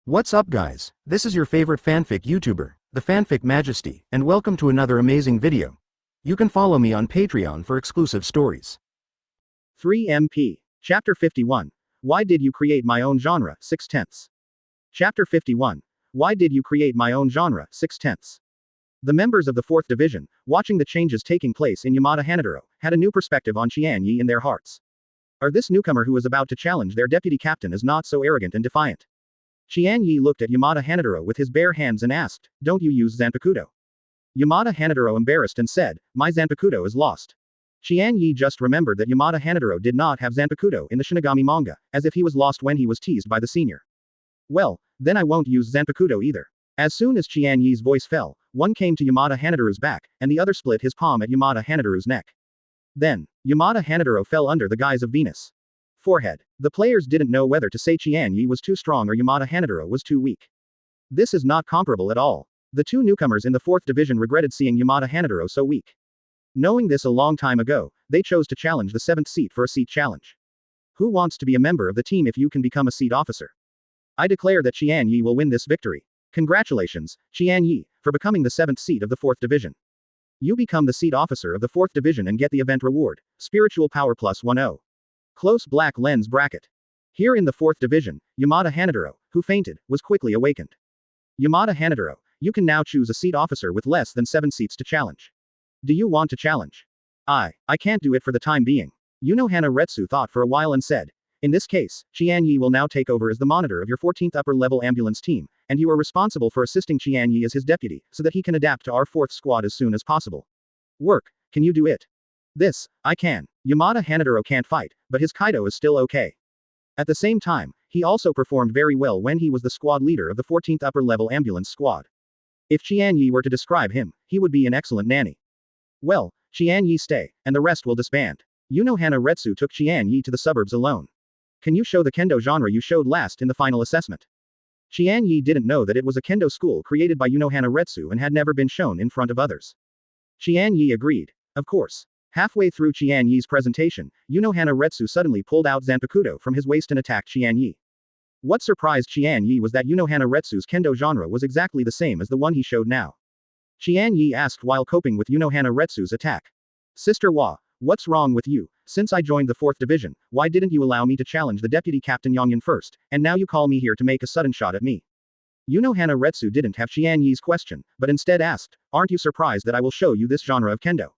What's up guys, this is your favorite fanfic YouTuber, the Fanfic Majesty, and welcome to another amazing video. You can follow me on Patreon for exclusive stories. 3MP. Chapter 51. Why did you create my own genre, 6/10. Chapter 51. Why did you create my own genre, 6/10. The members of the 4th Division, watching the changes taking place in Yamada Hanadoro, had a new perspective on Qian Ye in their hearts. This newcomer who was about to challenge their deputy captain is not so arrogant and defiant. Qian Ye looked at Yamada Hanadoro with his bare hands and asked, "Don't you use Zanpakuto?" Yamada Hanadoro embarrassed and said, "My Zanpakuto is lost." Qian Ye just remembered that Yamada Hanadoro did not have Zanpakuto in the Shinigami manga, as if he was lost when he was teased by the senior. Well, then I won't use Zanpakuto either. As soon as Qian Ye's voice fell, one came to Yamada Hanadoro's back, and the other split his palm at Yamada Hanadoro's neck. Then, Yamada Hanadoro fell under the guise of Venus. Forehead. The players didn't know whether to say Qian Ye was too strong or Yamada Hanadoro was too weak. This is not comparable at all. The two newcomers in the 4th Division regretted seeing Yamada Hanadoro so weak. Knowing this a long time ago, they chose to challenge the 7th seat for a seat challenge. Who wants to be a member of the team if you can become a seat officer? I declare that Qian Ye will win this victory. Congratulations, Qian Ye, for becoming the 7th seat of the 4th Division. You become the seat officer of the 4th Division and get the event reward, Spiritual Power plus 10. Close black lens bracket. Here in the 4th Division, Yamada Hanadoro, who fainted, was quickly awakened. Yamada Hanadoro, you can now choose a seat officer with less than 7 seats to challenge. Do you want to challenge? I can't do it for the time being. Unohana Retsu thought for a while and said, in this case, Qian Ye will now take over as the monitor of your 14th upper level ambulance team, and you are responsible for assisting Qian Ye as his deputy, so that he can adapt to our 4th squad as soon as possible. Work, can you do it? This, I can. Yamada Hanadoro can't fight, but his Kaido is still okay. At the same time, he also performed very well when he was the squad leader of the 14th upper level ambulance squad. If Qian Ye were to describe him, he would be an excellent nanny. Well, Qian Ye stay, and the rest will disband. Unohana Retsu took Qian Ye to the suburbs alone. Can you show the kendo genre you showed last in the final assessment? Qian Ye didn't know that it was a kendo school created by Unohana Retsu and had never been shown in front of others. Qian Ye agreed. Of course. Halfway through Qian Ye's presentation, Unohana Retsu suddenly pulled out Zanpakuto from his waist and attacked Qian Ye. What surprised Qian Ye was that Unohana Retsu's kendo genre was exactly the same as the one he showed now. Qian Ye asked while coping with Unohana Retsu's attack. Sister Wa, what's wrong with you? Since I joined the 4th Division, why didn't you allow me to challenge the deputy captain Yongyan first, and now you call me here to make a sudden shot at me? Unohana Retsu didn't have Qian Ye's question, but instead asked, aren't you surprised that I will show you this genre of kendo?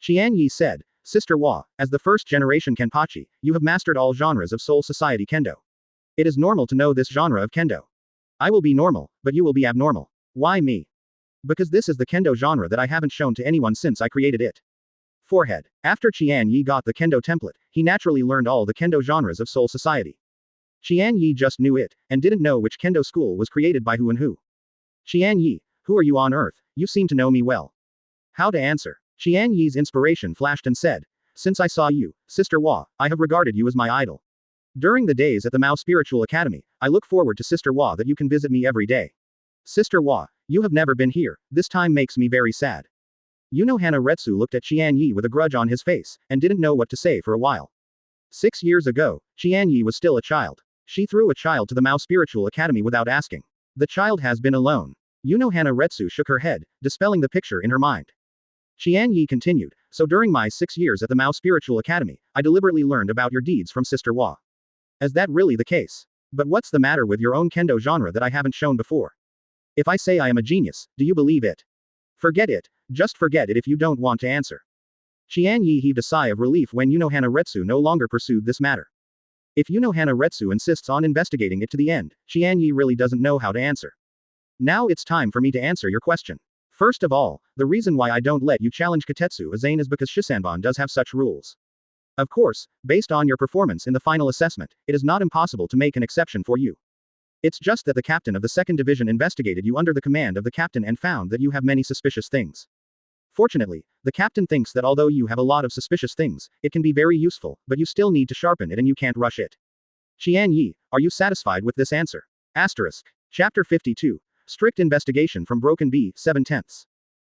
Qian Ye said, Sister Wa, as the 1st generation Kenpachi, you have mastered all genres of Soul Society kendo. It is normal to know this genre of kendo. I will be normal, but you will be abnormal. Why me? Because this is the kendo genre that I haven't shown to anyone since I created it. Forehead. After Qian Ye got the kendo template, he naturally learned all the kendo genres of Soul Society. Qian Ye just knew it, and didn't know which kendo school was created by who and who. Qian Ye, who are you on earth? You seem to know me well. How to answer? Qian Ye's inspiration flashed and said, since I saw you, Sister Wa, I have regarded you as my idol. During the days at the Mao Spiritual Academy, I look forward to Sister Wa that you can visit me every day. Sister Wa, you have never been here, this time makes me very sad. Unohana Retsu looked at Qian Ye with a grudge on his face, and didn't know what to say for a while. 6 years ago, Qian Ye was still a child. She threw a child to the Mao Spiritual Academy without asking. The child has been alone. Unohana Retsu shook her head, dispelling the picture in her mind. Qian Ye continued, so during my 6 years at the Mao Spiritual Academy, I deliberately learned about your deeds from Sister Wa. Is that really the case? But what's the matter with your own kendo genre that I haven't shown before? If I say I am a genius, do you believe it? Forget it, just forget it if you don't want to answer. Qian Ye heaved a sigh of relief when Unohana Retsu no longer pursued this matter. If Unohana Retsu insists on investigating it to the end, Qian Ye really doesn't know how to answer. Now it's time for me to answer your question. First of all, the reason why I don't let you challenge Katetsu Aizen is because Shisanban does have such rules. Of course, based on your performance in the final assessment, it is not impossible to make an exception for you. It's just that the captain of the 2nd Division investigated you under the command of the captain and found that you have many suspicious things. Fortunately, the captain thinks that although you have a lot of suspicious things, it can be very useful, but you still need to sharpen it and you can't rush it. Qian Ye, are you satisfied with this answer? Asterisk. Chapter 52. Strict investigation from Broken B, 7/10.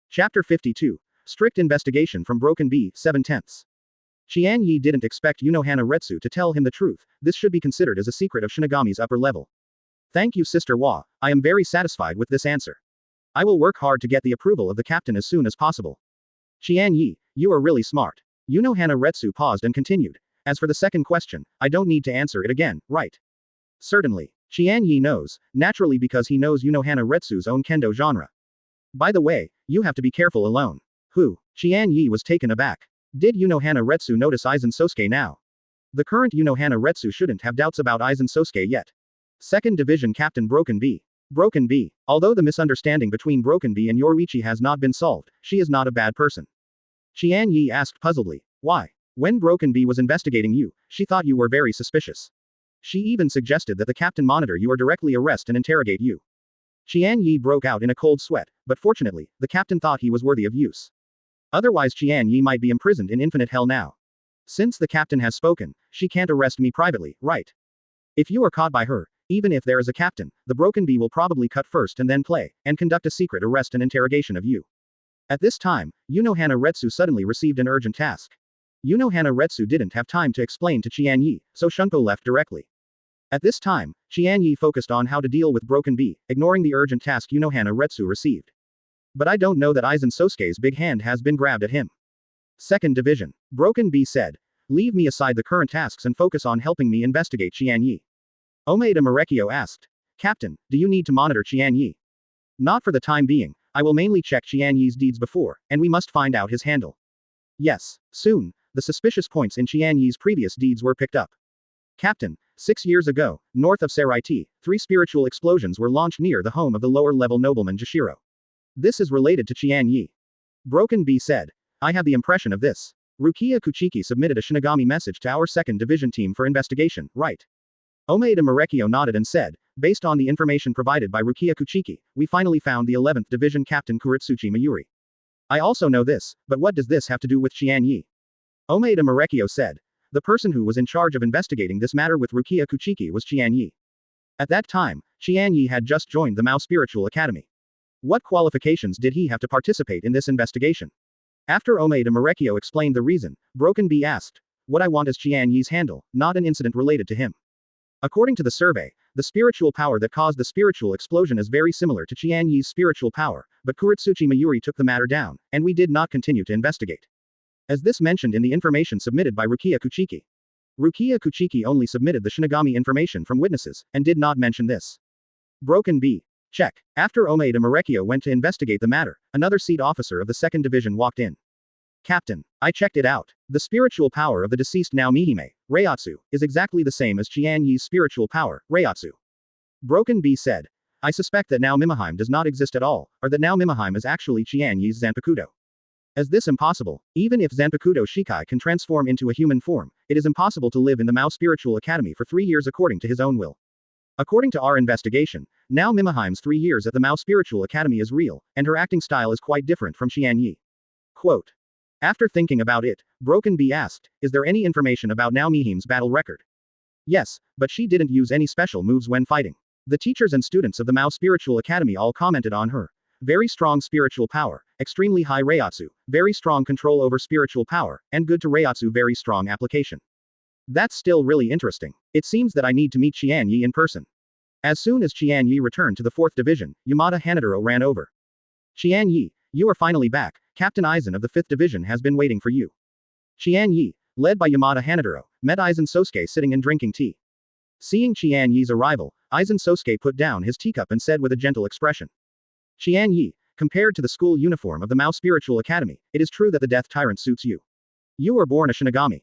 Chapter 52. Strict investigation from Broken B, 7/10. Qian Ye didn't expect Unohana Retsu to tell him the truth, this should be considered as a secret of Shinigami's upper level. Thank you, Sister Hua. I am very satisfied with this answer. I will work hard to get the approval of the captain as soon as possible. Qian Ye, you are really smart. Unohana Retsu paused and continued. As for the second question, I don't need to answer it again, right? Certainly. Qian Ye knows, naturally because he knows Unohana Retsu's own kendo genre. By the way, you have to be careful alone. Who? Qian Ye was taken aback. Did Unohana Retsu notice Aizen Sōsuke now? The current Unohana Retsu shouldn't have doubts about Aizen Sōsuke yet. Second Division Captain Broken B. Broken B. Although the misunderstanding between Broken B and Yoruichi has not been solved, she is not a bad person. Qian Ye asked puzzledly. Why? When Broken B was investigating you, she thought you were very suspicious. She even suggested that the captain monitor you or directly arrest and interrogate you. Qian Ye broke out in a cold sweat, but fortunately, the captain thought he was worthy of use. Otherwise Qian Ye might be imprisoned in infinite hell now. Since the captain has spoken, she can't arrest me privately, right? If you are caught by her, even if there is a captain, the Broken Bee will probably cut first and then play, and conduct a secret arrest and interrogation of you. At this time, Unohana Retsu suddenly received an urgent task. Unohana Retsu didn't have time to explain to Qian Ye, so Shunko left directly. At this time, Qian Ye focused on how to deal with Broken Bee, ignoring the urgent task Unohana Retsu received. But I don't know that Aizen Sōsuke's big hand has been grabbed at him. Second Division. Broken Bee said. Leave me aside the current tasks and focus on helping me investigate Qian Ye. Omaeda Marekio asked. Captain, do you need to monitor Qian Ye? Not for the time being, I will mainly check Qian Ye's deeds before, and we must find out his handle. Yes, soon, the suspicious points in Qian Ye's previous deeds were picked up. Captain, 6 years ago, north of Zaraki, 3 spiritual explosions were launched near the home of the lower-level nobleman Jashiro. This is related to Qian Ye. Broken Bee said. I have the impression of this. Rukia Kuchiki submitted a Shinigami message to our 2nd Division team for investigation, right? Omaeda Marekio nodded and said, based on the information provided by Rukia Kuchiki, we finally found the 11th Division Captain Kuritsuchi Mayuri. I also know this, but what does this have to do with Qian Ye? Omaeda Marekio said. The person who was in charge of investigating this matter with Rukia Kuchiki was Qian Ye. At that time, Qian Ye had just joined the Mao Spiritual Academy. What qualifications did he have to participate in this investigation? After Omaeda Marekio explained the reason, Broken Bee asked. What I want is Qian Ye's handle, not an incident related to him. According to the survey, the spiritual power that caused the spiritual explosion is very similar to Qian Ye's spiritual power, but Kuritsuchi Mayuri took the matter down, and we did not continue to investigate. As this mentioned in the information submitted by Rukia Kuchiki. Rukia Kuchiki only submitted the Shinigami information from witnesses, and did not mention this. Broken Bee. Check. After Omaeda Marekio went to investigate the matter, another seat officer of the 2nd Division walked in. Captain, I checked it out. The spiritual power of the deceased Naomihime, Reiatsu, is exactly the same as Qian Ye's spiritual power, Reiatsu. Broken Bee said. I suspect that Naomihime does not exist at all, or that Naomihime is actually Qian Ye's Zanpakuto. As this impossible, even if Zanpakuto Shikai can transform into a human form, it is impossible to live in the Mao Spiritual Academy for 3 years according to his own will. According to our investigation, Naomihaime's 3 years at the Mao Spiritual Academy is real, and her acting style is quite different from Qian Ye. Quote. After thinking about it, Broken Bee asked, is there any information about Naomihime's battle record? Yes, but she didn't use any special moves when fighting. The teachers and students of the Mao Spiritual Academy all commented on her. Very strong spiritual power, extremely high Reiatsu, very strong control over spiritual power, and good to Reiatsu very strong application. That's still really interesting. It seems that I need to meet Qian Ye in person. As soon as Qian Ye returned to the 4th Division, Yamada Hanadoro ran over. Qian Ye, you are finally back. Captain Aizen of the 5th Division has been waiting for you. Qian Ye, led by Yamada Hanadoro, met Aizen Sōsuke sitting and drinking tea. Seeing Qian Ye's arrival, Aizen Sōsuke put down his teacup and said with a gentle expression. Qian Ye, compared to the school uniform of the Mao Spiritual Academy, it is true that the Death Tyrant suits you. You were born a Shinigami.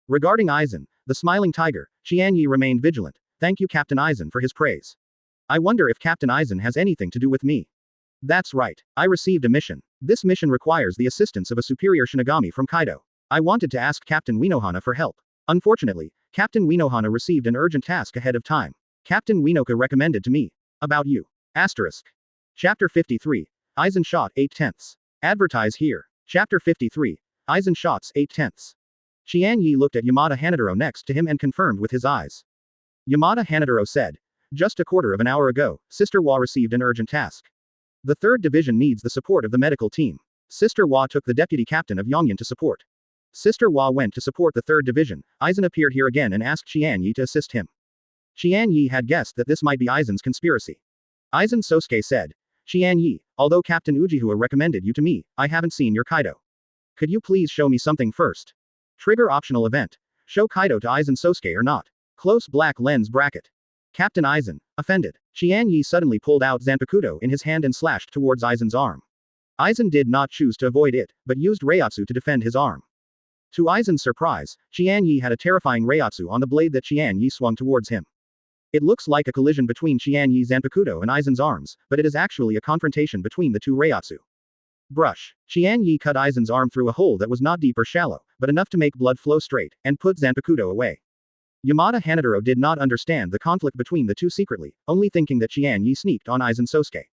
Regarding Aizen, the smiling tiger, Qian Ye remained vigilant. Thank you Captain Aizen for his praise. I wonder if Captain Aizen has anything to do with me. That's right, I received a mission. This mission requires the assistance of a superior Shinigami from Kaido. I wanted to ask Captain Unohana for help. Unfortunately, Captain Unohana received an urgent task ahead of time. Captain Unohana recommended to me. About you. Asterisk. Chapter 53. Aizen shot 8/10. Advertise here. Chapter 53. Aizen shots 8/10. Qian Ye looked at Yamada Hanadoro next to him and confirmed with his eyes. Yamada Hanadoro said. Just a quarter of an hour ago, Sister Hwa received an urgent task. The 3rd Division needs the support of the medical team. Sister Hwa took the deputy captain of Yongyan to support. Sister Hwa went to support the 3rd Division. Aizen appeared here again and asked Qian Ye to assist him. Qian Ye had guessed that this might be Aizen's conspiracy. Aizen Sōsuke said, Qian Ye, although Captain Ujiha recommended you to me, I haven't seen your Kaido. Could you please show me something first? Trigger optional event. Show Kaido to Aizen Sōsuke or not. Close black lens bracket. Captain Aizen, offended. Qian Ye suddenly pulled out Zanpakuto in his hand and slashed towards Aizen's arm. Aizen did not choose to avoid it, but used Reiatsu to defend his arm. To Aizen's surprise, Qian Ye had a terrifying Reiatsu on the blade that Qian Ye swung towards him. It looks like a collision between Qian Ye's Zanpakuto and Aizen's arms, but it is actually a confrontation between the two Reiatsu. Brush. Qian Ye cut Aizen's arm through a hole that was not deep or shallow, but enough to make blood flow straight, and put Zanpakuto away. Yamada Hanadoro did not understand the conflict between the two secretly, only thinking that Qian Ye sneaked on Aizen Sōsuke.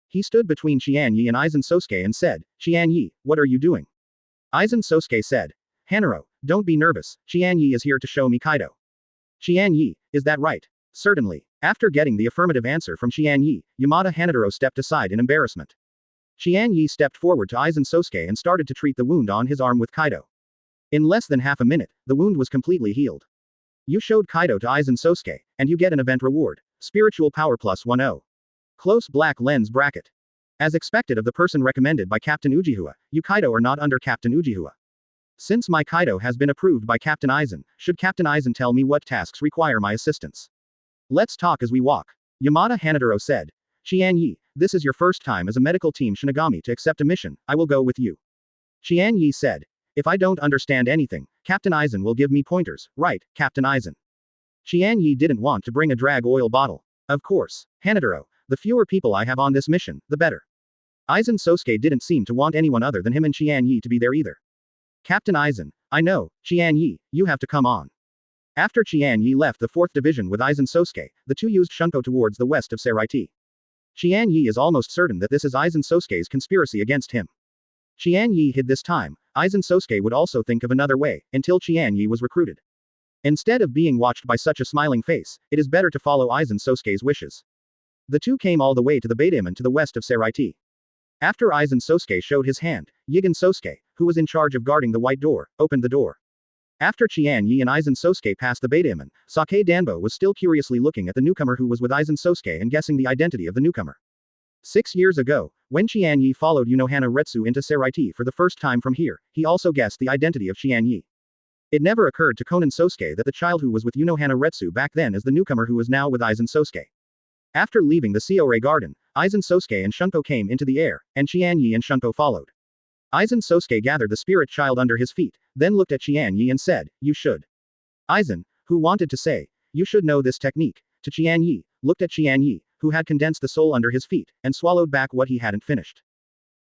He stood between Qian Ye and Aizen Sōsuke and said, Qian Ye, what are you doing? Aizen Sōsuke said, Hanaro, don't be nervous, Qian Ye is here to show me Kaido. Qian Ye, is that right? Certainly. After getting the affirmative answer from Qian Ye, Yamada Hanadoro stepped aside in embarrassment. Qian Ye stepped forward to Aizen Sōsuke and started to treat the wound on his arm with Kaido. In less than half a minute, the wound was completely healed. You showed Kaido to Aizen Sōsuke, and you get an event reward. Spiritual power plus 10. Close black lens bracket. As expected of the person recommended by Captain Ujiha, you Kaido are not under Captain Ujiha. Since my Kaido has been approved by Captain Aizen, should Captain Aizen tell me what tasks require my assistance? Let's talk as we walk. Yamada Hanadoro said. Qian Ye, this is your first time as a medical team Shinigami to accept a mission, I will go with you. Qian Ye said. If I don't understand anything, Captain Aizen will give me pointers, right, Captain Aizen? Qian Ye didn't want to bring a drag oil bottle. Of course, Hanadoro, the fewer people I have on this mission, the better. Aizen Sōsuke didn't seem to want anyone other than him and Qian Ye to be there either. Captain Aizen, I know, Qian Ye, you have to come on. After Qian Ye left the 4th Division with Aizen Sōsuke, the two used Shunko towards the west of Zaraki. Qian Ye is almost certain that this is Aizen Sōsuke's conspiracy against him. Qian Ye hid this time, Aizen Sōsuke would also think of another way, until Qian Ye was recruited. Instead of being watched by such a smiling face, it is better to follow Aizen Sōsuke's wishes. The two came all the way to the Baidaemon to the west of Zaraki. After Aizen Sōsuke showed his hand, Yigan Sōsuke, who was in charge of guarding the white door, opened the door. After Qian Ye and Aizen Sōsuke passed the Baidaemon, Sake Danbo was still curiously looking at the newcomer who was with Aizen Sōsuke and guessing the identity of the newcomer. 6 years ago, when Qian Ye followed Unohana Retsu into Zaraki for the first time from here, he also guessed the identity of Qian Ye. It never occurred to Konan Sōsuke that the child who was with Unohana Retsu back then is the newcomer who is now with Aizen Sōsuke. After leaving the Seore garden, Aizen Sōsuke and Shunko came into the air, and Qian Ye and Shunko followed. Aizen Sōsuke gathered the spirit child under his feet, then looked at Qian Ye and said, you should. Aizen, who wanted to say, you should know this technique, to Qian Ye, looked at Qian Ye, who had condensed the soul under his feet, and swallowed back what he hadn't finished.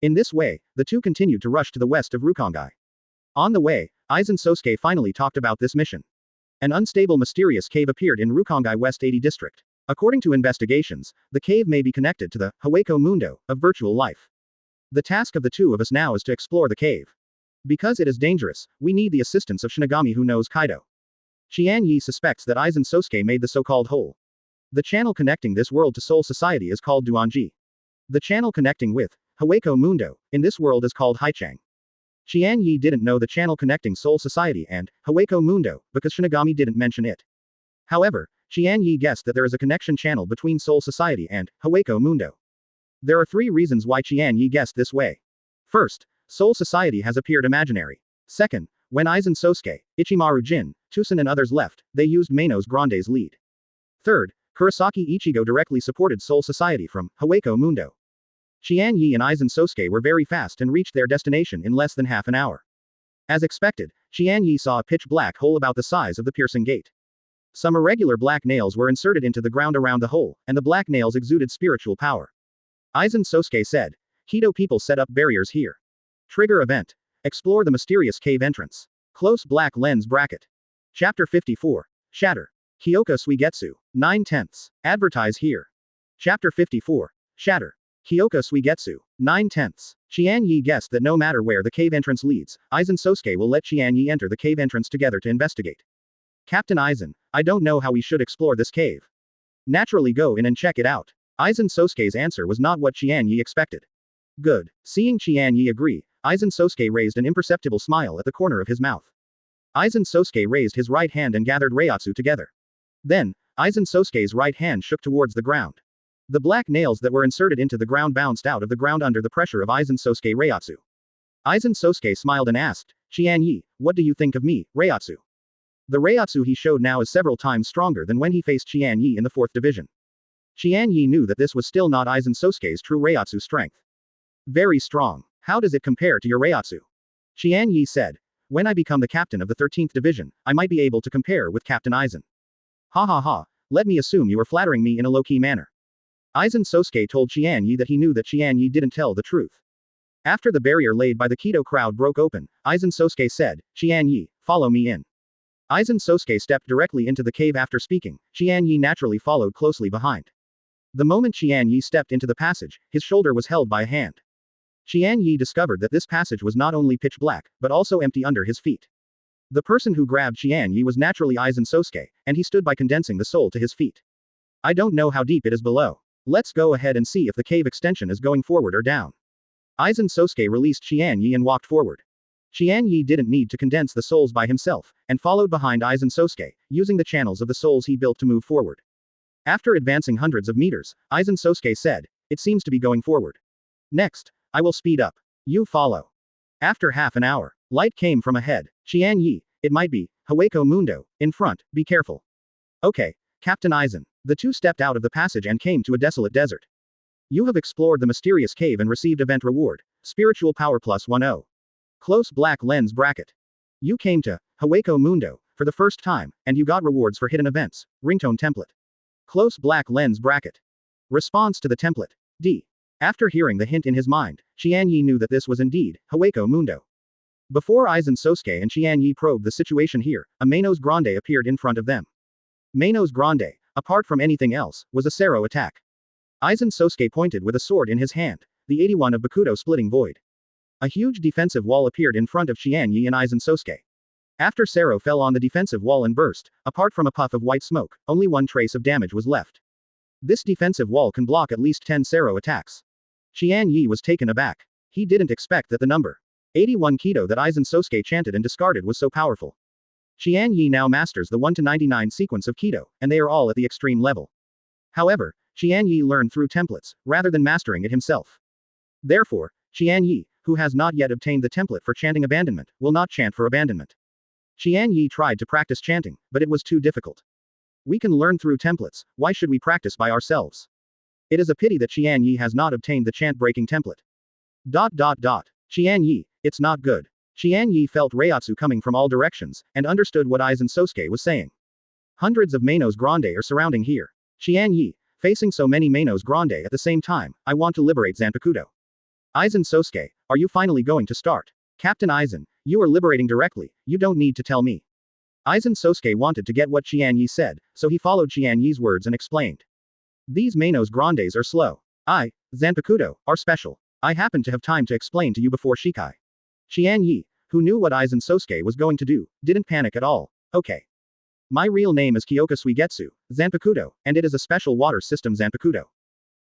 In this way, the two continued to rush to the west of Rukongai. On the way, Aizen Sōsuke finally talked about this mission. An unstable mysterious cave appeared in Rukongai West 80 district. According to investigations, the cave may be connected to the Hueco Mundo of virtual life. The task of the two of us now is to explore the cave. Because it is dangerous, we need the assistance of Shinigami who knows Kaido. Qian Ye suspects that Aizen Sōsuke made the so-called hole. The channel connecting this world to Soul Society is called Duanji. The channel connecting with Hueco Mundo in this world is called Haichang. Qian Ye didn't know the channel connecting Soul Society and Hueco Mundo because Shinigami didn't mention it. However, Qian Ye guessed that there is a connection channel between Soul Society and Hueco Mundo. There are 3 reasons why Qian Ye guessed this way. First, Soul Society has appeared imaginary. Second, when Aizen Sōsuke, Ichimaru Jin, Tusen and others left, they used Manos Grande's lead. Third, Kurosaki Ichigo directly supported Soul Society from Hueco Mundo. Qian Ye and Aizen Sōsuke were very fast and reached their destination in less than half an hour. As expected, Qian Ye saw a pitch-black hole about the size of the piercing gate. Some irregular black nails were inserted into the ground around the hole, and the black nails exuded spiritual power. Aizen Sōsuke said, Kido people set up barriers here. Trigger event. Explore the mysterious cave entrance. Close black lens bracket. Chapter 54. Shatter. Hyoka Suigetsu. 9/10. Advertise here. Chapter 54. Shatter. Hyoka Suigetsu. 9/10. Qian Ye guessed that no matter where the cave entrance leads, Aizen Sōsuke will let Qian Ye enter the cave entrance together to investigate. Captain Aizen, I don't know how we should explore this cave. Naturally go in and check it out. Aizen Sōsuke's answer was not what Qian Ye expected. Good. Seeing Qian Ye agree, Aizen Sōsuke raised an imperceptible smile at the corner of his mouth. Aizen Sōsuke raised his right hand and gathered Reiatsu together. Then, Aizen Sōsuke's right hand shook towards the ground. The black nails that were inserted into the ground bounced out of the ground under the pressure of Aizen Sōsuke Reiatsu. Aizen Sōsuke smiled and asked, Qian Ye, what do you think of me, Reiatsu? The Reiatsu he showed now is several times stronger than when he faced Qian Ye in the 4th division. Qian Ye knew that this was still not Aizen Sōsuke's true Reiatsu strength. Very strong. How does it compare to your Reiatsu? Qian Ye said. When I become the captain of the 13th division, I might be able to compare with Captain Aizen. Ha ha ha, let me assume you are flattering me in a low-key manner. Aizen Sōsuke told Qian Ye that he knew that Qian Ye didn't tell the truth. After the barrier laid by the Kido crowd broke open, Aizen Sōsuke said, Qian Ye, follow me in. Aizen Sōsuke stepped directly into the cave after speaking. Qian Ye naturally followed closely behind. The moment Qian Ye stepped into the passage, his shoulder was held by a hand. Qian Ye discovered that this passage was not only pitch black, but also empty under his feet. The person who grabbed Qian Ye was naturally Aizen Sōsuke, and he stood by condensing the soul to his feet. I don't know how deep it is below. Let's go ahead and see if the cave extension is going forward or down. Aizen Sōsuke released Qian Ye and walked forward. Qian Ye didn't need to condense the souls by himself, and followed behind Aizen Sōsuke, using the channels of the souls he built to move forward. After advancing hundreds of meters, Aizen Sōsuke said, it seems to be going forward. Next, I will speed up. You follow. After half an hour, light came from ahead. Qian Ye, it might be, Hueco Mundo, in front, be careful. Okay, Captain Aizen. The two stepped out of the passage and came to a desolate desert. You have explored the mysterious cave and received event reward, Spiritual Power +10. Close black lens bracket. You came to Hueco Mundo for the first time, and you got rewards for hidden events, ringtone template. Close black lens bracket. Response to the template. D. After hearing the hint in his mind, Qian Ye knew that this was indeed Hueco Mundo. Before Aizen Sōsuke and Qian Ye probed the situation here, a Manos Grande appeared in front of them. Manos Grande, apart from anything else, was a Sero attack. Aizen Sōsuke pointed with a sword in his hand, the 81 of Bakudo splitting void. A huge defensive wall appeared in front of Qian Ye and Aizen Sōsuke. After Sero fell on the defensive wall and burst, apart from a puff of white smoke, only one trace of damage was left. This defensive wall can block at least 10 Sero attacks. Qian Ye was taken aback. He didn't expect that the number 81 Kido that Aizen Sōsuke chanted and discarded was so powerful. Qian Ye now masters the 1 to 99 sequence of Kido, and they are all at the extreme level. However, Qian Ye learned through templates, rather than mastering it himself. Therefore, Qian Ye, who has not yet obtained the template for chanting abandonment, will not chant for abandonment. Qian Ye tried to practice chanting, but it was too difficult. We can learn through templates, why should we practice by ourselves? It is a pity that Qian Ye has not obtained the chant-breaking template. Qian Ye, it's not good. Qian Ye felt Reiatsu coming from all directions, and understood what Aizen Sōsuke was saying. Hundreds of Manos Grande are surrounding here. Qian Ye, facing so many Manos Grande at the same time, I want to liberate Zanpakuto. Aizen Sōsuke, are you finally going to start? Captain Aizen, you are liberating directly, you don't need to tell me. Aizen Sōsuke wanted to get what Qian Ye said, so he followed Qian Ye's words and explained. These Manos Grandes are slow. Zanpakuto, are special. I happened to have time to explain to you before Shikai. Qian Ye, who knew what Aizen Sōsuke was going to do, didn't panic at all. Okay. My real name is Kyoka Suigetsu, Zanpakuto, and it is a special water system Zanpakuto.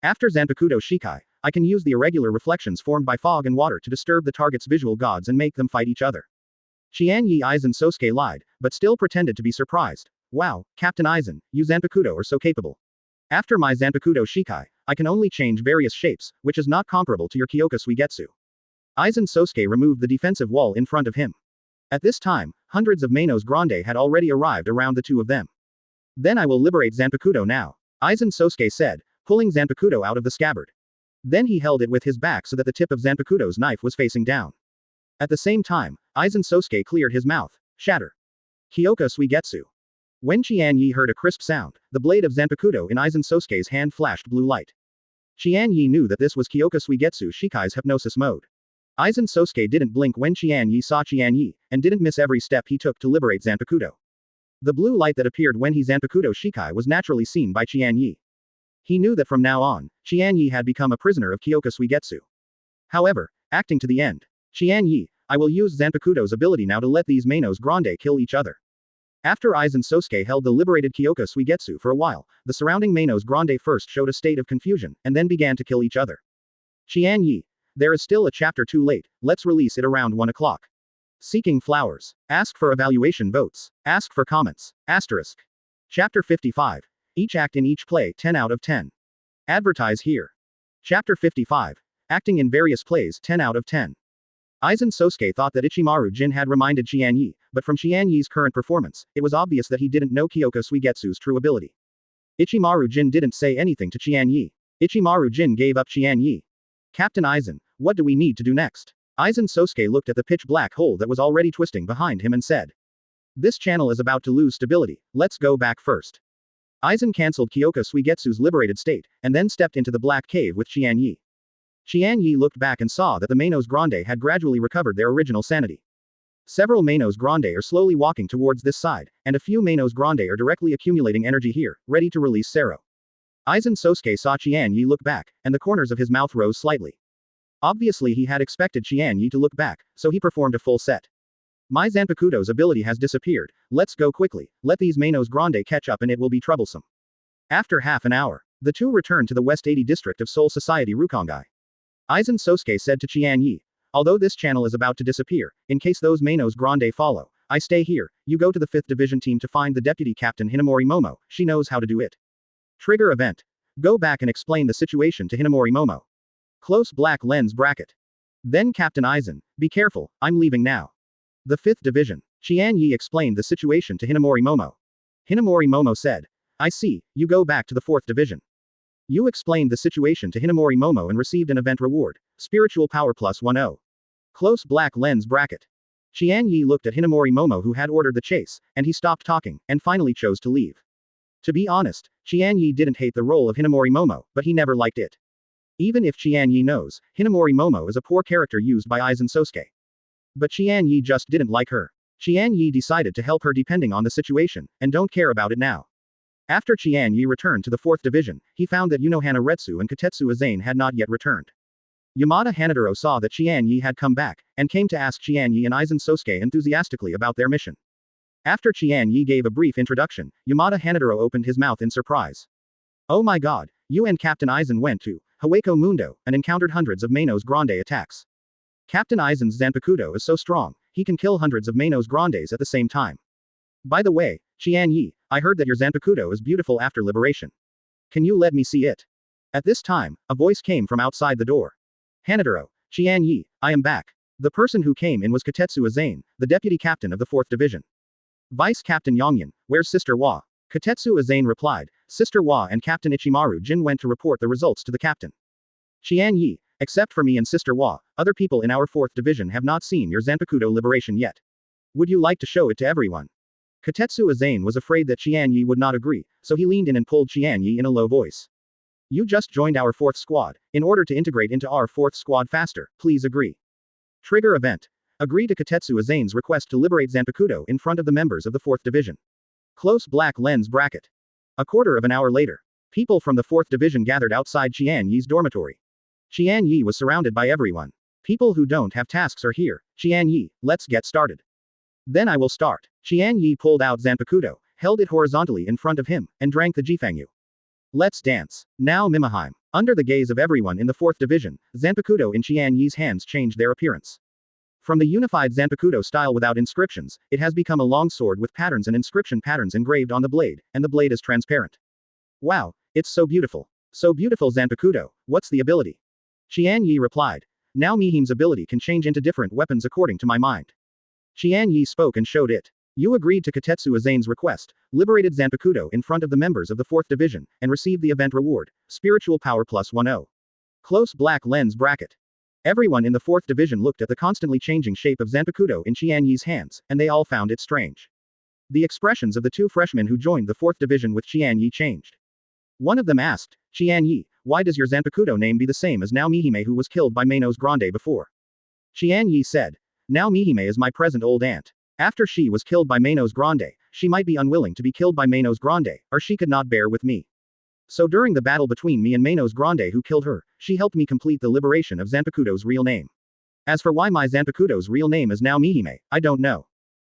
After Zanpakuto Shikai, I can use the irregular reflections formed by fog and water to disturb the target's visual gods and make them fight each other. Qian Ye Aizen Sōsuke lied, but still pretended to be surprised. Wow, Captain Aizen, you Zanpakuto are so capable. After my Zanpakuto Shikai, I can only change various shapes, which is not comparable to your Kyoka Suigetsu. Aizen Sōsuke removed the defensive wall in front of him. At this time, hundreds of Manos Grande had already arrived around the two of them. Then I will liberate Zanpakuto now, Aizen Sōsuke said, pulling Zanpakuto out of the scabbard. Then he held it with his back so that the tip of Zanpakuto's knife was facing down. At the same time, Aizen Sōsuke cleared his mouth. Shatter. Kyoka Suigetsu. When Qian Ye heard a crisp sound, the blade of Zanpakuto in Aizen Sōsuke's hand flashed blue light. Qian Ye knew that this was Kyoka Suigetsu Shikai's hypnosis mode. Aizen Sōsuke didn't blink when Qian Ye saw Qian Ye, and didn't miss every step he took to liberate Zanpakuto. The blue light that appeared when he Zanpakuto Shikai was naturally seen by Qian Ye. He knew that from now on, Qian Ye had become a prisoner of Kyoka Suigetsu. However, acting to the end, Qian Ye, I will use Zanpakuto's ability now to let these Manos Grande kill each other. After Aizen Sōsuke held the liberated Kyoka Suigetsu for a while, the surrounding Manos Grande first showed a state of confusion, and then began to kill each other. Qian Ye, there is still a chapter too late, let's release it around 1 o'clock. Seeking flowers. Ask for evaluation votes. Ask for comments. Asterisk. Chapter 55. Each act in each play 10 out of 10. Advertise here. Chapter 55. Acting in various plays 10 out of 10. Aizen Sōsuke thought that Ichimaru Jin had reminded Qian Ye, but from Qian Ye's current performance, it was obvious that he didn't know Kyoka Suigetsu's true ability. Ichimaru Jin didn't say anything to Qian Ye. Ichimaru Jin gave up Qian Ye. Captain Aizen, what do we need to do next? Aizen Sōsuke looked at the pitch-black hole that was already twisting behind him and said. This channel is about to lose stability, let's go back first. Aizen cancelled Kyoka Suigetsu's liberated state, and then stepped into the black cave with Qian Ye. Qian Ye looked back and saw that the Manos Grande had gradually recovered their original sanity. Several Manos Grande are slowly walking towards this side, and a few Manos Grande are directly accumulating energy here, ready to release Sero. Aizen Sōsuke saw Qian Ye look back, and the corners of his mouth rose slightly. Obviously he had expected Qian Ye to look back, so he performed a full set. My Zanpakuto's ability has disappeared, let's go quickly, let these Manos Grande catch up and it will be troublesome. After half an hour, the two returned to the West 80 district of Soul Society Rukongai. Aizen Sōsuke said to Qian Ye, although this channel is about to disappear, in case those Manos Grande follow, I stay here, you go to the 5th Division team to find the Deputy Captain Hinamori Momo, she knows how to do it. Trigger event. Go back and explain the situation to Hinamori Momo. Close black lens bracket. Then Captain Aizen, be careful, I'm leaving now. The 5th Division. Qian Ye explained the situation to Hinamori Momo. Hinamori Momo said, I see, you go back to the 4th Division. You explained the situation to Hinamori Momo and received an event reward, Spiritual Power plus 10. Close black lens bracket. Qian Ye looked at Hinamori Momo who had ordered the chase, and he stopped talking, and finally chose to leave. To be honest, Qian Ye didn't hate the role of Hinamori Momo, but he never liked it. Even if Qian Ye knows, Hinamori Momo is a poor character used by Aizen Sōsuke. But Qian Ye just didn't like her. Qian Ye decided to help her depending on the situation, and don't care about it now. After Qian Ye returned to the 4th Division, he found that Unohana Retsu and Katetsu Aizen had not yet returned. Yamada Hanadoro saw that Qian Ye had come back, and came to ask Qian Ye and Aizen Sōsuke enthusiastically about their mission. After Qian Ye gave a brief introduction, Yamada Hanadoro opened his mouth in surprise. Oh my god, you and Captain Aizen went to Hueco Mundo, and encountered hundreds of Manos Grande attacks. Captain Aizen's Zanpakuto is so strong, he can kill hundreds of Manos Grandes at the same time. By the way, Qian Ye, I heard that your Zanpakuto is beautiful after liberation. Can you let me see it? At this time, a voice came from outside the door. Hanadoro, Qian Ye, I am back. The person who came in was Katetsu Aizen, the deputy captain of the 4th Division. Vice Captain Yongyan, where's Sister Wa? Katetsu Aizen replied, Sister Wa and Captain Ichimaru Jin went to report the results to the captain. Qian Ye, except for me and Sister Wa, other people in our 4th Division have not seen your Zanpakuto liberation yet. Would you like to show it to everyone? Katetsu Aizen was afraid that Qian Ye would not agree, so he leaned in and pulled Qian Ye in a low voice. You just joined our 4th squad. In order to integrate into our 4th squad faster, please agree. Trigger event. Agree to Katetsu Aizen's request to liberate Zanpakuto in front of the members of the 4th Division. Close black lens bracket. A quarter of an hour later, people from the 4th Division gathered outside Qian Ye's dormitory. Qian Ye was surrounded by everyone. People who don't have tasks are here. Qian Ye, let's get started. Then I will start. Qian Ye pulled out Zanpakuto, held it horizontally in front of him, and drank the Jifangyu. Let's dance. Now Mimiheim. Under the gaze of everyone in the 4th Division, Zanpakuto in Qian Ye's hands changed their appearance. From the unified Zanpakuto style without inscriptions, it has become a long sword with patterns and inscription patterns engraved on the blade, and the blade is transparent. Wow, it's so beautiful. So beautiful Zanpakuto, what's the ability? Qian Ye replied. Now Mihime's ability can change into different weapons according to my mind. Qian Ye spoke and showed it. You agreed to Katetsu Aizen's request, liberated Zanpakuto in front of the members of the 4th Division, and received the event reward, Spiritual Power plus 10. Close black lens bracket. Everyone in the 4th Division looked at the constantly changing shape of Zanpakuto in Qian Ye's hands, and they all found it strange. The expressions of the two freshmen who joined the 4th Division with Qian Ye changed. One of them asked, Qian Ye, why does your Zanpakuto name be the same as Nao Mihime who was killed by Manos Grande before? Qian Ye said. Nao Mihime is my present old aunt. After she was killed by Manos Grande, she might be unwilling to be killed by Manos Grande, or she could not bear with me. So during the battle between me and Manos Grande who killed her, she helped me complete the liberation of Zanpakuto's real name. As for why my Zanpakuto's real name is Nao Mihime, I don't know.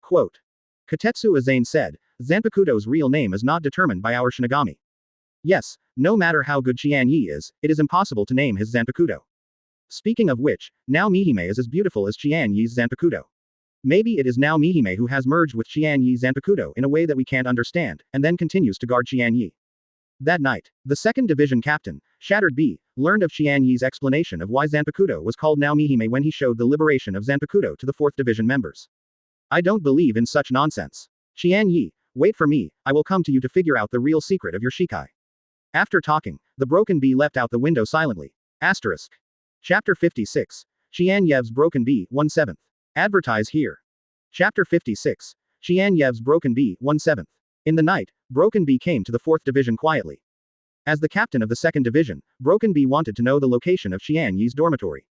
Quote. Katetsu Aizen said, Zanpakuto's real name is not determined by our Shinigami. Yes, no matter how good Qian Ye is, it is impossible to name his Zanpakuto. Speaking of which, Nao Mihime is as beautiful as Qian Ye's Zanpakuto. Maybe it is Nao Mihime who has merged with Qian Ye's Zanpakuto in a way that we can't understand, and then continues to guard Qian Ye. That night, the 2nd Division captain, Shattered Bee, learned of Qian Ye's explanation of why Zanpakuto was called Naomihime when he showed the liberation of Zanpakuto to the 4th Division members. I don't believe in such nonsense. Qian Ye, wait for me, I will come to you to figure out the real secret of your Shikai. After talking, the Broken Bee leapt out the window silently. Asterisk. Chapter 56. Qian Ye's Broken Bee, 1/7. Advertise here. Chapter 56. Qian Ye's Broken Bee, 1/7. In the night, Broken Bee came to the 4th Division quietly. As the captain of the 2nd Division, Broken Bee wanted to know the location of Qian Ye's dormitory.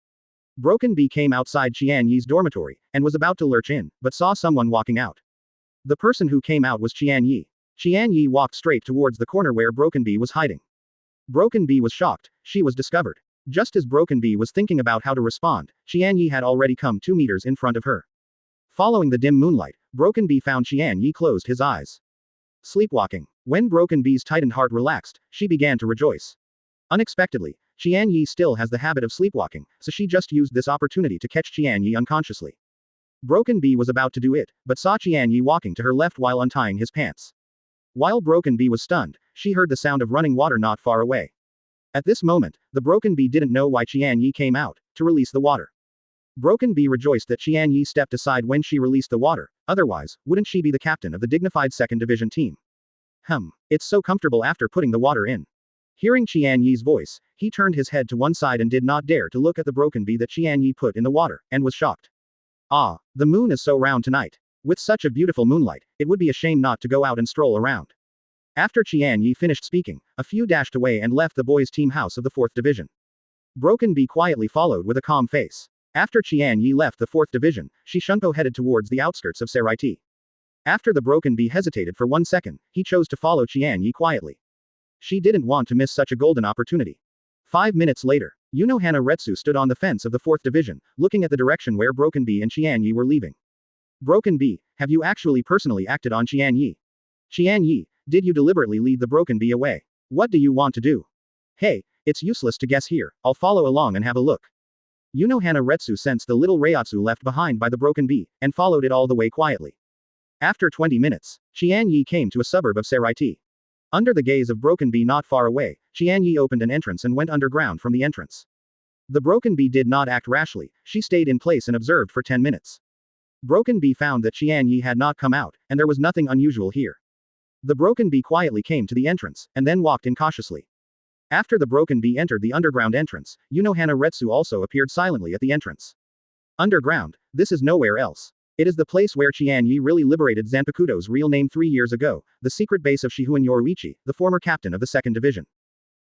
Broken Bee came outside Qian Ye's dormitory, and was about to lurch in, but saw someone walking out. The person who came out was Qian Ye. Qian Ye walked straight towards the corner where Broken Bee was hiding. Broken Bee was shocked, she was discovered. Just as Broken Bee was thinking about how to respond, Qian Ye had already come 2 meters in front of her. Following the dim moonlight, Broken Bee found Qian Ye closed his eyes. Sleepwalking. When Broken Bee's tightened heart relaxed, she began to rejoice. Unexpectedly, Qian Ye still has the habit of sleepwalking, so she just used this opportunity to catch Qian Ye unconsciously. Broken Bee was about to do it, but saw Qian Ye walking to her left while untying his pants. While Broken Bee was stunned, she heard the sound of running water not far away. At this moment, the Broken Bee didn't know why Qian Ye came out, to release the water. Broken Bee rejoiced that Qian Ye stepped aside when she released the water, otherwise, wouldn't she be the captain of the dignified 2nd Division team? It's so comfortable after putting the water in. Hearing Qian Ye's voice, he turned his head to one side and did not dare to look at the Broken Bee that Qian Ye put in the water, and was shocked. Ah, the moon is so round tonight. With such a beautiful moonlight, it would be a shame not to go out and stroll around. After Qian Ye finished speaking, a few dashed away and left the boys' team house of the 4th Division. Broken Bee quietly followed with a calm face. After Qian Ye left the 4th Division, she Shunpo headed towards the outskirts of Saraiti. After the Broken Bee hesitated for 1 second, he chose to follow Qian Ye quietly. She didn't want to miss such a golden opportunity. 5 minutes later, Unohana Retsu stood on the fence of the 4th Division, looking at the direction where Broken Bee and Qian Ye were leaving. Broken Bee, have you actually personally acted on Qian Ye? Qian Ye, did you deliberately lead the Broken Bee away? What do you want to do? Hey, it's useless to guess here, I'll follow along and have a look. Unohana Retsu sensed the little Reiatsu left behind by the Broken Bee, and followed it all the way quietly. After 20 minutes, Qian Ye came to a suburb of Saraiti. Under the gaze of Broken Bee not far away, Qian Ye opened an entrance and went underground from the entrance. The Broken Bee did not act rashly, she stayed in place and observed for 10 minutes. Broken Bee found that Qian Ye had not come out, and there was nothing unusual here. The Broken Bee quietly came to the entrance, and then walked in cautiously. After the Broken Bee entered the underground entrance, Unohana Retsu also appeared silently at the entrance. Underground, this is nowhere else. It is the place where Qian Ye really liberated Zanpakuto's real name 3 years ago, the secret base of Shihuan Yoruichi, the former captain of the 2nd Division.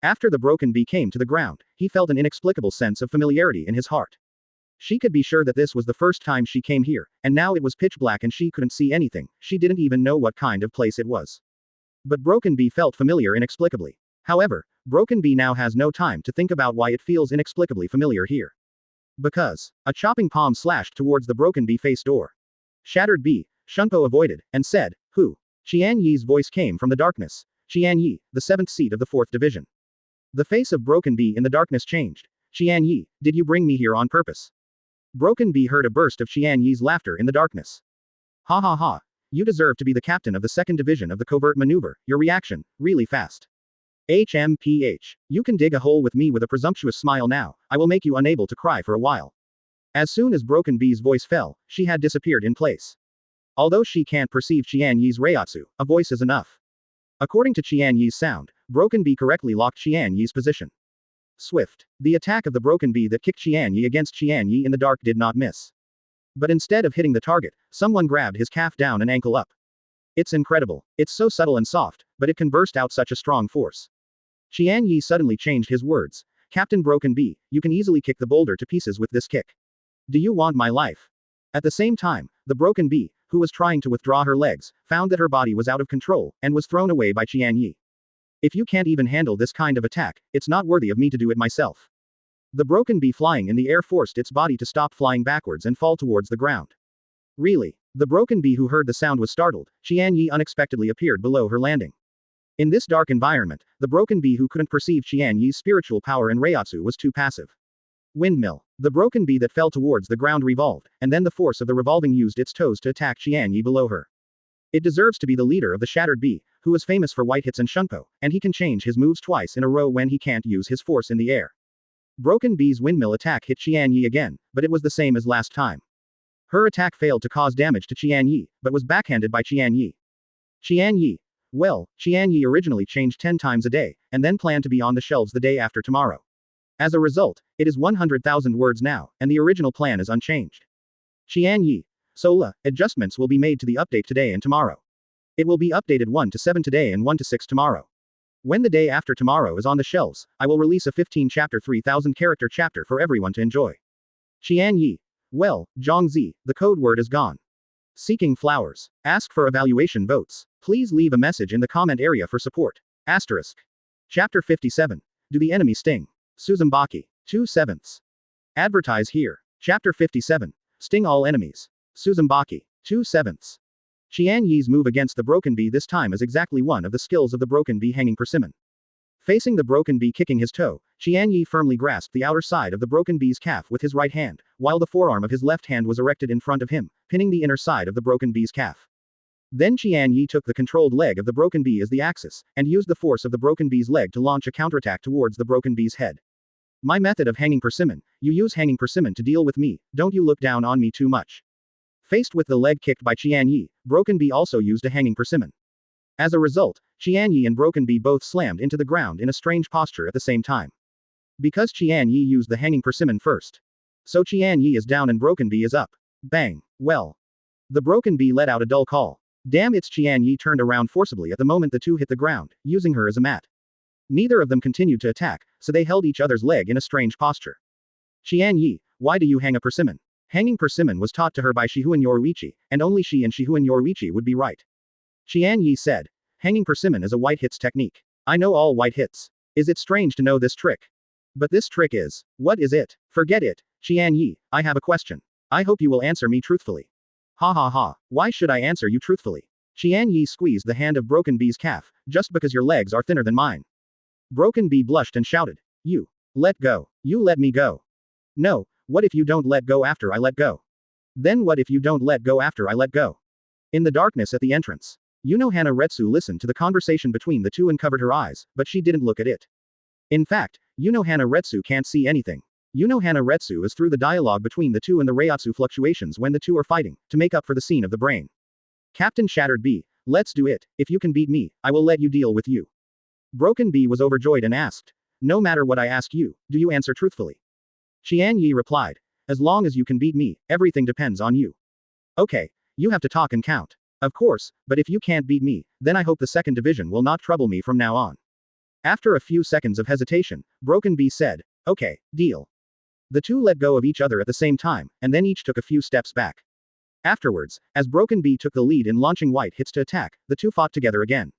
After the Broken Bee came to the ground, he felt an inexplicable sense of familiarity in his heart. She could be sure that this was the first time she came here, and now it was pitch black and she couldn't see anything, she didn't even know what kind of place it was. But Broken Bee felt familiar inexplicably. However, Broken Bee now has no time to think about why it feels inexplicably familiar here. Because a chopping palm slashed towards the Broken Bee face door. Shattered Bee, Shunpo avoided, and said, "Who?" Qian Ye's voice came from the darkness. Qian Ye, the 7th seat of the 4th Division. The face of Broken Bee in the darkness changed. Qian Ye, did you bring me here on purpose? Broken Bee heard a burst of Qian Ye's laughter in the darkness. Ha ha ha. You deserve to be the captain of the 2nd Division of the covert maneuver, your reaction, really fast. HMPH. You can dig a hole with me with a presumptuous smile now, I will make you unable to cry for a while. As soon as Broken Bee's voice fell, she had disappeared in place. Although she can't perceive Qian Ye's Reiatsu, a voice is enough. According to Qian Ye's sound, Broken Bee correctly locked Qian Ye's position. Swift. The attack of the Broken Bee that kicked Qian Ye against Qian Ye in the dark did not miss. But instead of hitting the target, someone grabbed his calf down and ankle up. It's incredible. It's so subtle and soft, but it can burst out such a strong force. Qian Ye suddenly changed his words. Captain Broken Bee, you can easily kick the boulder to pieces with this kick. Do you want my life? At the same time, the Broken Bee, who was trying to withdraw her legs, found that her body was out of control, and was thrown away by Qian Ye. If you can't even handle this kind of attack, it's not worthy of me to do it myself. The Broken Bee flying in the air forced its body to stop flying backwards and fall towards the ground. Really? The Broken Bee who heard the sound was startled. Qian Ye unexpectedly appeared below her landing. In this dark environment, the Broken Bee who couldn't perceive Qian Ye's spiritual power and Reiatsu was too passive. Windmill. The Broken Bee that fell towards the ground revolved, and then the force of the revolving used its toes to attack Qian Ye below her. It deserves to be the leader of the Shattered Bee, who is famous for white hits and shunpo, and he can change his moves twice in a row when he can't use his force in the air. Broken Bee's windmill attack hit Qian Ye again, but it was the same as last time. Her attack failed to cause damage to Qian Ye, but was backhanded by Qian Ye. Qian Ye. Well, Qian Ye originally changed 10 times a day, and then planned to be on the shelves the day after tomorrow. As a result, it is 100,000 words now, and the original plan is unchanged. Qian Ye. Sola, adjustments will be made to the update today and tomorrow. It will be updated 1 to 7 today and 1 to 6 tomorrow. When the day after tomorrow is on the shelves, I will release a 15-chapter 3,000-character chapter for everyone to enjoy. Qian Ye. Well, Zhongzi, the code word is gone. Seeking flowers. Ask for evaluation votes. Please leave a message in the comment area for support. Asterisk. Chapter 57. Do the enemy sting? Suzumaki. 2/7. Advertise here. Chapter 57. Sting all enemies. Suzumaki. 2/7. Qian Ye's move against the Broken Bee this time is exactly one of the skills of the Broken Bee hanging persimmon. Facing the Broken Bee kicking his toe, Qian Ye firmly grasped the outer side of the Broken Bee's calf with his right hand, while the forearm of his left hand was erected in front of him, pinning the inner side of the Broken Bee's calf. Then Qian Ye took the controlled leg of the Broken Bee as the axis, and used the force of the Broken Bee's leg to launch a counterattack towards the Broken Bee's head. My method of hanging persimmon, you use hanging persimmon to deal with me, don't you look down on me too much. Faced with the leg kicked by Qian Ye, Broken Bee also used a hanging persimmon. As a result, Qian Ye and Broken Bee both slammed into the ground in a strange posture at the same time. Because Qian Ye used the hanging persimmon first. So Qian Ye is down and Broken Bee is up. Bang. Well. The Broken Bee let out a dull call. Damn, it's Qian Ye turned around forcibly at the moment the two hit the ground, using her as a mat. Neither of them continued to attack, so they held each other's leg in a strange posture. Qian Ye, why do you hang a persimmon? Hanging persimmon was taught to her by Shihuan Yoruichi, and only she and Shihuan Yoruichi would be right. Qian Ye said. Hanging persimmon is a white hits technique. I know all white hits. Is it strange to know this trick? But this trick is. What is it? Forget it. Qian Ye, I have a question. I hope you will answer me truthfully. Ha ha ha, why should I answer you truthfully? Qian Ye squeezed the hand of Broken Bee's calf, just because your legs are thinner than mine. Broken Bee blushed and shouted. You. Let go. You let me go. No, what if you don't let go after I let go? Then what if you don't let go after I let go? In the darkness at the entrance. Unohana Retsu listened to the conversation between the two and covered her eyes, but she didn't look at it. In fact, Unohana Retsu can't see anything. Unohana Retsu is through the dialogue between the two and the Reiatsu fluctuations when the two are fighting, to make up for the scene of the brain. Captain Shattered Bee, let's do it. If you can beat me, I will let you deal with you. Broken Bee was overjoyed and asked. No matter what I ask you, do you answer truthfully? Qian Ye replied. As long as you can beat me, everything depends on you. Okay, you have to talk and count. Of course, but if you can't beat me, then I hope the second division will not trouble me from now on. After a few seconds of hesitation, Broken Bee said, okay, deal. The two let go of each other at the same time, and then each took a few steps back. Afterwards, as Broken Bee took the lead in launching white hits to attack, the two fought together again.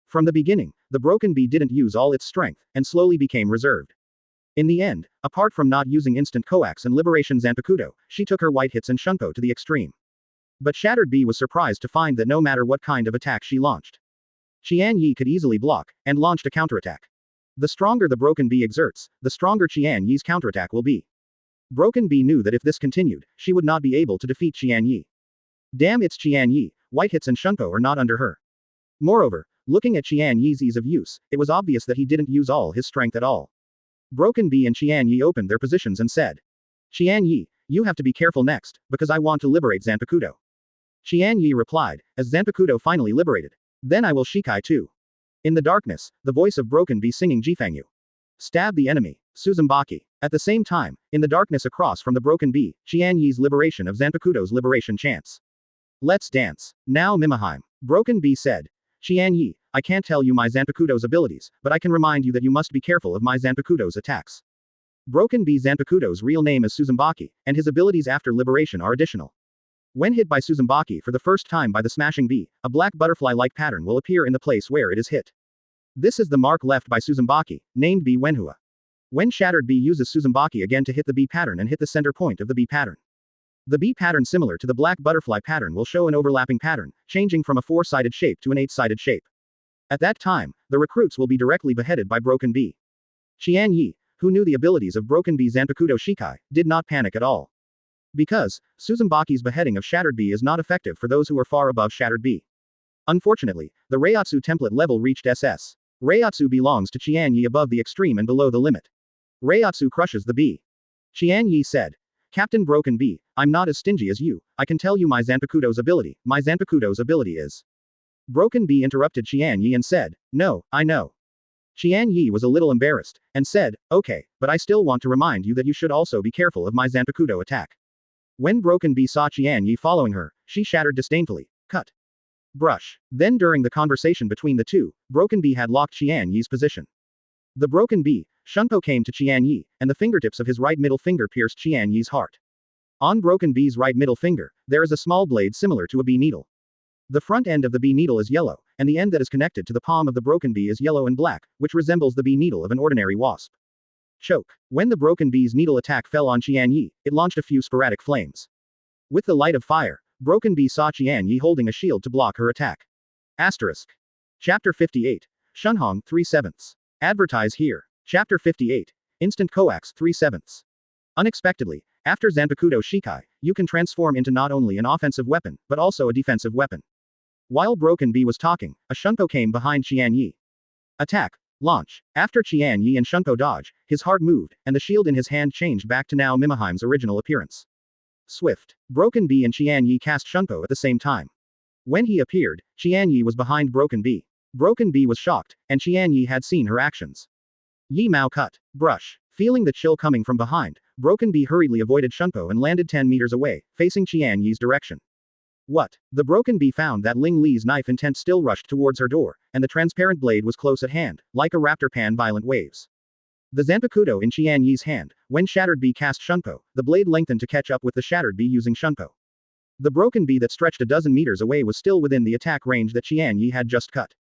From the beginning, the Broken Bee didn't use all its strength, and slowly became reserved. In the end, apart from not using instant coax and liberation Zanpakuto, she took her white hits and shunpo to the extreme. But Shattered Bee was surprised to find that no matter what kind of attack she launched, Qian Ye could easily block, and launched a counterattack. The stronger the Broken Bee exerts, the stronger Qian Ye's counterattack will be. Broken Bee knew that if this continued, she would not be able to defeat Qian Ye. Damn, it's Qian Ye, white hits and shunpo are not under her. Moreover, looking at Qian Ye's ease of use, it was obvious that he didn't use all his strength at all. Broken Bee and Qian Ye opened their positions and said. Qian Ye, you have to be careful next, because I want to liberate Zanpakuto. Qian Ye replied, as Zanpakuto finally liberated. Then I will Shikai too. In the darkness, the voice of Broken Bee singing Jifangyu. Stab the enemy, Suzumaki. At the same time, in the darkness across from the Broken Bee, Qian Ye's liberation of Zanpakuto's liberation chants. Let's dance. Now Mimahime. Broken Bee said. Qian Ye, I can't tell you my Zanpakuto's abilities, but I can remind you that you must be careful of my Zanpakuto's attacks. Broken Bee Zanpakuto's real name is Suzumaki, and his abilities after liberation are additional. When hit by Suzumaki for the first time by the smashing bee, a black butterfly-like pattern will appear in the place where it is hit. This is the mark left by Suzumaki, named Bee Wenhua. When Shattered Bee uses Suzumaki again to hit the bee pattern and hit the center point of the bee pattern. The bee pattern similar to the black butterfly pattern will show an overlapping pattern, changing from a 4-sided shape to an 8-sided shape. At that time, the recruits will be directly beheaded by Broken Bee. Qian Ye, who knew the abilities of Broken Bee Zanpakuto Shikai, did not panic at all. Because, Suzumbaki's beheading of Shattered Bee is not effective for those who are far above Shattered Bee. Unfortunately, the Reiatsu template level reached SS. Reiatsu belongs to Qian Ye above the extreme and below the limit. Reiatsu crushes the bee. Qian Ye said. Captain Broken Bee, I'm not as stingy as you, I can tell you my Zanpakuto's ability. My Zanpakuto's ability is. Broken Bee interrupted Qian Ye and said, no, I know. Qian Ye was a little embarrassed, and said, okay, but I still want to remind you that you should also be careful of my Zanpakuto attack. When Broken Bee saw Qian Ye following her, she shattered disdainfully, cut. Brush. Then during the conversation between the two, Broken Bee had locked Qian Ye's position. The Broken Bee, Shunpo came to Qian Ye, and the fingertips of his right middle finger pierced Qian Ye's heart. On Broken Bee's right middle finger, there is a small blade similar to a bee needle. The front end of the bee needle is yellow, and the end that is connected to the palm of the Broken Bee is yellow and black, which resembles the bee needle of an ordinary wasp. Choke. When the Broken Bee's needle attack fell on Qian Ye, it launched a few sporadic flames. With the light of fire, Broken Bee saw Qian Ye holding a shield to block her attack. Asterisk. Chapter 58. Shunhong 3/7. Advertise here. Chapter 58. Instant Coax 3/7. Unexpectedly, after Zanpakuto Shikai, you can transform into not only an offensive weapon, but also a defensive weapon. While Broken Bee was talking, a Shunpo came behind Qian Ye. Attack. Launch. After Qian Ye and Shunpo dodge, his heart moved, and the shield in his hand changed back to now Mimiheim's original appearance. Swift. Broken Bee and Qian Ye cast Shunpo at the same time. When he appeared, Qian Ye was behind Broken Bee. Broken Bee was shocked, and Qian Ye had seen her actions. Yi Mao cut. Brush. Feeling the chill coming from behind, Broken Bee hurriedly avoided Shunpo and landed 10 meters away, facing Qian Ye's direction. What? The Broken Bee found that Ling Li's knife intent still rushed towards her door, and the transparent blade was close at hand, like a raptor pan violent waves. The Zanpakuto in Qian Ye's hand, when Shattered Bee cast Shunpo, the blade lengthened to catch up with the Shattered Bee using Shunpo. The Broken Bee that stretched a dozen meters away was still within the attack range that Qian Ye had just cut.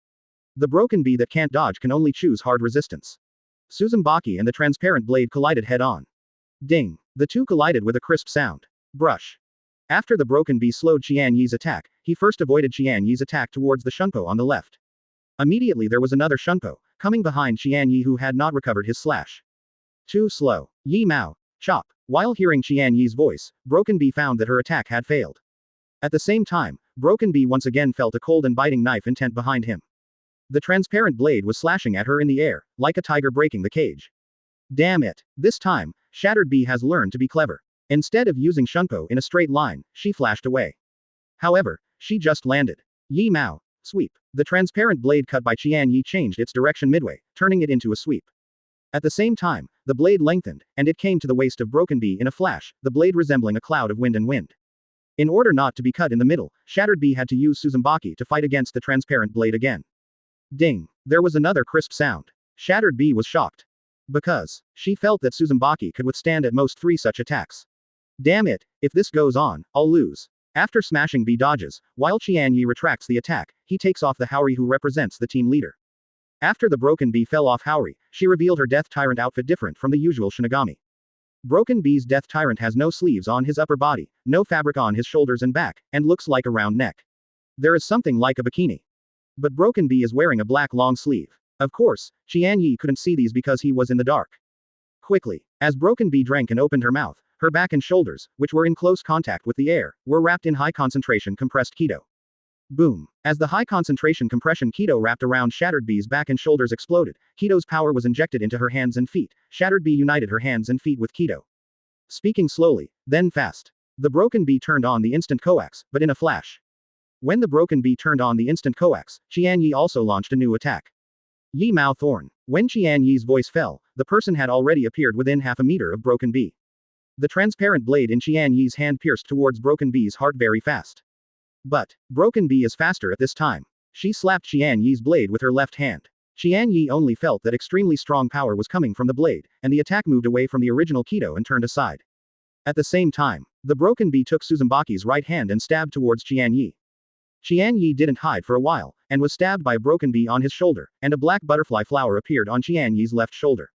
The Broken Bee that can't dodge can only choose hard resistance. Suzumaki and the transparent blade collided head-on. Ding. The two collided with a crisp sound. Brush. After the Broken Bee slowed Qian Ye's attack, he first avoided Qian Ye's attack towards the Shunpo on the left. Immediately there was another Shunpo, coming behind Qian Ye who had not recovered his slash. Too slow. Yi Mao. Chop. While hearing Qian Ye's voice, Broken Bee found that her attack had failed. At the same time, Broken Bee once again felt a cold and biting knife intent behind him. The transparent blade was slashing at her in the air, like a tiger breaking the cage. Damn it. This time, Shattered Bee has learned to be clever. Instead of using Shunpo in a straight line, she flashed away. However, she just landed. Yi Mao. Sweep. The transparent blade cut by Qian Ye changed its direction midway, turning it into a sweep. At the same time, the blade lengthened, and it came to the waist of Broken Bee in a flash, the blade resembling a cloud of wind and wind. In order not to be cut in the middle, Shattered Bee had to use Suzumaki to fight against the transparent blade again. Ding. There was another crisp sound. Shattered Bee was shocked. Because she felt that Suzumaki could withstand at most 3 such attacks. Damn it, if this goes on, I'll lose. After smashing Bee dodges, while Qian Ye retracts the attack, he takes off the Haori who represents the team leader. After the Broken Bee fell off Haori, she revealed her Death Tyrant outfit different from the usual Shinigami. Broken Bee's Death Tyrant has no sleeves on his upper body, no fabric on his shoulders and back, and looks like a round neck. There is something like a bikini. But Broken Bee is wearing a black long sleeve. Of course, Qian Ye couldn't see these because he was in the dark. Quickly, as Broken Bee drank and opened her mouth, her back and shoulders, which were in close contact with the air, were wrapped in high-concentration compressed keto. Boom. As the high-concentration compression keto wrapped around Shattered Bee's back and shoulders exploded, keto's power was injected into her hands and feet. Shattered Bee united her hands and feet with keto. Speaking slowly, then fast. The Broken Bee turned on the instant coax, but in a flash. When the Broken Bee turned on the instant coax, Qian Ye also launched a new attack. Yi Mao Thorn. When Qian Ye's voice fell, the person had already appeared within half a meter of Broken Bee. The transparent blade in Qian Ye's hand pierced towards Broken Bee's heart very fast. But Broken Bee is faster at this time. She slapped Qian Ye's blade with her left hand. Qian Ye only felt that extremely strong power was coming from the blade, and the attack moved away from the original keto and turned aside. At the same time, the Broken Bee took Suzumbaki's right hand and stabbed towards Qian Ye. Qian Ye didn't hide for a while, and was stabbed by Broken Bee on his shoulder, and a black butterfly flower appeared on Qian Ye's left shoulder.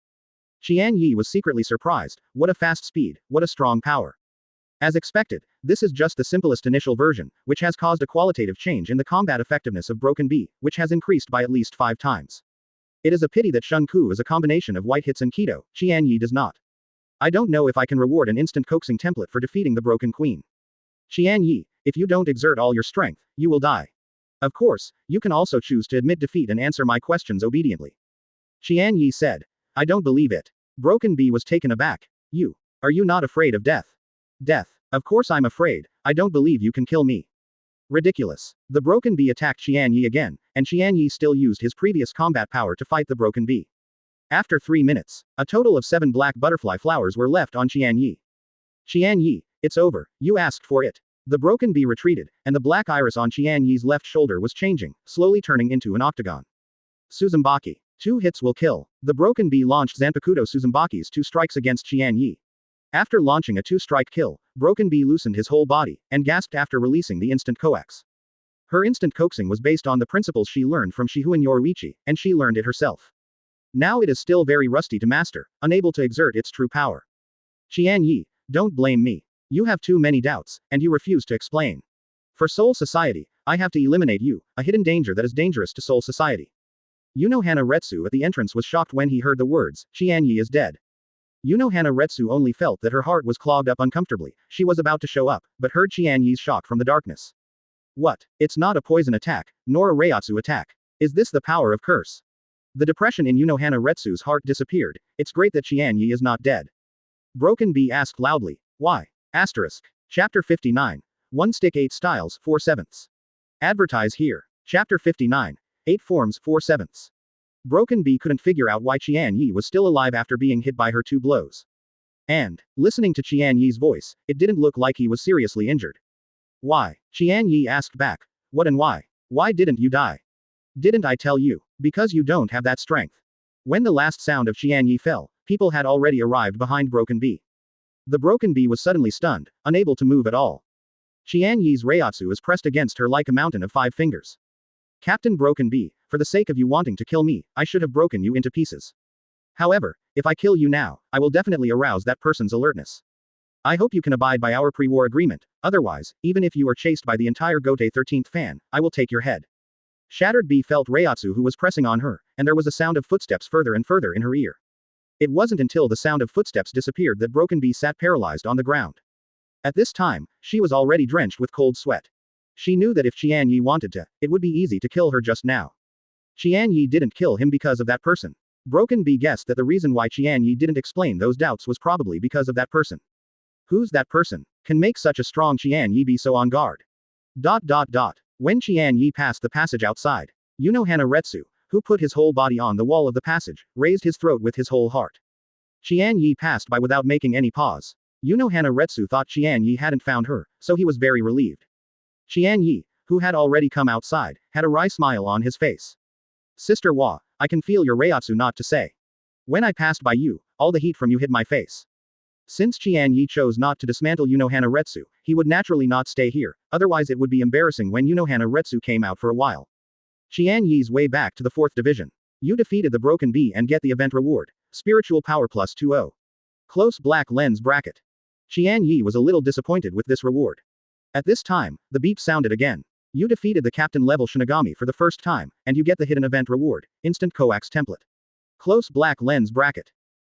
Qian Ye was secretly surprised. What a fast speed, what a strong power. As expected, this is just the simplest initial version, which has caused a qualitative change in the combat effectiveness of Broken Bee, which has increased by at least 5 times. It is a pity that Shunku is a combination of white hits and keto, Qian Ye does not. I don't know if I can reward an instant coaxing template for defeating the Broken Queen. Qian Ye, if you don't exert all your strength, you will die. Of course, you can also choose to admit defeat and answer my questions obediently. Qian Ye said. I don't believe it. Broken Bee was taken aback. Are you not afraid of death? Death. Of course I'm afraid. I don't believe you can kill me. Ridiculous. The Broken Bee attacked Qian Ye again, and Qian Ye still used his previous combat power to fight the Broken Bee. After 3 minutes, a total of 7 black butterfly flowers were left on Qian Ye. Qian Ye, it's over, you asked for it. The Broken Bee retreated, and the black iris on Qian Ye's left shoulder was changing, slowly turning into an octagon. Suzambaki. 2 hits will kill. The Broken Bee launched Zanpakuto Suzambaki's 2 strikes against Qian Ye. After launching a 2-strike kill, Broken Bee loosened his whole body, and gasped after releasing the instant coax. Her instant coaxing was based on the principles she learned from Shihuan Yoruichi, and she learned it herself. Now it is still very rusty to master, unable to exert its true power. Qian Ye, don't blame me. You have too many doubts, and you refuse to explain. For Soul Society, I have to eliminate you, a hidden danger that is dangerous to Soul Society. Unohana Retsu at the entrance was shocked when he heard the words, Qian Ye is dead. Unohana Retsu only felt that her heart was clogged up uncomfortably, she was about to show up, but heard Qian Ye's shock from the darkness. What? It's not a poison attack, nor a Reiatsu attack. Is this the power of curse? The depression in Unohana Retsu's heart disappeared. It's great that Qian Ye is not dead. Broken Bee asked loudly. Why? Asterisk. Chapter 59. 1 stick 8 styles 4/7. Advertise here. Chapter 59. 8 forms 4/7. Broken Bee couldn't figure out why Qian Ye was still alive after being hit by her 2 blows. And, listening to Qian Ye's voice, it didn't look like he was seriously injured. Why? Qian Ye asked back. What and why? Why didn't you die? Didn't I tell you? Because you don't have that strength. When the last sound of Qian Ye fell, people had already arrived behind Broken Bee. The Broken Bee was suddenly stunned, unable to move at all. Qian Ye's Reiatsu is pressed against her like a mountain of 5 fingers. Captain Broken Bee, for the sake of you wanting to kill me, I should have broken you into pieces. However, if I kill you now, I will definitely arouse that person's alertness. I hope you can abide by our pre-war agreement, otherwise, even if you are chased by the entire Gotei 13th fan, I will take your head. Shattered Bee felt Reiatsu who was pressing on her, and there was a sound of footsteps further and further in her ear. It wasn't until the sound of footsteps disappeared that Broken Bee sat paralyzed on the ground. At this time, she was already drenched with cold sweat. She knew that if Qian Ye wanted to, it would be easy to kill her just now. Qian Ye didn't kill him because of that person. Broken Bee guessed that the reason why Qian Ye didn't explain those doubts was probably because of that person. Who's that person? Can make such a strong Qian Ye be so on guard? When Qian Ye passed the passage outside, Unohana Retsu, who put his whole body on the wall of the passage, raised his throat with his whole heart. Qian Ye passed by without making any pause. Unohana Retsu thought Qian Ye hadn't found her, so he was very relieved. Qian Ye, who had already come outside, had a wry smile on his face. Sister Wa, I can feel your Reiatsu not to say. When I passed by you, all the heat from you hit my face. Since Qian Ye chose not to dismantle Unohana Retsu, he would naturally not stay here, otherwise it would be embarrassing when Unohana Retsu came out for a while. Qian Ye's way back to the 4th division. You defeated the Broken Bee and get the event reward. Spiritual power plus 2-0. Close black lens bracket. Qian Ye was a little disappointed with this reward. At this time, the beep sounded again. You defeated the captain level Shinigami for the first time, and you get the hidden event reward, instant coax template. Close black lens bracket.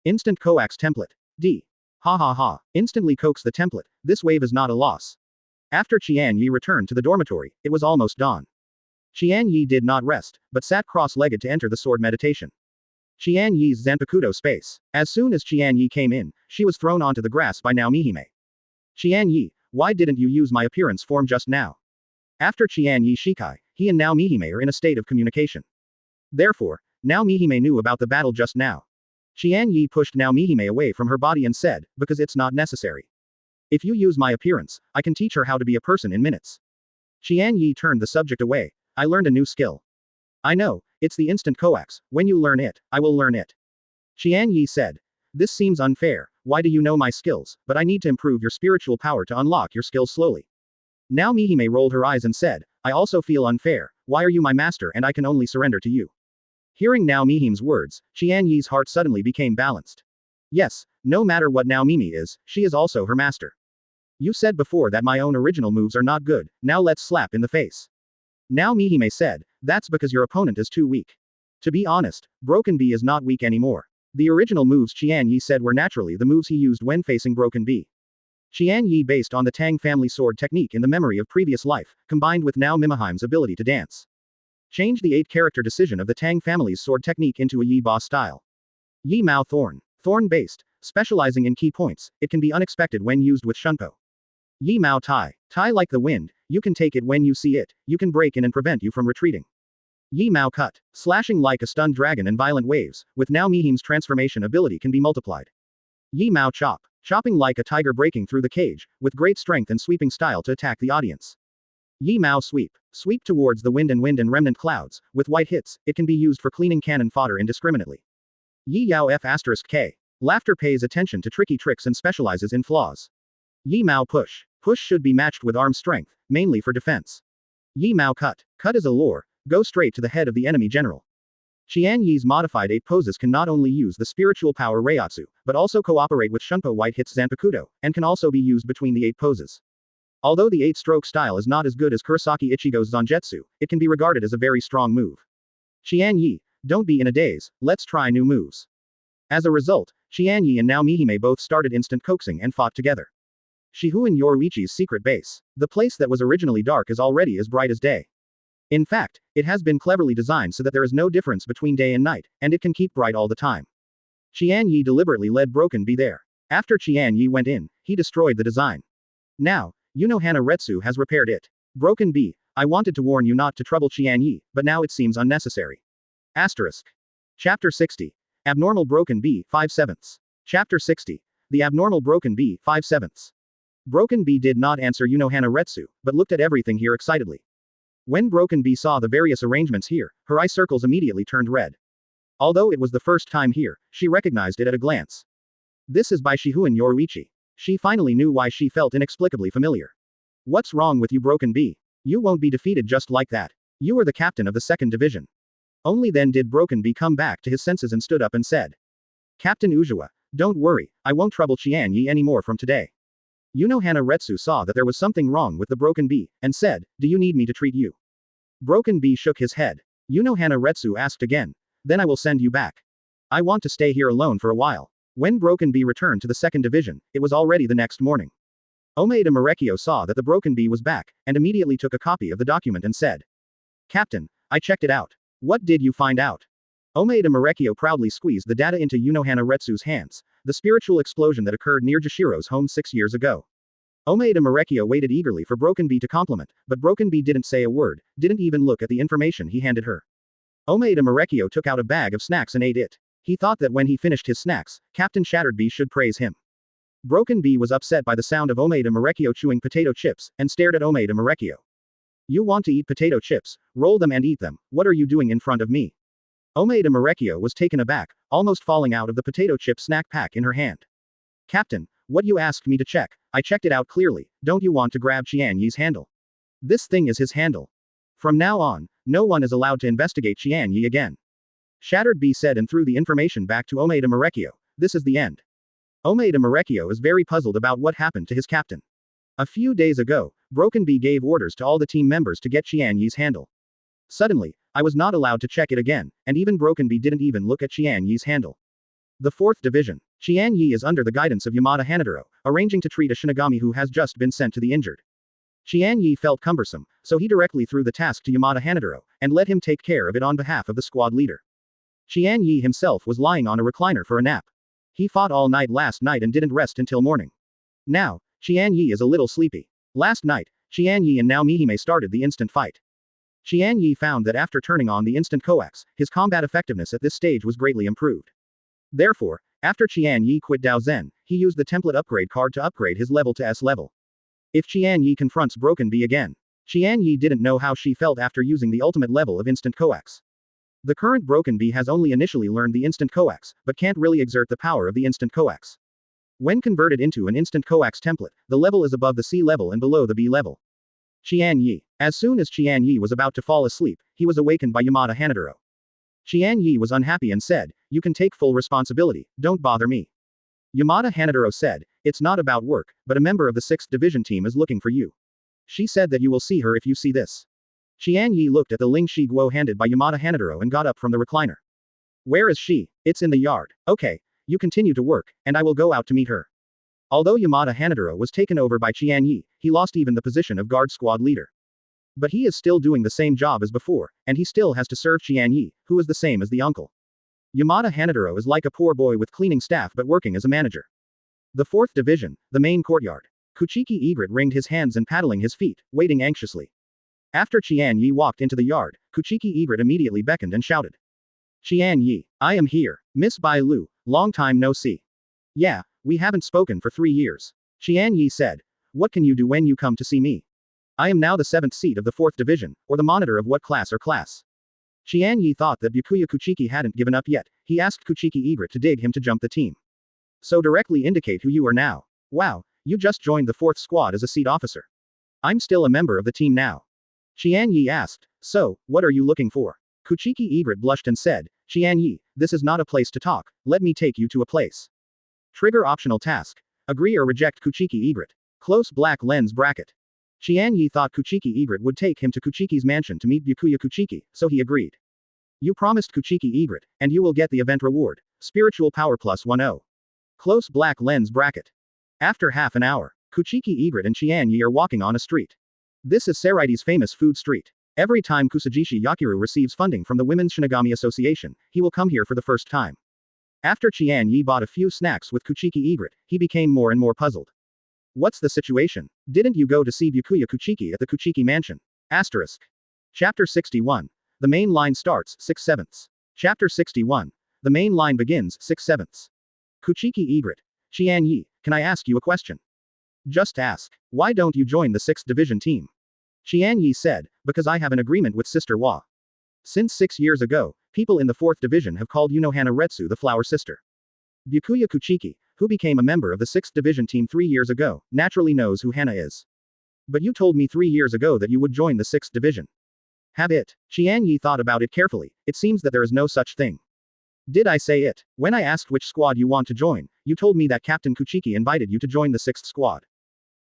Instant coax template. D. Ha ha ha. Instantly coax the template, this wave is not a loss. After Qian Ye returned to the dormitory, it was almost dawn. Qian Ye did not rest, but sat cross-legged to enter the sword meditation. Qian Ye's Zanpakuto space. As soon as Qian Ye came in, she was thrown onto the grass by Naomihime. Qian Ye, why didn't you use my appearance form just now? After Qian Ye Shikai, he and Naomihime are in a state of communication. Therefore, Naomihime knew about the battle just now. Qian Ye pushed Naomihime away from her body and said, because it's not necessary. If you use my appearance, I can teach her how to be a person in minutes. Qian Ye turned the subject away. I learned a new skill. I know, it's the instant coax, when you learn it, I will learn it. Qian Ye said. This seems unfair, why do you know my skills, but I need to improve your spiritual power to unlock your skills slowly. Naomihime rolled her eyes and said, I also feel unfair, why are you my master and I can only surrender to you? Hearing Naomihime's words, Qian Ye's heart suddenly became balanced. Yes, no matter what Naomimi is, she is also her master. You said before that my own original moves are not good, now let's slap in the face. Naomihime said, that's because your opponent is too weak. To be honest, Broken Bee is not weak anymore. The original moves Qian Ye said were naturally the moves he used when facing Broken Bee. Qian Ye based on the Tang family sword technique in the memory of previous life, combined with now Mimiheim's ability to dance. Change the 8-character decision of the Tang family's sword technique into a Yi boss style. Yi Mao Thorn. Thorn based, specializing in key points, it can be unexpected when used with Shunpo. Yi Mao Tai. Tai like the wind, you can take it when you see it, you can break in and prevent you from retreating. Yi Mao Cut. Slashing like a stunned dragon and violent waves, with now Mihime's transformation ability can be multiplied. Yi Mao Chop. Chopping like a tiger breaking through the cage, with great strength and sweeping style to attack the audience. Yi Mao Sweep. Sweep towards the wind and remnant clouds, with white hits, it can be used for cleaning cannon fodder indiscriminately. Yi Yao F***K. Laughter pays attention to tricky tricks and specializes in flaws. Yi Mao Push. Push should be matched with arm strength, mainly for defense. Yi Mao Cut. Cut is a lure, go straight to the head of the enemy general. Qian Ye's modified 8 poses can not only use the spiritual power Reiatsu, but also cooperate with Shunpo White Hits Zanpakuto, and can also be used between the 8 poses. Although the 8-stroke style is not as good as Kurosaki Ichigo's Zangetsu, it can be regarded as a very strong move. Qian Ye, don't be in a daze, let's try new moves. As a result, Qian Ye and now Mihime both started instant coaxing and fought together. Shihu Yoruichi's secret base. The place that was originally dark is already as bright as day. In fact, it has been cleverly designed so that there is no difference between day and night, and it can keep bright all the time. Qian Ye deliberately led Broken Bee there. After Qian Ye went in, he destroyed the design. Now, Unohana Retsu has repaired it. Broken Bee, I wanted to warn you not to trouble Qian Ye, but now it seems unnecessary. Asterisk. Chapter 60. Abnormal Broken Bee, 5/7. Chapter 60. The Abnormal Broken Bee, 5/7. Broken Bee did not answer Unohana Retsu, but looked at everything here excitedly. When Broken Bee saw the various arrangements here, her eye circles immediately turned red. Although it was the first time here, she recognized it at a glance. This is by Shihuan Yoruichi. She finally knew why she felt inexplicably familiar. What's wrong with you, Broken Bee? You won't be defeated just like that. You are the captain of the 2nd Division. Only then did Broken Bee come back to his senses and stood up and said. Captain Ujiwa, don't worry, I won't trouble Qian Ye anymore from today. Unohana Retsu saw that there was something wrong with the Broken Bee, and said, do you need me to treat you? Broken Bee shook his head. Unohana Retsu asked again. Then I will send you back. I want to stay here alone for a while. When Broken Bee returned to the 2nd Division, it was already the next morning. Omaeda Marekio saw that the Broken Bee was back, and immediately took a copy of the document and said. Captain, I checked it out. What did you find out? Omaeda Marekio proudly squeezed the data into Unohana Retsu's hands, the spiritual explosion that occurred near Jashiro's home 6 years ago. Omaeda Marekio waited eagerly for Broken Bee to compliment, but Broken Bee didn't say a word, didn't even look at the information he handed her. Omaeda Marekio took out a bag of snacks and ate it. He thought that when he finished his snacks, Captain Shattered Bee should praise him. Broken Bee was upset by the sound of Omaeda Marekio chewing potato chips, and stared at Omaeda Marekio. You want to eat potato chips, roll them and eat them, what are you doing in front of me? Omaeda Marekio was taken aback, almost falling out of the potato chip snack pack in her hand. Captain, what you asked me to check, I checked it out clearly, don't you want to grab Qian Ye's handle? This thing is his handle. From now on, no one is allowed to investigate Qian Ye again. Shattered Bee said and threw the information back to Omaeda Marekio. This is the end. Omaeda Marekio is very puzzled about what happened to his captain. A few days ago, Broken Bee gave orders to all the team members to get Qian Ye's handle. Suddenly, I was not allowed to check it again, and even Broken Bee didn't even look at Qian Ye's handle. The 4th Division. Qian Ye is under the guidance of Yamada Hanadoro, arranging to treat a Shinigami who has just been sent to the injured. Qian Ye felt cumbersome, so he directly threw the task to Yamada Hanadoro, and let him take care of it on behalf of the squad leader. Qian Ye himself was lying on a recliner for a nap. He fought all night last night and didn't rest until morning. Now, Qian Ye is a little sleepy. Last night, Qian Ye and now Mihime started the instant fight. Qian Ye found that after turning on the instant coax, his combat effectiveness at this stage was greatly improved. Therefore, after Qian Ye quit Dao Zen, he used the template upgrade card to upgrade his level to S level. If Qian Ye confronts Broken Bee again, Qian Ye didn't know how she felt after using the ultimate level of instant coax. The current Broken Bee has only initially learned the instant coax, but can't really exert the power of the instant coax. When converted into an instant coax template, the level is above the C level and below the B level. Qian Ye. As soon as Qian Ye was about to fall asleep, he was awakened by Yamada Hanadoro. Qian Ye was unhappy and said, you can take full responsibility, don't bother me. Yamada Hanadoro said, it's not about work, but a member of the 6th Division team is looking for you. She said that you will see her if you see this. Qian Ye looked at the Ling Shi Guo handed by Yamada Hanadoro and got up from the recliner. Where is she? It's in the yard. Okay, you continue to work, and I will go out to meet her. Although Yamada Hanadura was taken over by Qian Ye, he lost even the position of guard squad leader. But he is still doing the same job as before, and he still has to serve Qian Ye, who is the same as the uncle. Yamada Hanadura is like a poor boy with cleaning staff but working as a manager. The 4th Division, the main courtyard. Kuchiki Egret wringed his hands and paddling his feet, waiting anxiously. After Qian Ye walked into the yard, Kuchiki Egret immediately beckoned and shouted. Qian Ye, I am here, Miss Bai Lu, long time no see. Yeah, we haven't spoken for 3 years. Qian Ye said. What can you do when you come to see me? I am now the 7th seat of the 4th division, or the monitor of what class or class. Qian Ye thought that Byakuya Kuchiki hadn't given up yet. He asked Kuchiki Egret to dig him to jump the team. So directly indicate who you are now. Wow, you just joined the 4th squad as a seat officer. I'm still a member of the team now. Qian Ye asked. So, what are you looking for? Kuchiki Egret blushed and said, Qian Ye, this is not a place to talk, let me take you to a place. Trigger optional task. Agree or reject Kuchiki Egret. Close black lens bracket. Qian Ye thought Kuchiki Egret would take him to Kuchiki's mansion to meet Byakuya Kuchiki, so he agreed. You promised Kuchiki Egret, and you will get the event reward, Spiritual Power plus 10. Close black lens bracket. After half an hour, Kuchiki Egret and Qian Ye are walking on a street. This is Saraiti's famous food street. Every time Kusajishi Yakiru receives funding from the Women's Shinigami Association, he will come here for the first time. After Qian Ye bought a few snacks with Kuchiki Egret, he became more and more puzzled. What's the situation? Didn't you go to see Byakuya Kuchiki at the Kuchiki mansion? Asterisk. Chapter 61. The main line starts 6/7. Chapter 61. The main line begins 6/7. Kuchiki Egret. Qian Ye, can I ask you a question? Just ask. Why don't you join the 6th division team? Qian Ye said, because I have an agreement with Sister Wa. Since 6 years ago, people in the 4th division have called Unohana Retsu the Flower Sister. Byakuya Kuchiki, who became a member of the 6th division team 3 years ago, naturally knows who Hana is. But you told me 3 years ago that you would join the 6th division. Have it. Qian Ye thought about it carefully. It seems that there is no such thing. Did I say it? When I asked which squad you want to join, you told me that Captain Kuchiki invited you to join the 6th squad.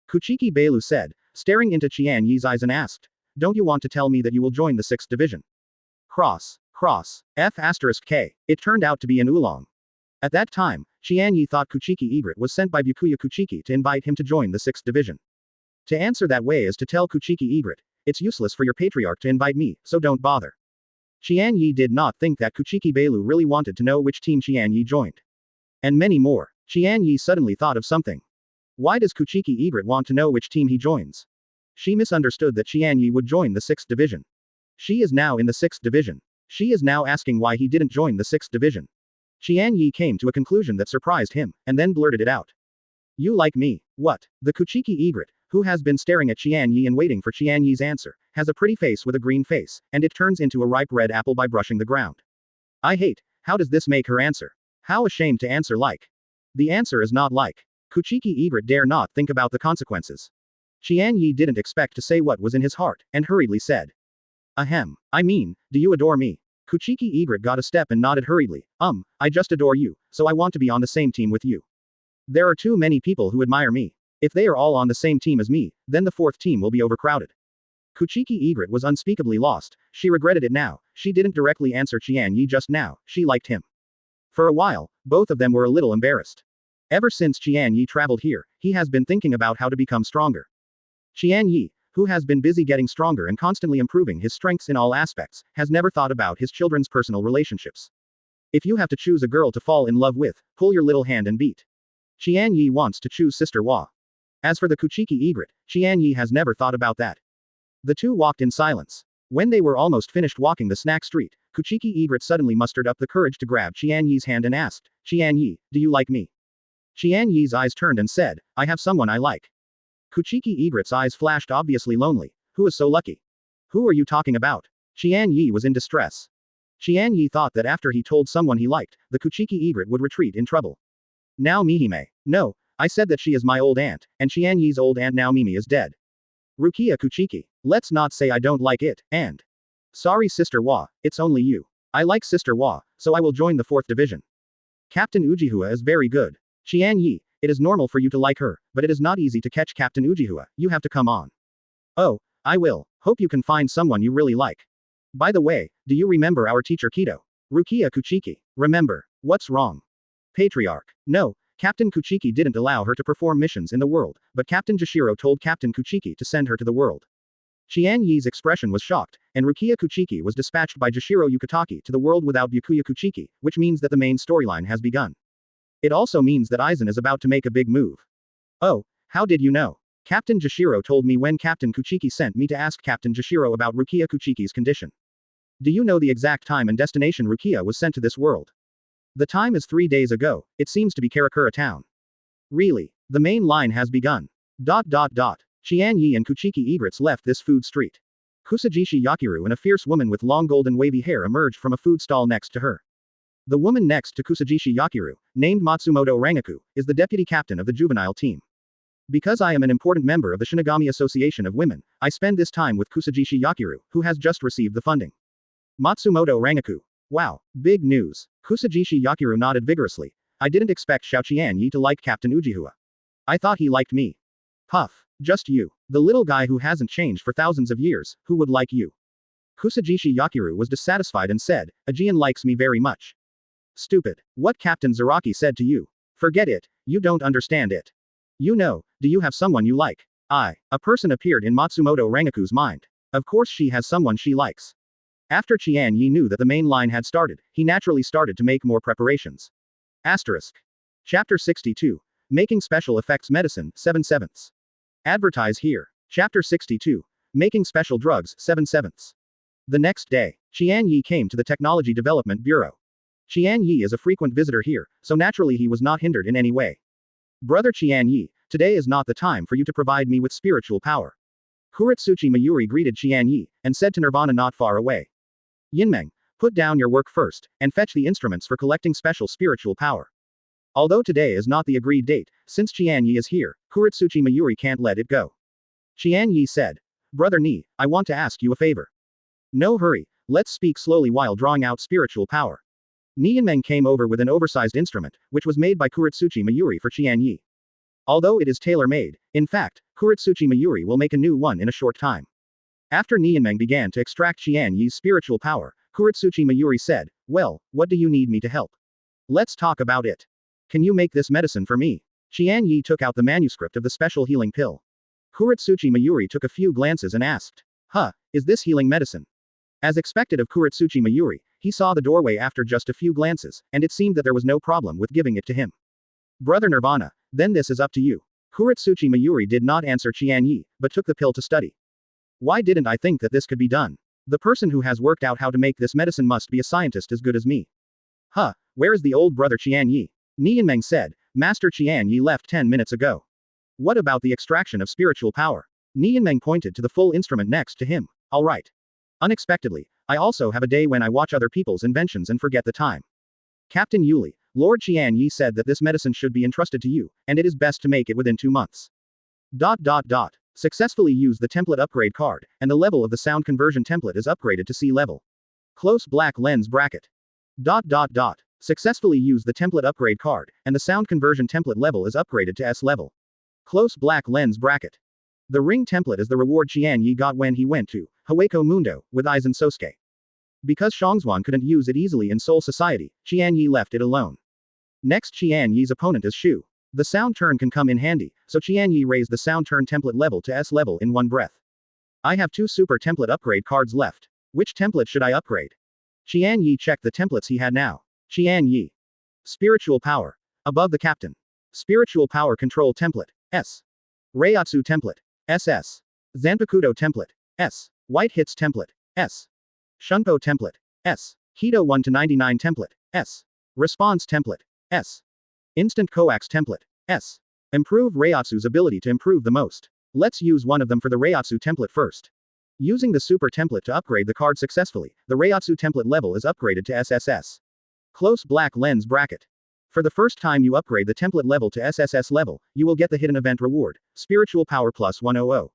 Kuchiki Beilu said, staring into Qian Ye's eyes and asked, don't you want to tell me that you will join the 6th division? Cross. F asterisk K. It turned out to be an oolong. At that time, Qian Ye thought Kuchiki Egret was sent by Byakuya Kuchiki to invite him to join the 6th division. To answer that way is to tell Kuchiki Egret, it's useless for your patriarch to invite me, so don't bother. Qian Ye did not think that Kuchiki Beilu really wanted to know which team Qian Ye joined. And many more. Qian Ye suddenly thought of something. Why does Kuchiki Egret want to know which team he joins? She misunderstood that Qian Ye would join the 6th division. She is now in the 6th division. She is now asking why he didn't join the 6th division. Qian Ye came to a conclusion that surprised him, and then blurted it out. You like me? What? The Kuchiki Egret, who has been staring at Qian Ye and waiting for Qian Ye's answer, has a pretty face with a green face, and it turns into a ripe red apple by brushing the ground. I hate, how does this make her answer? How ashamed to answer like. The answer is not like. Kuchiki Egret dare not think about the consequences. Qian Ye didn't expect to say what was in his heart, and hurriedly said. Ahem. I mean, do you adore me? Kuchiki Egret got a step and nodded hurriedly. I just adore you, so I want to be on the same team with you. There are too many people who admire me. If they are all on the same team as me, then the 4th team will be overcrowded. Kuchiki Egret was unspeakably lost. She regretted it now. She didn't directly answer Qian Ye just now. She liked him. For a while, both of them were a little embarrassed. Ever since Qian Ye traveled here, he has been thinking about how to become stronger. Qian Ye, who has been busy getting stronger and constantly improving his strengths in all aspects, has never thought about his children's personal relationships. If you have to choose a girl to fall in love with, pull your little hand and beat. Qian Ye wants to choose Sister Wa. As for the Kuchiki Egret, Qian Ye has never thought about that. The two walked in silence. When they were almost finished walking the snack street, Kuchiki Egret suddenly mustered up the courage to grab Qian Ye's hand and asked, Qian Ye, do you like me? Qian Ye's eyes turned and said, I have someone I like. Kuchiki Egret's eyes flashed obviously lonely. Who is so lucky? Who are you talking about? Qian Ye was in distress. Qian Ye thought that after he told someone he liked, the Kuchiki Egret would retreat in trouble. Now Mihime. No, I said that she is my old aunt, and Qian Ye's old aunt now Mimi is dead. Rukia Kuchiki. Let's not say I don't like it, and. Sorry Sister Wa, it's only you. I like Sister Wa, so I will join the 4th division. Captain Ujihua is very good. Qian Ye, it is normal for you to like her, but it is not easy to catch Captain Ujihua, you have to come on. Oh, I will. Hope you can find someone you really like. By the way, do you remember our teacher Kido? Rukia Kuchiki. Remember. What's wrong? Patriarch. No, Captain Kuchiki didn't allow her to perform missions in the world, but Captain Jashiro told Captain Kuchiki to send her to the world. Qian Ye's expression was shocked, and Rukia Kuchiki was dispatched by Jashiro Yukitaki to the world without Byakuya Kuchiki, which means that the main storyline has begun. It also means that Aizen is about to make a big move. Oh, how did you know? Captain Jashiro told me when Captain Kuchiki sent me to ask Captain Jashiro about Rukia Kuchiki's condition. Do you know the exact time and destination Rukia was sent to this world? The time is 3 days ago, it seems to be Karakura town. Really? The main line has begun. Qian Ye and Kuchiki Egrets left this food street. Kusajishi Yakiru and a fierce woman with long golden wavy hair emerged from a food stall next to her. The woman next to Kusajishi Yakiru, named Matsumoto Rangaku, is the deputy captain of the juvenile team. Because I am an important member of the Shinigami Association of Women, I spend this time with Kusajishi Yakiru, who has just received the funding. Matsumoto Rangaku. Wow, big news. Kusajishi Yakiru nodded vigorously. I didn't expect Qian Ye to like Captain Ujiwa. I thought he liked me. Puff. Just you. The little guy who hasn't changed for thousands of years, who would like you? Kusajishi Yakiru was dissatisfied and said, Ajian likes me very much. Stupid. What Captain Zaraki said to you? Forget it, you don't understand it. You know, do you have someone you like? A person appeared in Matsumoto Rangaku's mind. Of course she has someone she likes. After Qian Ye knew that the main line had started, he naturally started to make more preparations. Asterisk. Chapter 62. Making Special Effects Medicine, 7/7. Advertise here. Chapter 62. Making Special Drugs, 7/7. The next day, Qian Ye came to the Technology Development Bureau. Qian Ye is a frequent visitor here, so naturally he was not hindered in any way. Brother Qian Ye, today is not the time for you to provide me with spiritual power. Kuretsuchi Mayuri greeted Qian Ye, and said to Nirvana not far away. Yinmeng, put down your work first, and fetch the instruments for collecting special spiritual power. Although today is not the agreed date, since Qian Ye is here, Kuretsuchi Mayuri can't let it go. Qian Ye said. Brother Ni, I want to ask you a favor. No hurry, let's speak slowly while drawing out spiritual power. Ni Yinmeng came over with an oversized instrument, which was made by Kuretsuchi Mayuri for Qian Ye. Although it is tailor-made, in fact, Kuretsuchi Mayuri will make a new one in a short time. After Ni Yinmeng began to extract Qian Ye's spiritual power, Kuretsuchi Mayuri said, well, what do you need me to help? Let's talk about it. Can you make this medicine for me? Qian Ye took out the manuscript of the special healing pill. Kuretsuchi Mayuri took a few glances and asked, is this healing medicine? As expected of Kuretsuchi Mayuri, he saw the doorway after just a few glances, and it seemed that there was no problem with giving it to him. Brother Nirvana, then this is up to you. Kuretsuchi Mayuri did not answer Qian Ye, but took the pill to study. Why didn't I think that this could be done? The person who has worked out how to make this medicine must be a scientist as good as me. Where is the old brother Qian Ye? Ni Yinmeng said, Master Qian Ye left 10 minutes ago. What about the extraction of spiritual power? Ni Yinmeng pointed to the full instrument next to him. Alright. Unexpectedly, I also have a day when I watch other people's inventions and forget the time. Captain Yuli, Lord Qian Ye said that this medicine should be entrusted to you, and it is best to make it within 2 months. Successfully use the template upgrade card, and the level of the sound conversion template is upgraded to C level. Close black lens bracket. Successfully use the template upgrade card, and the sound conversion template level is upgraded to S level. Close black lens bracket. The ring template is the reward Qian Ye got when he went to Hueco Mundo with Aizen Sōsuke. Because Shangzuan couldn't use it easily in Soul Society, Qian Ye left it alone. Next Qian Ye's opponent is Shu. The sound turn can come in handy, so Qian Ye raised the sound turn template level to S level in one breath. I have 2 super template upgrade cards left. Which template should I upgrade? Qian Ye checked the templates he had now. Qian Ye. Spiritual power. Above the captain. Spiritual power control template. S. Reiatsu template. SS. Zanpakudo template. S. White hits template. S. Shunpo template. S. Hito 1 to 99 template. S. Response template. S. Instant coax template. S. Improve Reiatsu's ability to improve the most. Let's use one of them for the Reiatsu template first. Using the super template to upgrade the card successfully, the Reiatsu template level is upgraded to SSS. Close black lens bracket. For the first time you upgrade the template level to SSS level, you will get the hidden event reward, Spiritual Power plus 100.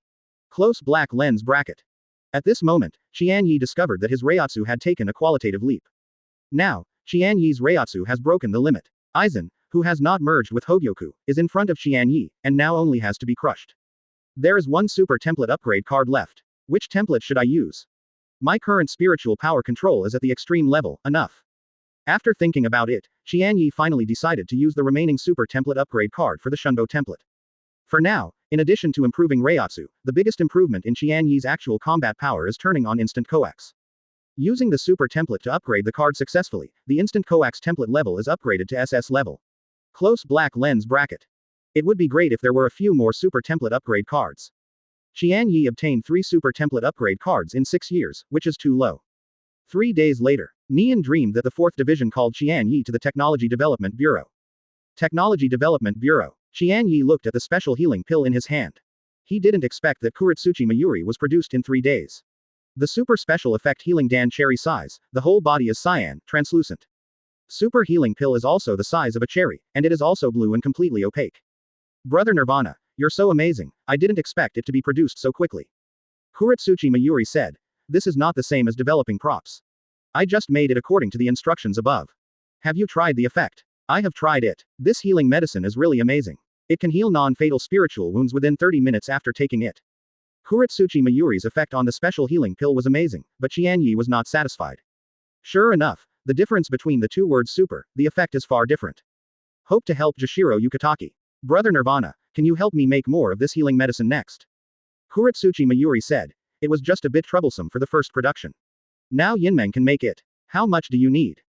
Close black lens bracket. At this moment, Qian Ye discovered that his Reiatsu had taken a qualitative leap. Now, Qian Ye's Reiatsu has broken the limit. Aizen, who has not merged with Hōgyoku, is in front of Qian Ye, and now only has to be crushed. There is one super template upgrade card left. Which template should I use? My current spiritual power control is at the extreme level, enough. After thinking about it, Qian Ye finally decided to use the remaining super template upgrade card for the Shunbo template. For now, in addition to improving Reiatsu, the biggest improvement in Qian Ye's actual combat power is turning on instant coax. Using the super template to upgrade the card successfully, the instant coax template level is upgraded to SS level. Close black lens bracket. It would be great if there were a few more super template upgrade cards. Qian Ye obtained 3 super template upgrade cards in 6 years, which is too low. 3 days later, Nian dreamed that the 4th division called Qian Ye to the Technology Development Bureau. Technology Development Bureau. Qian Ye looked at the special healing pill in his hand. He didn't expect that Kuretsuchi Mayuri was produced in 3 days. The super special effect healing Dan cherry size, the whole body is cyan, translucent. Super healing pill is also the size of a cherry, and it is also blue and completely opaque. Brother Nirvana, you're so amazing, I didn't expect it to be produced so quickly. Kuretsuchi Mayuri said, this is not the same as developing props. I just made it according to the instructions above. Have you tried the effect? I have tried it. This healing medicine is really amazing. It can heal non-fatal spiritual wounds within 30 minutes after taking it. Kuretsuchi Mayuri's effect on the special healing pill was amazing, but Qian Ye was not satisfied. Sure enough, the difference between the two words super, the effect is far different. Hope to help Jashiro Yukataki. Brother Nirvana, can you help me make more of this healing medicine next? Kuretsuchi Mayuri said. It was just a bit troublesome for the first production. Now Yinmeng can make it. How much do you need?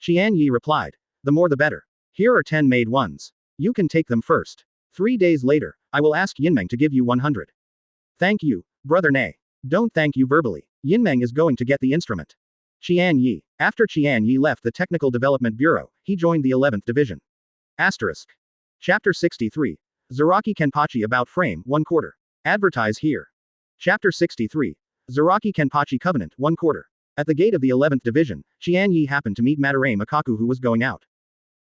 Qian Ye replied. The more the better. Here are 10 made ones. You can take them first. 3 days later, I will ask Yinmeng to give you 100. Thank you, Brother Nei. Don't thank you verbally. Yinmeng is going to get the instrument. Qian Ye. After Qian Ye left the Technical Development Bureau, he joined the 11th Division. Asterisk. Chapter 63. Zaraki Kenpachi about frame, 1/4. Advertise here. Chapter 63. Zaraki Kenpachi Covenant, 1/4. At the gate of the 11th Division, Qian Ye happened to meet Madarame Makaku who was going out.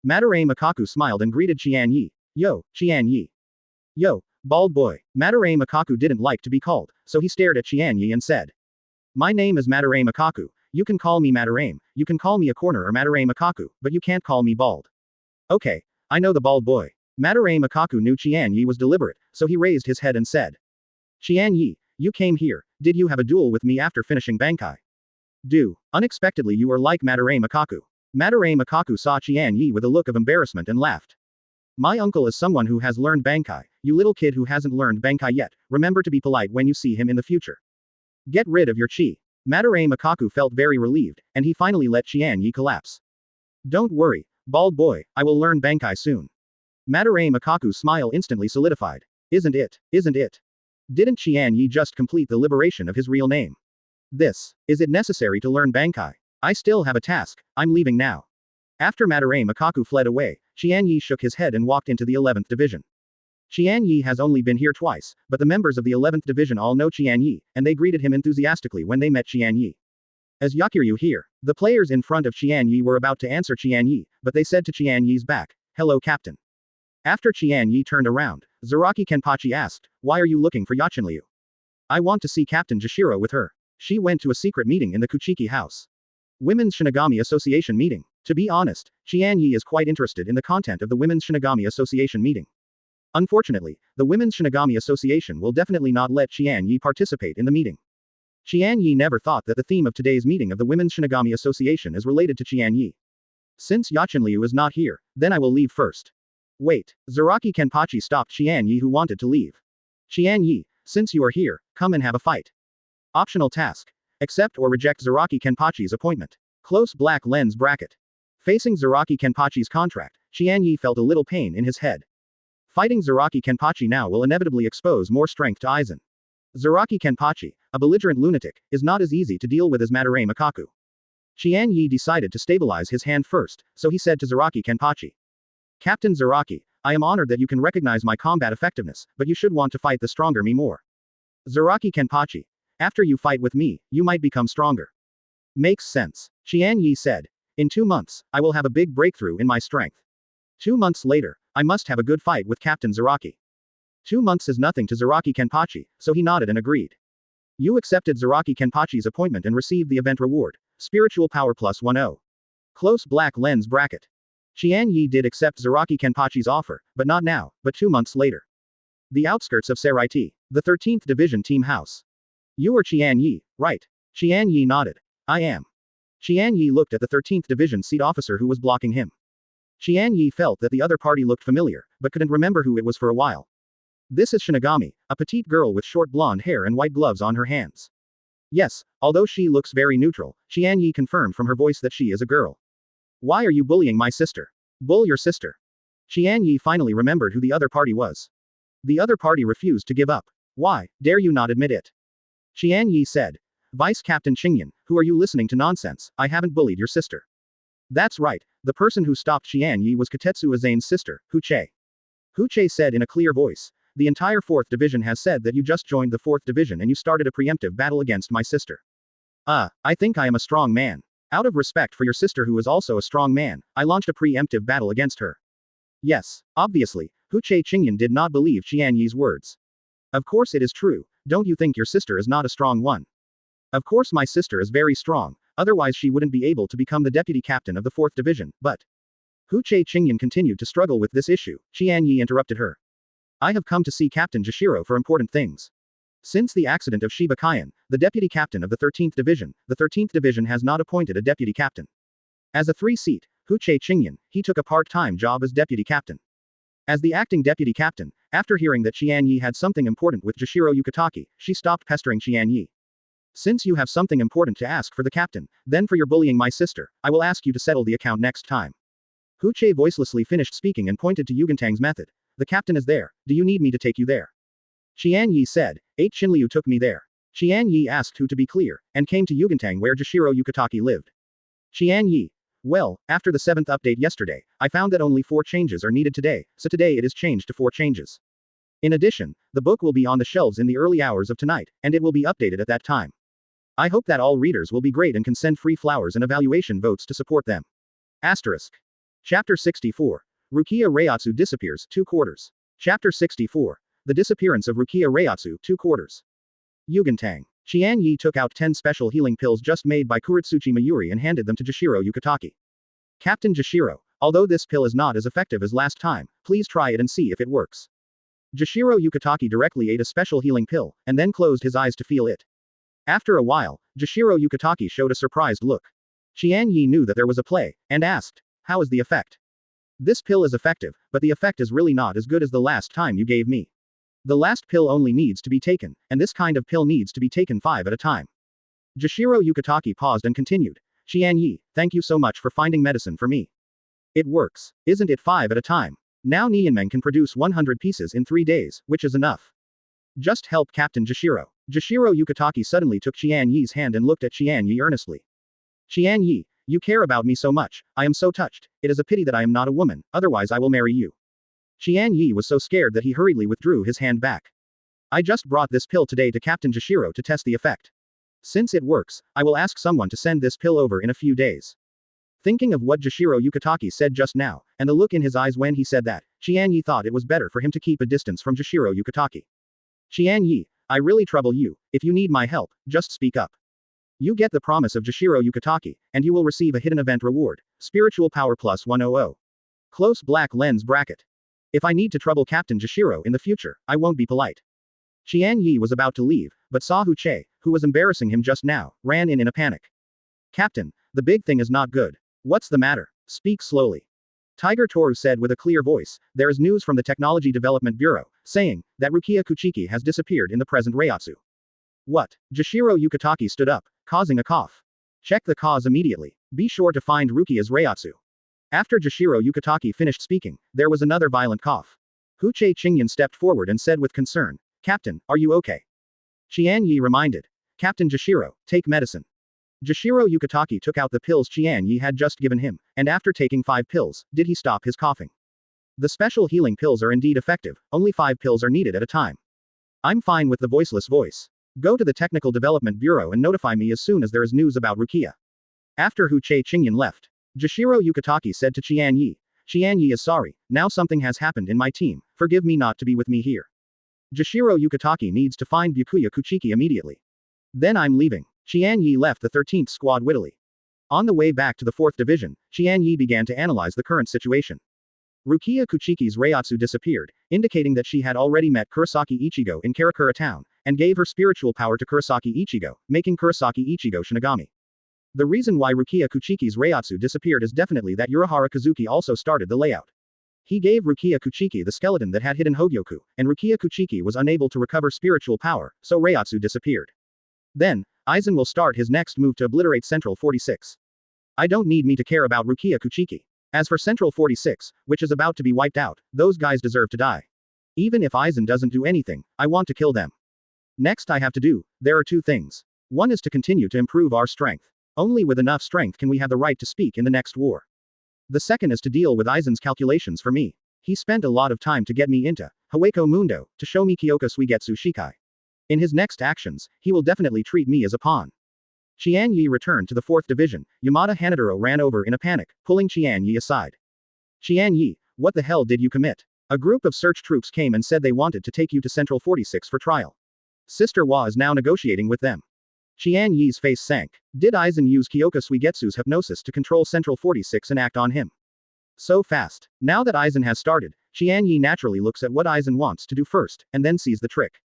Madarame Makaku smiled and greeted Qian Ye. Yo, Qian Ye. Yo, bald boy. Madarame Makaku didn't like to be called, so he stared at Qian Ye and said. My name is Madarame Makaku. You can call me Madarame, you can call me a corner or Madarame Makaku, but you can't call me bald. Okay, I know the bald boy. Madarame Makaku knew Qian Ye was deliberate, so he raised his head and said. Qian Ye, you came here, did you have a duel with me after finishing Bankai? Do. Unexpectedly you are like Madarame Makaku. Madarame Makaku saw Qian Ye with a look of embarrassment and laughed. My uncle is someone who has learned Bankai, you little kid who hasn't learned Bankai yet, remember to be polite when you see him in the future. Get rid of your chi. Madarame Makaku felt very relieved, and he finally let Qian Ye collapse. Don't worry, bald boy, I will learn Bankai soon. Madarame Makaku's smile instantly solidified. Isn't it? Isn't it? Didn't Qian Ye just complete the liberation of his real name? Is it necessary to learn Bankai? I still have a task, I'm leaving now. After Madarame Makaku fled away, Qian Ye shook his head and walked into the 11th Division. Qian Ye has only been here twice, but the members of the 11th Division all know Qian Ye, and they greeted him enthusiastically when they met Qian Ye. As Yakiryu here, the players in front of Qian Ye were about to answer Qian Ye, but they said to Qian Ye's back, hello captain. After Qian Ye turned around, Zaraki Kenpachi asked, why are you looking for Yachinryu? I want to see Captain Jashiro with her. She went to a secret meeting in the Kuchiki house. Women's Shinigami Association meeting. To be honest, Qian Ye is quite interested in the content of the Women's Shinigami Association meeting. Unfortunately, the Women's Shinigami Association will definitely not let Qian Ye participate in the meeting. Qian Ye never thought that the theme of today's meeting of the Women's Shinigami Association is related to Qian Ye. Since Yachinryu is not here, then I will leave first. Wait, Zaraki Kenpachi stopped Qian Ye who wanted to leave. Qian Ye, since you are here, come and have a fight. Optional task. Accept or reject Zaraki Kenpachi's appointment. Close black lens bracket. Facing Zaraki Kenpachi's contract, Qian Ye felt a little pain in his head. Fighting Zaraki Kenpachi now will inevitably expose more strength to Aizen. Zaraki Kenpachi, a belligerent lunatic, is not as easy to deal with as Madarame Makaku. Qian Ye decided to stabilize his hand first, so he said to Zaraki Kenpachi. Captain Zaraki, I am honored that you can recognize my combat effectiveness, but you should want to fight the stronger me more. Zaraki Kenpachi. After you fight with me, you might become stronger. Makes sense. Qian Ye said. In 2 months, I will have a big breakthrough in my strength. 2 months later, I must have a good fight with Captain Zaraki. 2 months is nothing to Zaraki Kenpachi, so he nodded and agreed. You accepted Zaraki Kenpachi's appointment and received the event reward. Spiritual Power plus 10. Close black lens bracket. Qian Ye did accept Zaraki Kenpachi's offer, but not now, but 2 months later. The outskirts of Seraiti, the 13th Division Team House. You are Qian Ye, right? Qian Ye nodded. I am. Qian Ye looked at the 13th Division seat officer who was blocking him. Qian Ye felt that the other party looked familiar, but couldn't remember who it was for a while. This is Shinigami, a petite girl with short blonde hair and white gloves on her hands. Yes, although she looks very neutral, Qian Ye confirmed from her voice that she is a girl. Why are you bullying my sister? Bull your sister. Qian Ye finally remembered who the other party was. The other party refused to give up. Why, dare you not admit it? Qian Ye said. Vice Captain Qingyan, who are you listening to nonsense? I haven't bullied your sister. That's right, the person who stopped Qian Ye was Katetsu Aizen's sister, Huche. Huche said in a clear voice. The entire 4th Division has said that you just joined the 4th Division and you started a preemptive battle against my sister. I think I am a strong man. Out of respect for your sister who is also a strong man, I launched a preemptive battle against her. Yes, obviously, Huche Qingyan did not believe Qian Ye's words. Of course it is true, don't you think your sister is not a strong one? Of course my sister is very strong, otherwise she wouldn't be able to become the deputy captain of the 4th Division, but... Huche Qingyan continued to struggle with this issue. Qian Ye interrupted her. I have come to see Captain Jashiro for important things. Since the accident of Shiba Kaiyan, the deputy captain of the 13th Division, the 13th Division has not appointed a deputy captain. As a 3-seat, Huche Qingyan, he took a part-time job as deputy captain. As the acting deputy captain, after hearing that Qian Ye had something important with Jashiro Yukataki, she stopped pestering Qian Ye. Since you have something important to ask for the captain, then for your bullying my sister, I will ask you to settle the account next time. Huche voicelessly finished speaking and pointed to Yugantang's method. The captain is there, do you need me to take you there? Qian Ye said, 8 Shinryu took me there. Qian Ye asked who to be clear, and came to Yugantang where Jashiro Yukataki lived. Qian Ye. Well, after the 7th update yesterday, I found that only 4 changes are needed today, so today it is changed to 4 changes. In addition, the book will be on the shelves in the early hours of tonight, and it will be updated at that time. I hope that all readers will be great and can send free flowers and evaluation votes to support them. Asterisk. Chapter 64. Rukia Reiatsu disappears, 2 quarters. Chapter 64. The disappearance of Rukia Reiatsu, 2 quarters. Yugantang. Qian Ye took out 10 special healing pills just made by Kuritsuchi Mayuri and handed them to Jashiro Yukataki. Captain Jashiro, although this pill is not as effective as last time, please try it and see if it works. Jashiro Yukataki directly ate a special healing pill, and then closed his eyes to feel it. After a while, Jashiro Yukataki showed a surprised look. Qian Ye knew that there was a play, and asked, how is the effect? This pill is effective, but the effect is really not as good as the last time you gave me. The last pill only needs to be taken, and this kind of pill needs to be taken 5 at a time. Jashiro Yukataki paused and continued. Qian Ye, thank you so much for finding medicine for me. It works, isn't it 5 at a time? Now Nianmeng can produce 100 pieces in 3 days, which is enough. Just help Captain Jashiro. Jashiro Yukataki suddenly took Qian Ye's hand and looked at Qian Ye earnestly. Qian Ye, you care about me so much, I am so touched, it is a pity that I am not a woman, otherwise I will marry you. Qian Ye was so scared that he hurriedly withdrew his hand back. I just brought this pill today to Captain Jashiro to test the effect. Since it works, I will ask someone to send this pill over in a few days. Thinking of what Jashiro Yukataki said just now, and the look in his eyes when he said that, Qian Ye thought it was better for him to keep a distance from Jashiro Yukataki. Qian Ye, I really trouble you, if you need my help, just speak up. You get the promise of Jashiro Yukataki, and you will receive a hidden event reward, Spiritual Power Plus 100. Close black lens bracket. If I need to trouble Captain Jashiro in the future, I won't be polite. Qian Ye was about to leave, but saw Huche, who was embarrassing him just now, ran in a panic. Captain, the big thing is not good. What's the matter? Speak slowly. Tiger Toru said with a clear voice, there is news from the Technology Development Bureau, saying that Rukia Kuchiki has disappeared in the present Reiatsu. What? Jashiro Yukataki stood up, causing a cough. Check the cause immediately. Be sure to find Rukia's Reiatsu. After Jashiro Yukataki finished speaking, there was another violent cough. Huche Qingyan stepped forward and said with concern, Captain, are you okay? Qian Ye reminded. Captain Jashiro, take medicine. Jashiro Yukataki took out the pills Qian Ye had just given him, and after taking 5 pills, did he stop his coughing. The special healing pills are indeed effective, only 5 pills are needed at a time. I'm fine with the voiceless voice. Go to the Technical Development Bureau and notify me as soon as there is news about Rukia. After Huche Qingyan left, Jashiro Yukataki said to Qian Ye is sorry, now something has happened in my team, forgive me not to be with me here. Jashiro Yukataki needs to find Byakuya Kuchiki immediately. Then I'm leaving. Qian Ye left the 13th Squad wittily. On the way back to the 4th Division, Qian Ye began to analyze the current situation. Rukia Kuchiki's Reiatsu disappeared, indicating that she had already met Kurosaki Ichigo in Karakura town, and gave her spiritual power to Kurosaki Ichigo, making Kurosaki Ichigo Shinigami. The reason why Rukia Kuchiki's Reiatsu disappeared is definitely that Uruhara Kazuki also started the layout. He gave Rukia Kuchiki the skeleton that had hidden Hōgyoku, and Rukia Kuchiki was unable to recover spiritual power, so Reiatsu disappeared. Then, Aizen will start his next move to obliterate Central 46. I don't need me to care about Rukia Kuchiki. As for Central 46, which is about to be wiped out, those guys deserve to die. Even if Aizen doesn't do anything, I want to kill them. Next I have to do, there are two things. One is to continue to improve our strength. Only with enough strength can we have the right to speak in the next war. The second is to deal with Aizen's calculations for me. He spent a lot of time to get me into Hueco Mundo, to show me Kyoka Suigetsu Shikai. In his next actions, he will definitely treat me as a pawn. Qian Ye returned to the 4th division. Yamada Hanadoro ran over in a panic, pulling Qian Ye aside. Qian Ye, what the hell did you commit? A group of search troops came and said they wanted to take you to Central 46 for trial. Sister Wa is now negotiating with them. Qian Ye's face sank. Did Aizen use Kyoka Suigetsu's hypnosis to control Central 46 and act on him? So fast. Now that Aizen has started, Qian Ye naturally looks at what Aizen wants to do first, and then sees the trick.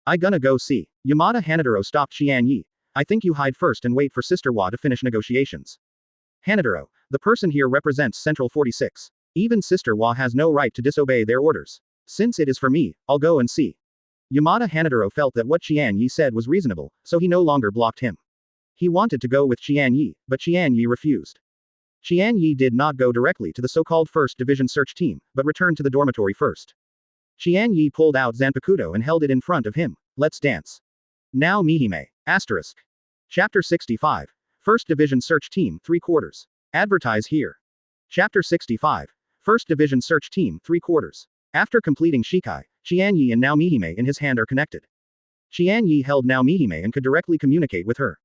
I gonna go see. Yamada Hanadoro stopped Qian Ye. I think you hide first and wait for Sister Wa to finish negotiations. Hanadoro, the person here represents Central 46. Even Sister Wa has no right to disobey their orders. Since it is for me, I'll go and see. Yamada Hanadoro felt that what Qian Ye said was reasonable, so he no longer blocked him. He wanted to go with Qian Ye, but Qian Ye refused. Qian Ye did not go directly to the so-called 1st Division search team, but returned to the dormitory first. Qian Ye pulled out Zanpakuto and held it in front of him. Let's dance. Now Mihime. Asterisk. Chapter 65. 1st Division Search Team 3/4. Advertise here. Chapter 65. 1st Division Search Team 3/4. After completing Shikai, Qian Ye and now Mihime in his hand are connected. Qian Ye held now Mihime and could directly communicate with her.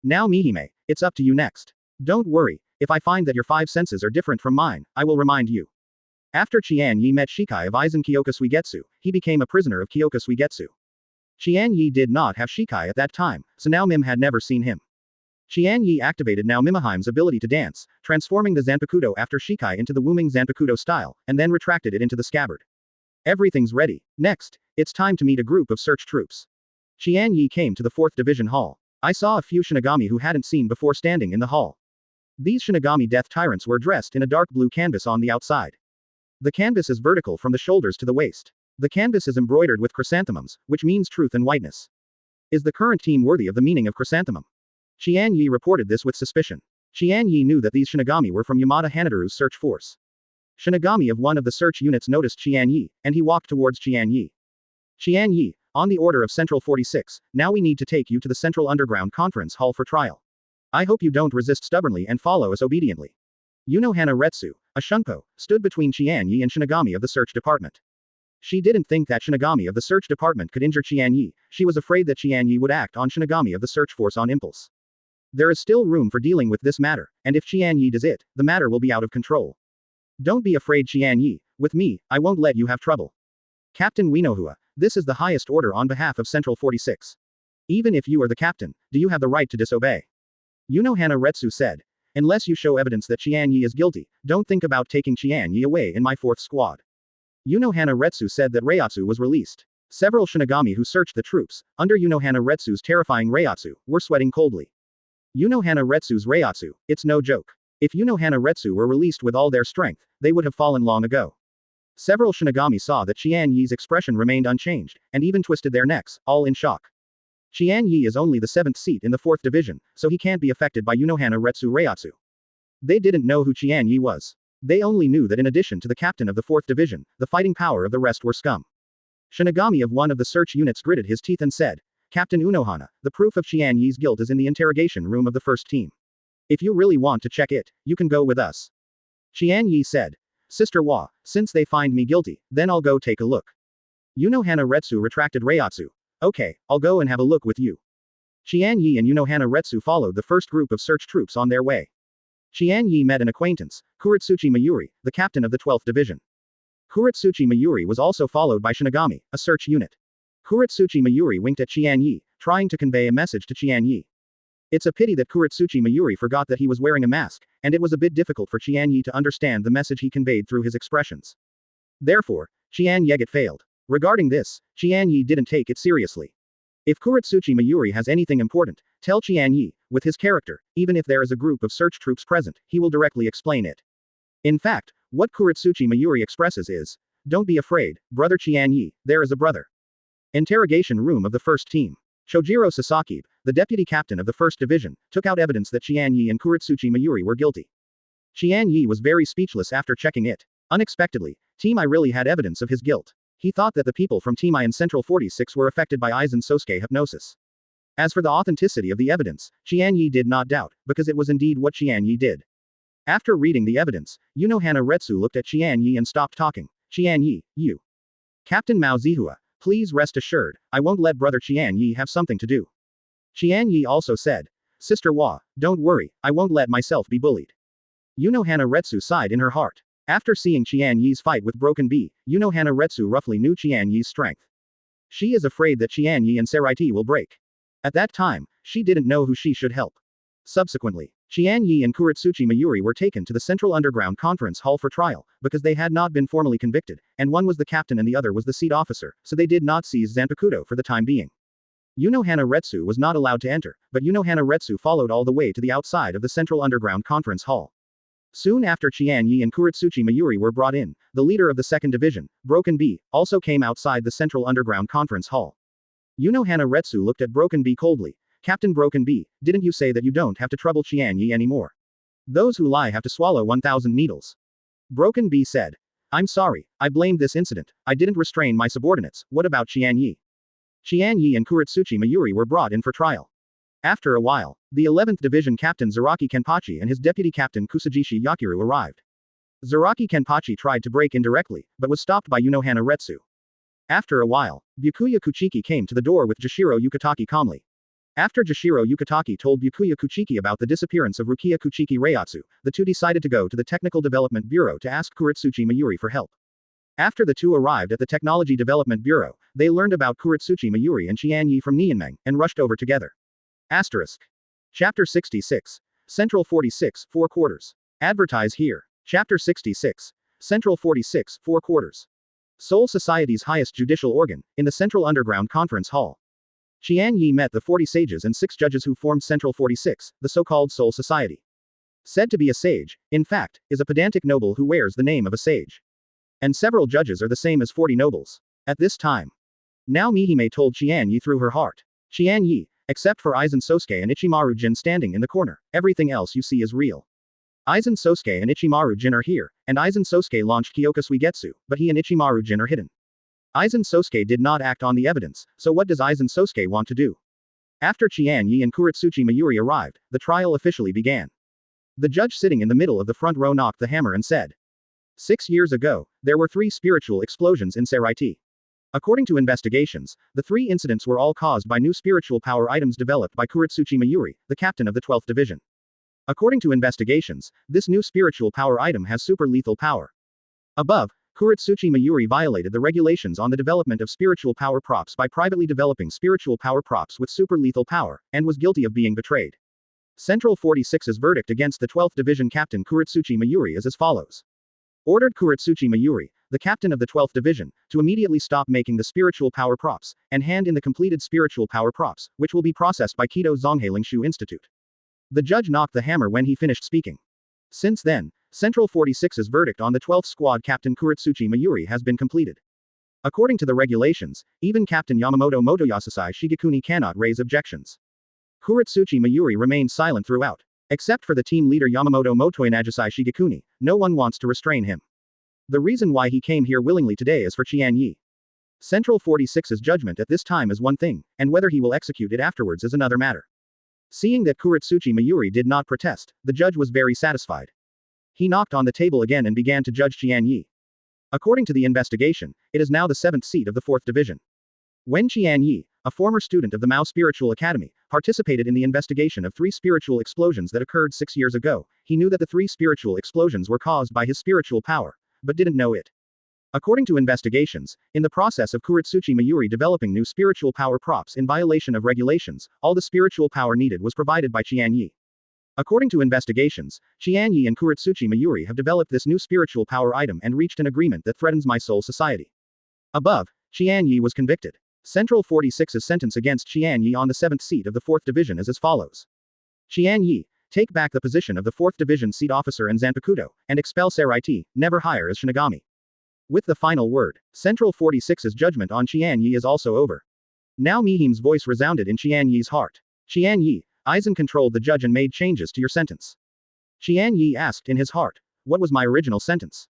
Now Mihime, it's up to you next. Don't worry, if I find that your 5 senses are different from mine, I will remind you. After Qian Ye met Shikai of Aizen Kyoka Suigetsu, he became a prisoner of Kyoka Suigetsu. Qian Ye did not have Shikai at that time, so now Mim had never seen him. Qian Ye activated now Mimaheim's ability to dance, transforming the Zanpakuto after Shikai into the Wuming Zanpakuto style, and then retracted it into the scabbard. Everything's ready. Next, it's time to meet a group of search troops. Qian Ye came to the 4th Division Hall. I saw a few Shinigami who hadn't seen before standing in the hall. These Shinigami death tyrants were dressed in a dark blue canvas on the outside. The canvas is vertical from the shoulders to the waist. The canvas is embroidered with chrysanthemums, which means truth and whiteness. Is the current team worthy of the meaning of chrysanthemum? Qian Ye reported this with suspicion. Qian Ye knew that these Shinigami were from Yamada Hanadoro's search force. Shinigami of one of the search units noticed Qian Ye, and he walked towards Qian Ye. Qian Ye, on the order of Central 46, now we need to take you to the Central Underground Conference Hall for trial. I hope you don't resist stubbornly and follow us obediently. Unohana Retsu, a Shunpo, stood between Qian Ye and Shinigami of the search department. She didn't think that Shinigami of the search department could injure Qian Ye, she was afraid that Qian Ye would act on Shinigami of the search force on impulse. There is still room for dealing with this matter, and if Qian Ye does it, the matter will be out of control. Don't be afraid Qian Ye, with me, I won't let you have trouble. Captain Unohana, this is the highest order on behalf of Central 46. Even if you are the captain, do you have the right to disobey? Unohana Retsu said. Unless you show evidence that Qian Ye is guilty, don't think about taking Qian Ye away in my 4th squad. Unohana Retsu said that Reiatsu was released. Several Shinigami who searched the troops, under Unohana Retsu's terrifying Reiatsu, were sweating coldly. Unohana Retsu's Reiatsu, it's no joke. If Unohana Retsu were released with all their strength, they would have fallen long ago. Several Shinigami saw that Qian Ye's expression remained unchanged, and even twisted their necks, all in shock. Qian Ye is only the 7th seat in the 4th division, so he can't be affected by Unohana Retsu Reiatsu. They didn't know who Qian Ye was. They only knew that in addition to the captain of the 4th division, the fighting power of the rest were scum. Shinigami of one of the search units gritted his teeth and said, Captain Unohana, the proof of Qian Ye's guilt is in the interrogation room of the 1st team. If you really want to check it, you can go with us. Qian Ye said. Sister Wa, since they find me guilty, then I'll go take a look. Unohana Retsu retracted Reiatsu. Okay, I'll go and have a look with you. Qian Ye and Unohana Retsu followed the first group of search troops on their way. Qian Ye met an acquaintance, Kuretsuchi Mayuri, the captain of the 12th division. Kuretsuchi Mayuri was also followed by Shinigami, a search unit. Kuretsuchi Mayuri winked at Qian Ye, trying to convey a message to Qian Ye. It's a pity that Kuretsuchi Mayuri forgot that he was wearing a mask, and it was a bit difficult for Qian Ye to understand the message he conveyed through his expressions. Therefore, Qian Ye failed. Regarding this, Qian Ye didn't take it seriously. If Kuretsuchi Mayuri has anything important, Tell Qian Ye, with his character, even if there is a group of search troops present, he will directly explain it. In fact, what Kuretsuchi Mayuri expresses is, don't be afraid, brother Qian Ye, there is a brother. Interrogation room of the first team. Shojiro Sasaki, the deputy captain of the 1st Division, took out evidence that Qian Ye and Kuretsuchi Mayuri were guilty. Qian Ye was very speechless after checking it. Unexpectedly, Team I really had evidence of his guilt. He thought that the people from Team I and Central 46 were affected by Aizen Sōsuke hypnosis. As for the authenticity of the evidence, Qian Ye did not doubt, because it was indeed what Qian Ye did. After reading the evidence, Unohana Retsu looked at Qian Ye and stopped talking. Qian Ye, you. Captain Mao Zihua, please rest assured, I won't let brother Qian Ye have something to do. Qian Ye also said, Sister Hua, don't worry, I won't let myself be bullied. Unohana Retsu sighed in her heart. After seeing Qian Ye's fight with Broken Bee, Unohana Retsu roughly knew Qian Ye's strength. She is afraid that Qian Ye and Zaraki will break. At that time, she didn't know who she should help. Subsequently, Qian Ye and Kuretsuchi Mayuri were taken to the Central Underground Conference Hall for trial, because they had not been formally convicted, and one was the captain and the other was the seat officer, so they did not seize Zanpakuto for the time being. Unohana Retsu was not allowed to enter, but Unohana Retsu followed all the way to the outside of the Central Underground Conference Hall. Soon after Qian Ye and Kuretsuchi Mayuri were brought in, the leader of the 2nd Division, Broken Bee, also came outside the Central Underground Conference Hall. Unohana Retsu looked at Broken Bee coldly. Captain Broken Bee, didn't you say that you don't have to trouble Qian Ye anymore? Those who lie have to swallow 1,000 needles. Broken Bee said. I'm sorry, I blamed this incident, I didn't restrain my subordinates, what about Qian Ye? Qian Ye and Kuretsuchi Mayuri were brought in for trial. After a while, the 11th Division Captain Zaraki Kenpachi and his deputy captain Kusajishi Yakiru arrived. Zaraki Kenpachi tried to break in directly, but was stopped by Unohana Retsu. After a while, Byakuya Kuchiki came to the door with Jashiro Yukataki calmly. After Jashiro Yukataki told Byakuya Kuchiki about the disappearance of Rukia Kuchiki Reiatsu, the two decided to go to the Technical Development Bureau to ask Kuretsuchi Mayuri for help. After the two arrived at the Technology Development Bureau, they learned about Kuretsuchi Mayuri and Qian Ye from Nianmeng, and rushed over together. Asterisk. Chapter 66. Central 46, 4 quarters. Advertise here. Chapter 66. Central 46, 4 quarters. Seoul Society's highest judicial organ, in the Central Underground Conference Hall. Qian Ye met the 40 sages and 6 judges who formed Central 46, the so-called Seoul Society. Said to be a sage, in fact, is a pedantic noble who wears the name of a sage. And several judges are the same as 40 nobles. At this time. Now Mihime told Qian Ye through her heart. Qian Ye, except for Aizen Sōsuke and Ichimaru Jin standing in the corner, everything else you see is real. Aizen Sōsuke and Ichimaru Jin are here, and Aizen Sōsuke launched Kyoka Suigetsu, but he and Ichimaru Jin are hidden. Aizen Sōsuke did not act on the evidence, so what does Aizen Sōsuke want to do? After Qian Ye and Kuretsuchi Mayuri arrived, the trial officially began. The judge sitting in the middle of the front row knocked the hammer and said, 6 years ago, there were 3 spiritual explosions in Zaraki. According to investigations, the 3 incidents were all caused by new spiritual power items developed by Kuretsuchi Mayuri, the captain of the 12th Division. According to investigations, this new spiritual power item has super lethal power. Above, Kuretsuchi Mayuri violated the regulations on the development of spiritual power props by privately developing spiritual power props with super lethal power, and was guilty of being betrayed. Central 46's verdict against the 12th Division Captain Kuretsuchi Mayuri is as follows. Ordered Kuretsuchi Mayuri, the captain of the 12th Division, to immediately stop making the spiritual power props, and hand in the completed spiritual power props, which will be processed by Kido Zonghalingshu Institute. The judge knocked the hammer when he finished speaking. Since then, Central 46's verdict on the 12th Squad Captain Kuretsuchi Mayuri has been completed. According to the regulations, even Captain Yamamoto Motoyasasai Shigekuni cannot raise objections. Kuretsuchi Mayuri remained silent throughout. Except for the team leader Yamamoto Motoyanagisai Shigekuni, no one wants to restrain him. The reason why he came here willingly today is for Qian Ye. Central 46's judgment at this time is one thing, and whether he will execute it afterwards is another matter. Seeing that Kuretsuchi Mayuri did not protest, the judge was very satisfied. He knocked on the table again and began to judge Qian Ye. According to the investigation, it is now the 7th seat of the 4th Division. When Qian Ye, a former student of the Mao Spiritual Academy, participated in the investigation of 3 spiritual explosions that occurred 6 years ago, he knew that the 3 spiritual explosions were caused by his spiritual power, but didn't know it. According to investigations, in the process of Kuretsuchi Mayuri developing new spiritual power props in violation of regulations, all the spiritual power needed was provided by Qian Ye. According to investigations, Qian Ye and Kuretsuchi Mayuri have developed this new spiritual power item and reached an agreement that threatens my soul society. Above, Qian Ye was convicted. Central 46's sentence against Qian Ye on the 7th seat of the 4th Division is as follows. Qian Ye, take back the position of the 4th Division seat officer in Zanpakuto, and expel Saraiti, never hire as Shinigami. With the final word, Central 46's judgment on Qian Ye is also over. Now Mihime's voice resounded in Qian Ye's heart. Qian Ye, Aizen controlled the judge and made changes to your sentence. Qian Ye asked in his heart, what was my original sentence?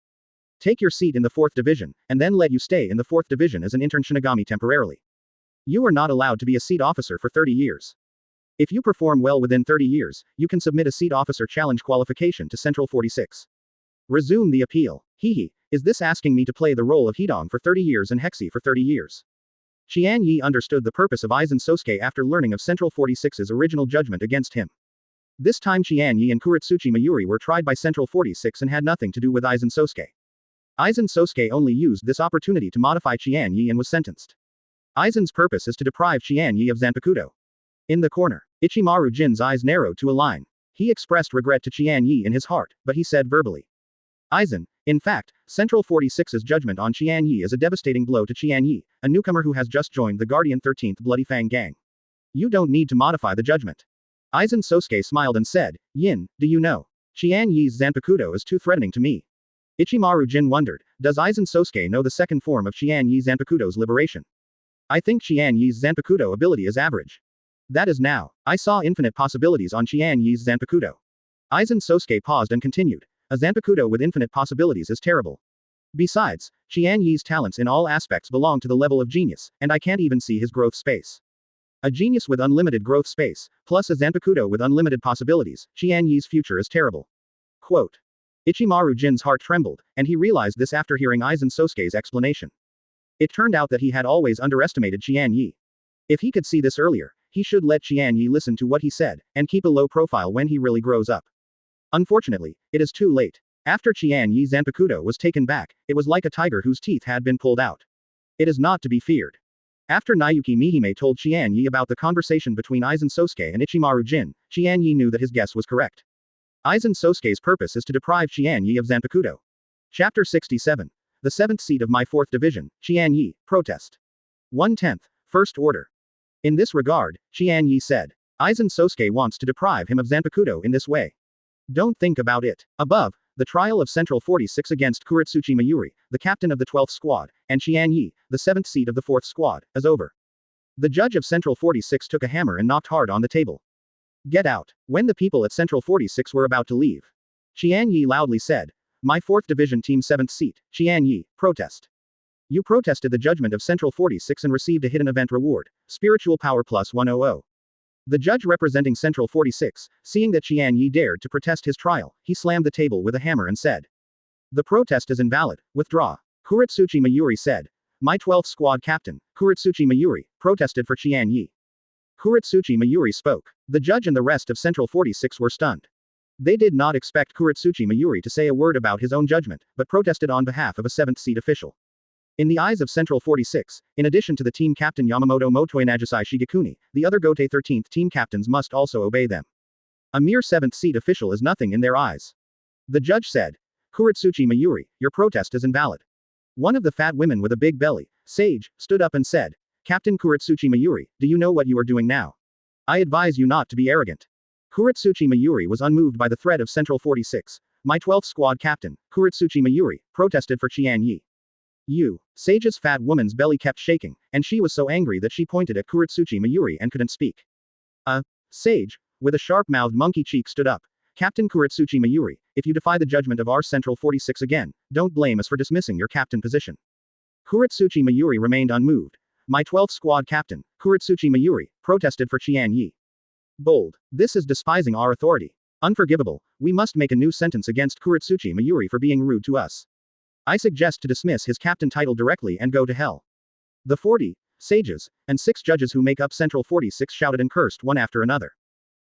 Take your seat in the 4th Division, and then let you stay in the 4th Division as an intern Shinigami temporarily. You are not allowed to be a seat officer for 30 years. If you perform well within 30 years, you can submit a seat officer challenge qualification to Central 46. Resume the appeal. Hehe, is this asking me to play the role of Hidong for 30 years and Hexi for 30 years? Qian Ye understood the purpose of Aizen Sōsuke after learning of Central 46's original judgment against him. This time Qian Ye and Kuretsuchi Mayuri were tried by Central 46 and had nothing to do with Aizen Sōsuke. Aizen Sōsuke only used this opportunity to modify Qian Ye and was sentenced. Aizen's purpose is to deprive Qian Ye of Zanpakuto. In the corner, Ichimaru Jin's eyes narrowed to a line. He expressed regret to Qian Ye in his heart, but he said verbally. Aizen, in fact, Central 46's judgment on Qian Ye is a devastating blow to Qian Ye, a newcomer who has just joined the Guardian 13th Bloody Fang Gang. You don't need to modify the judgment. Aizen Sōsuke smiled and said, Yin, do you know? Qian Ye's Zanpakuto is too threatening to me. Ichimaru Jin wondered, does Aizen Sōsuke know the second form of Qian Ye Zanpakuto's liberation? I think Qian Ye's Zanpakuto ability is average. That is now. I saw infinite possibilities on Qian Ye's Zanpakuto. Aizen Sōsuke paused and continued. A Zanpakuto with infinite possibilities is terrible. Besides, Qian Ye's talents in all aspects belong to the level of genius, and I can't even see his growth space. A genius with unlimited growth space, plus a Zanpakuto with unlimited possibilities, Qian Ye's future is terrible. Quote. Ichimaru Jin's heart trembled, and he realized this after hearing Aizen Sōsuke's explanation. It turned out that he had always underestimated Qian Ye. If he could see this earlier, he should let Qian Ye listen to what he said, and keep a low profile when he really grows up. Unfortunately, it is too late. After Qian Ye Zanpakuto was taken back, it was like a tiger whose teeth had been pulled out. It is not to be feared. After Nayuki Mihime told Qian Ye about the conversation between Aizen Sōsuke and Ichimaru Jin, Qian Ye knew that his guess was correct. Aizen Sōsuke's purpose is to deprive Qian Ye of Zanpakuto. Chapter 67. The 7th seat of my 4th Division, Qian Ye, protest. 1/10, First Order. In this regard, Qian Ye said, Aizen Sōsuke wants to deprive him of Zanpakuto in this way. Don't think about it. Above, the trial of Central 46 against Kuretsuchi Mayuri, the captain of the 12th squad, and Qian Ye, the 7th seat of the 4th squad, is over. The judge of Central 46 took a hammer and knocked hard on the table. Get out. When the people at Central 46 were about to leave, Qian Ye loudly said, My 4th Division Team 7th seat, Qian Ye, protest. You protested the judgment of Central 46 and received a hidden event reward, Spiritual Power plus 100. The judge representing Central 46, seeing that Qian Ye dared to protest his trial, he slammed the table with a hammer and said, The protest is invalid, withdraw. Kuretsuchi Mayuri said, My 12th squad captain, Kuretsuchi Mayuri, protested for Qian Ye. Kuretsuchi Mayuri spoke. The judge and the rest of Central 46 were stunned. They did not expect Kuretsuchi Mayuri to say a word about his own judgment, but protested on behalf of a 7th seat official. In the eyes of Central 46, in addition to the team captain Yamamoto Motoi Nagisai Shigekuni, the other Gotei 13th team captains must also obey them. A mere 7th seat official is nothing in their eyes. The judge said, Kuretsuchi Mayuri, your protest is invalid. One of the fat women with a big belly, Sage, stood up and said, Captain Kuretsuchi Mayuri, do you know what you are doing now? I advise you not to be arrogant. Kuretsuchi Mayuri was unmoved by the threat of Central 46. My 12th squad captain, Kuretsuchi Mayuri, protested for Qian Ye. Sage's fat woman's belly kept shaking, and she was so angry that she pointed at Kuretsuchi Mayuri and couldn't speak. Sage, with a sharp-mouthed monkey cheek stood up. Captain Kuretsuchi Mayuri, if you defy the judgment of our Central 46 again, don't blame us for dismissing your captain position. Kuretsuchi Mayuri remained unmoved. My 12th squad captain, Kuretsuchi Mayuri, protested for Qian Ye. Bold. This is despising our authority. Unforgivable. We must make a new sentence against Kuretsuchi Mayuri for being rude to us. I suggest to dismiss his captain title directly and go to hell. The 40 sages and 6 judges who make up Central 46 shouted and cursed one after another.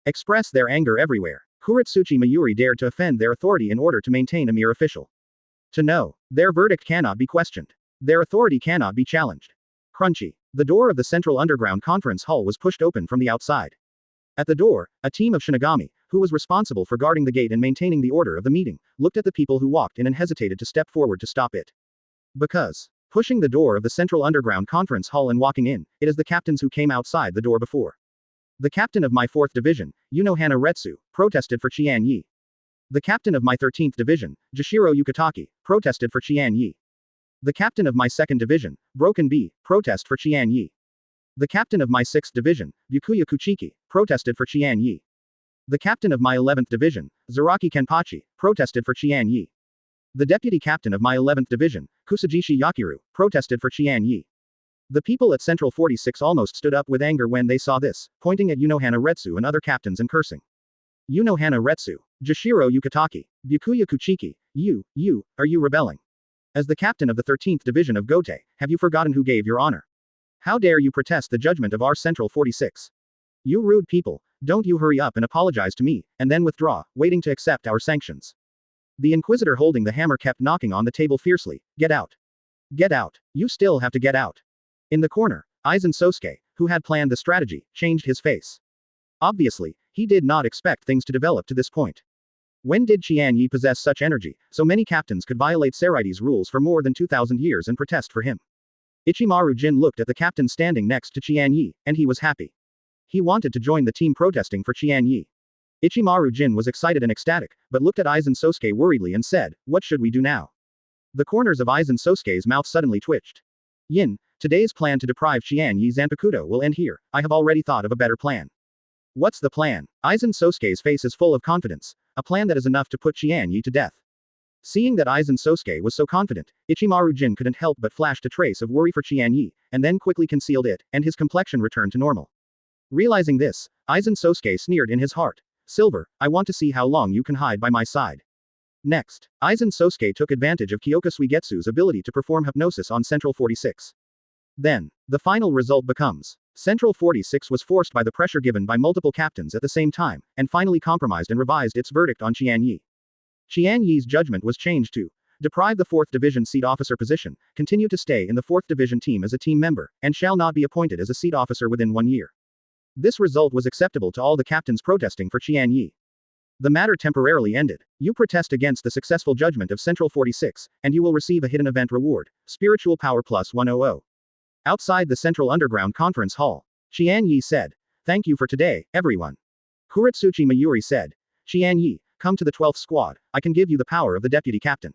Express their anger everywhere. Kuretsuchi Mayuri dared to offend their authority in order to maintain a mere official. To know, their verdict cannot be questioned. Their authority cannot be challenged. Crunchy. The door of the Central Underground Conference Hall was pushed open from the outside. At the door, a team of Shinigami, who was responsible for guarding the gate and maintaining the order of the meeting, looked at the people who walked in and hesitated to step forward to stop it. Because Pushing the door of the central underground conference hall and walking in, it is the captains who came outside the door before. The captain of my 4th division, Unohana Retsu, protested for Qian Ye. The captain of my 13th division, Jashiro Yukitaki, protested for Qian Ye. The captain of my 2nd division, Broken B, protest for Qian Ye. The captain of my 6th division, Byakuya Kuchiki, protested for Qian Ye. The captain of my 11th division, Zaraki Kenpachi, protested for Qian Ye. The deputy captain of my 11th division, Kusajishi Yakiru, protested for Qian Ye. The people at Central 46 almost stood up with anger when they saw this, pointing at Unohana Retsu and other captains and cursing. Unohana Retsu, Jashiro Yukitaki, Byakuya Kuchiki, are you rebelling? As the captain of the 13th division of Gotei, have you forgotten who gave your honor? How dare you protest the judgment of our Central 46? You rude people, don't you hurry up and apologize to me, and then withdraw, waiting to accept our sanctions. The inquisitor holding the hammer kept knocking on the table fiercely. Get out. Get out. You still have to get out. In the corner, Aizen Sōsuke, who had planned the strategy, changed his face. Obviously, he did not expect things to develop to this point. When did Qian Ye possess such energy, so many captains could violate Seraites' rules for more than 2,000 years and protest for him? Ichimaru Jin looked at the captain standing next to Qian Ye, and he was happy. He wanted to join the team protesting for Qian Ye. Ichimaru Jin was excited and ecstatic, but looked at Aizen Sōsuke worriedly and said, "What should we do now?" The corners of Aizen Sōsuke's mouth suddenly twitched. Yin, today's plan to deprive Qian Ye Zanpakuto will end here. I have already thought of a better plan. What's the plan? Aizen Sōsuke's face is full of confidence. A plan that is enough to put Qian Ye to death. Seeing that Aizen Sōsuke was so confident, Ichimaru Jin couldn't help but flashed a trace of worry for Qian Ye, and then quickly concealed it, and his complexion returned to normal. Realizing this, Aizen Sōsuke sneered in his heart. Silver, I want to see how long you can hide by my side. Next, Aizen Sōsuke took advantage of Kyoka Suigetsu's ability to perform hypnosis on Central 46. Then, the final result becomes, Central 46 was forced by the pressure given by multiple captains at the same time, and finally compromised and revised its verdict on Qian Ye. Qian Ye's judgment was changed to deprive the 4th Division seat officer position, continue to stay in the 4th Division team as a team member, and shall not be appointed as a seat officer within 1 year. This result was acceptable to all the captains protesting for Qian Ye. The matter temporarily ended. You protest against the successful judgment of Central 46, and you will receive a hidden event reward, Spiritual Power Plus 100. Outside the Central Underground Conference Hall, Qian Ye said, "Thank you for today, everyone." Kuretsuchi Mayuri said, "Qian Ye, come to the 12th squad, I can give you the power of the deputy captain."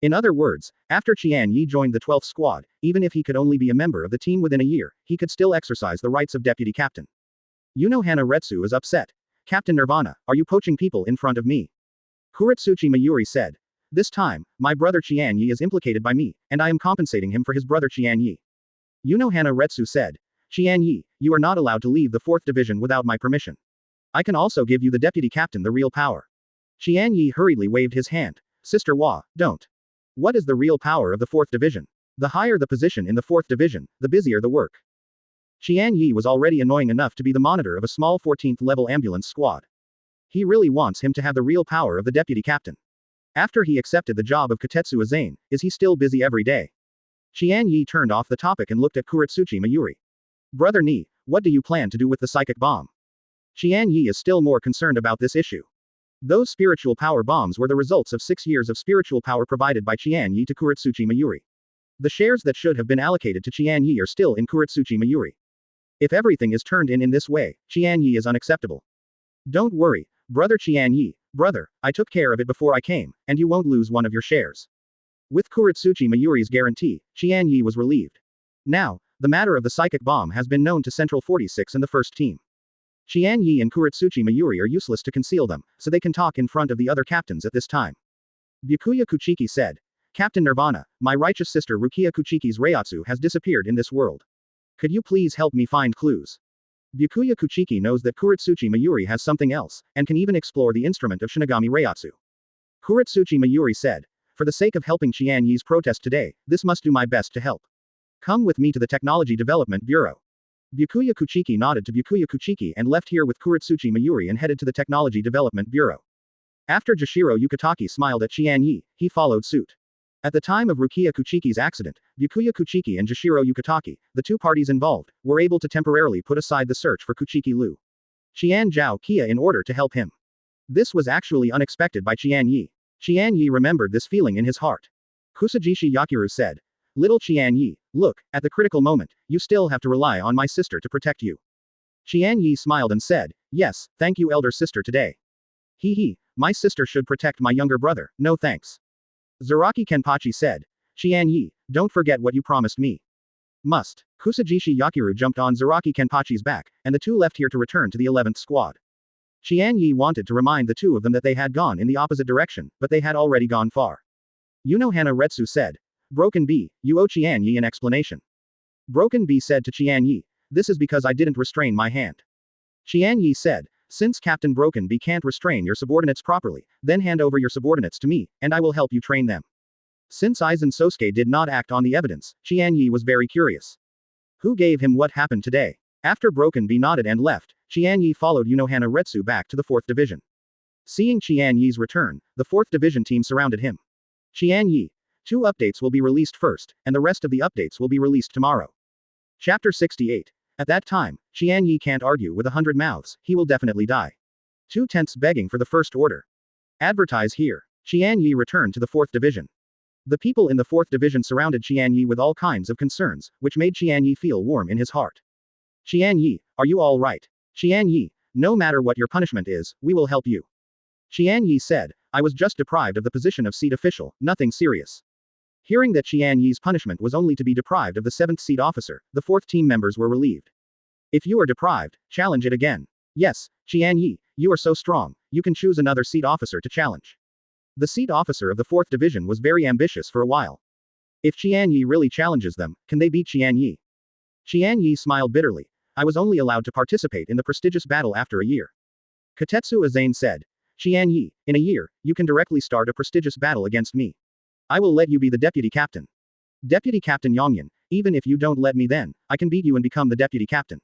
In other words, after Qian Ye joined the 12th squad, even if he could only be a member of the team within a year, he could still exercise the rights of deputy captain. Unohana Retsu is upset. "Captain Nirvana, are you poaching people in front of me?" Kuretsuchi Mayuri said. "This time, my brother Qian Ye is implicated by me, and I am compensating him for his brother Qian Ye." Unohana Retsu said. "Qian Ye, you are not allowed to leave the 4th division without my permission. I can also give you the deputy captain the real power." Qian Ye hurriedly waved his hand. "Sister Wa, don't. What is the real power of the 4th division? The higher the position in the 4th division, the busier the work." Qian Ye was already annoying enough to be the monitor of a small 14th level ambulance squad. He really wants him to have the real power of the deputy captain. After he accepted the job of Katetsu Aizen, is he still busy every day? Qian Ye turned off the topic and looked at Kuretsuchi Mayuri. "Brother Ni, what do you plan to do with the psychic bomb?" Qian Ye is still more concerned about this issue. Those spiritual power bombs were the results of 6 years of spiritual power provided by Qian Ye to Kuretsuchi Mayuri. The shares that should have been allocated to Qian Ye are still in Kuretsuchi Mayuri. If everything is turned in this way, Qian Ye is unacceptable. "Don't worry, brother Qian Ye, brother, I took care of it before I came, and you won't lose one of your shares." With Kuretsuchi Mayuri's guarantee, Qian Ye was relieved. Now, the matter of the psychic bomb has been known to Central 46 and the first team. Qian Ye and Kuretsuchi Mayuri are useless to conceal them, so they can talk in front of the other captains at this time. Byakuya Kuchiki said, "Captain Nirvana, my righteous sister Rukia Kuchiki's Reiatsu has disappeared in this world. Could you please help me find clues?" Byakuya Kuchiki knows that Kuretsuchi Mayuri has something else, and can even explore the instrument of Shinigami Reiatsu. Kuretsuchi Mayuri said, "For the sake of helping Qian Ye's protest today, this must do my best to help. Come with me to the Technology Development Bureau." Byakuya Kuchiki nodded to Byakuya Kuchiki and left here with Kuretsuchi Mayuri and headed to the Technology Development Bureau. After Jashiro Yukitaki smiled at Qian Ye, he followed suit. At the time of Rukia Kuchiki's accident, Byakuya Kuchiki and Jashiro Yukitaki, the two parties involved, were able to temporarily put aside the search for Kuchiki Lu Qian Zhao Kia in order to help him. This was actually unexpected by Qian Ye. Qian Ye remembered this feeling in his heart. Kusajishi Yakiru said, Little Qian Ye, look, at the critical moment, you still have to rely on my sister to protect you. Qian Ye smiled and said, yes, thank you elder sister today. Hee, my sister should protect my younger brother, no thanks. Zaraki Kenpachi said. Qian Ye, don't forget what you promised me. Must. Kusajishi Yakiru jumped on Zaraki Kenpachi's back, and the two left here to return to the 11th squad. Qian Ye wanted to remind the two of them that they had gone in the opposite direction, but they had already gone far. Unohana Retsu said. Broken B, you owe Qian Ye an explanation. Broken B said to Qian Ye, this is because I didn't restrain my hand. Qian Ye said, since Captain Broken B can't restrain your subordinates properly, then hand over your subordinates to me, and I will help you train them. Since Aizen Sōsuke did not act on the evidence, Qian Ye was very curious. Who gave him what happened today? After Broken B nodded and left, Qian Ye followed Unohana Retsu back to the 4th Division. Seeing Qian Ye's return, the 4th Division team surrounded him. Qian Ye, 2 updates will be released first, and the rest of the updates will be released tomorrow. Chapter 68. At that time, Qian Ye can't argue with 100 mouths, he will definitely die. 2 tenths begging for the first order. Advertise here. Qian Ye returned to the 4th Division. The people in the 4th Division surrounded Qian Ye with all kinds of concerns, which made Qian Ye feel warm in his heart. Qian Ye, are you all right? Qian Ye, no matter what your punishment is, we will help you. Qian Ye said, I was just deprived of the position of seat official, nothing serious. Hearing that Qian Ye's punishment was only to be deprived of the 7th seat officer, the 4th team members were relieved. If you are deprived, challenge it again. Yes, Qian Ye, you are so strong, you can choose another seat officer to challenge. The seat officer of the 4th Division was very ambitious for a while. If Qian Ye really challenges them, can they beat Qian Ye? Qian Ye smiled bitterly. I was only allowed to participate in the prestigious battle after a year. Kotetsu Aizen said. Qian Ye, in a year, you can directly start a prestigious battle against me. I will let you be the deputy captain. Deputy Captain Yongyan, even if you don't let me then, I can beat you and become the deputy captain.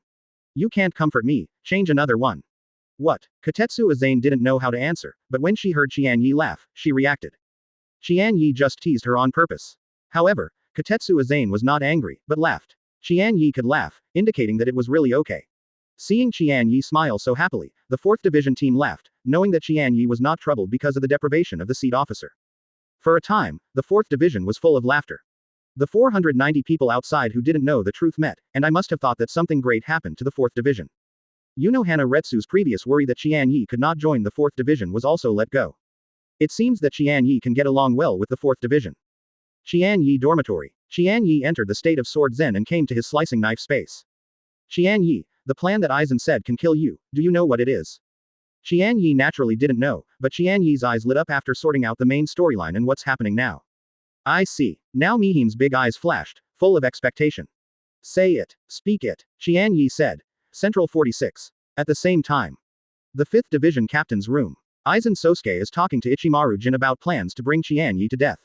You can't comfort me, change another one. What? Kotetsu Aizen didn't know how to answer, but when she heard Qian Ye laugh, she reacted. Qian Ye just teased her on purpose. However, Kotetsu Aizen was not angry, but laughed. Qian Ye could laugh, indicating that it was really okay. Seeing Qian Ye smile so happily, the 4th Division team laughed, knowing that Qian Ye was not troubled because of the deprivation of the seat officer. For a time, the 4th Division was full of laughter. The 490 people outside who didn't know the truth met, and I must have thought that something great happened to the 4th Division. Unohana Retsu's previous worry that Qian Ye could not join the 4th Division was also let go. It seems that Qian Ye can get along well with the 4th Division. Qian Ye Dormitory. Qian Ye entered the state of Sword Zen and came to his slicing knife space. Qian Ye, the plan that Aizen said can kill you, do you know what it is? Qian Ye naturally didn't know, but Qian Ye's eyes lit up after sorting out the main storyline and what's happening now. I see. Now Mihim's big eyes flashed, full of expectation. Say it. Speak it. Qian Ye said. Central 46. At the same time. The 5th Division Captain's room. Aizen Sōsuke is talking to Ichimaru Jin about plans to bring Qian Ye to death.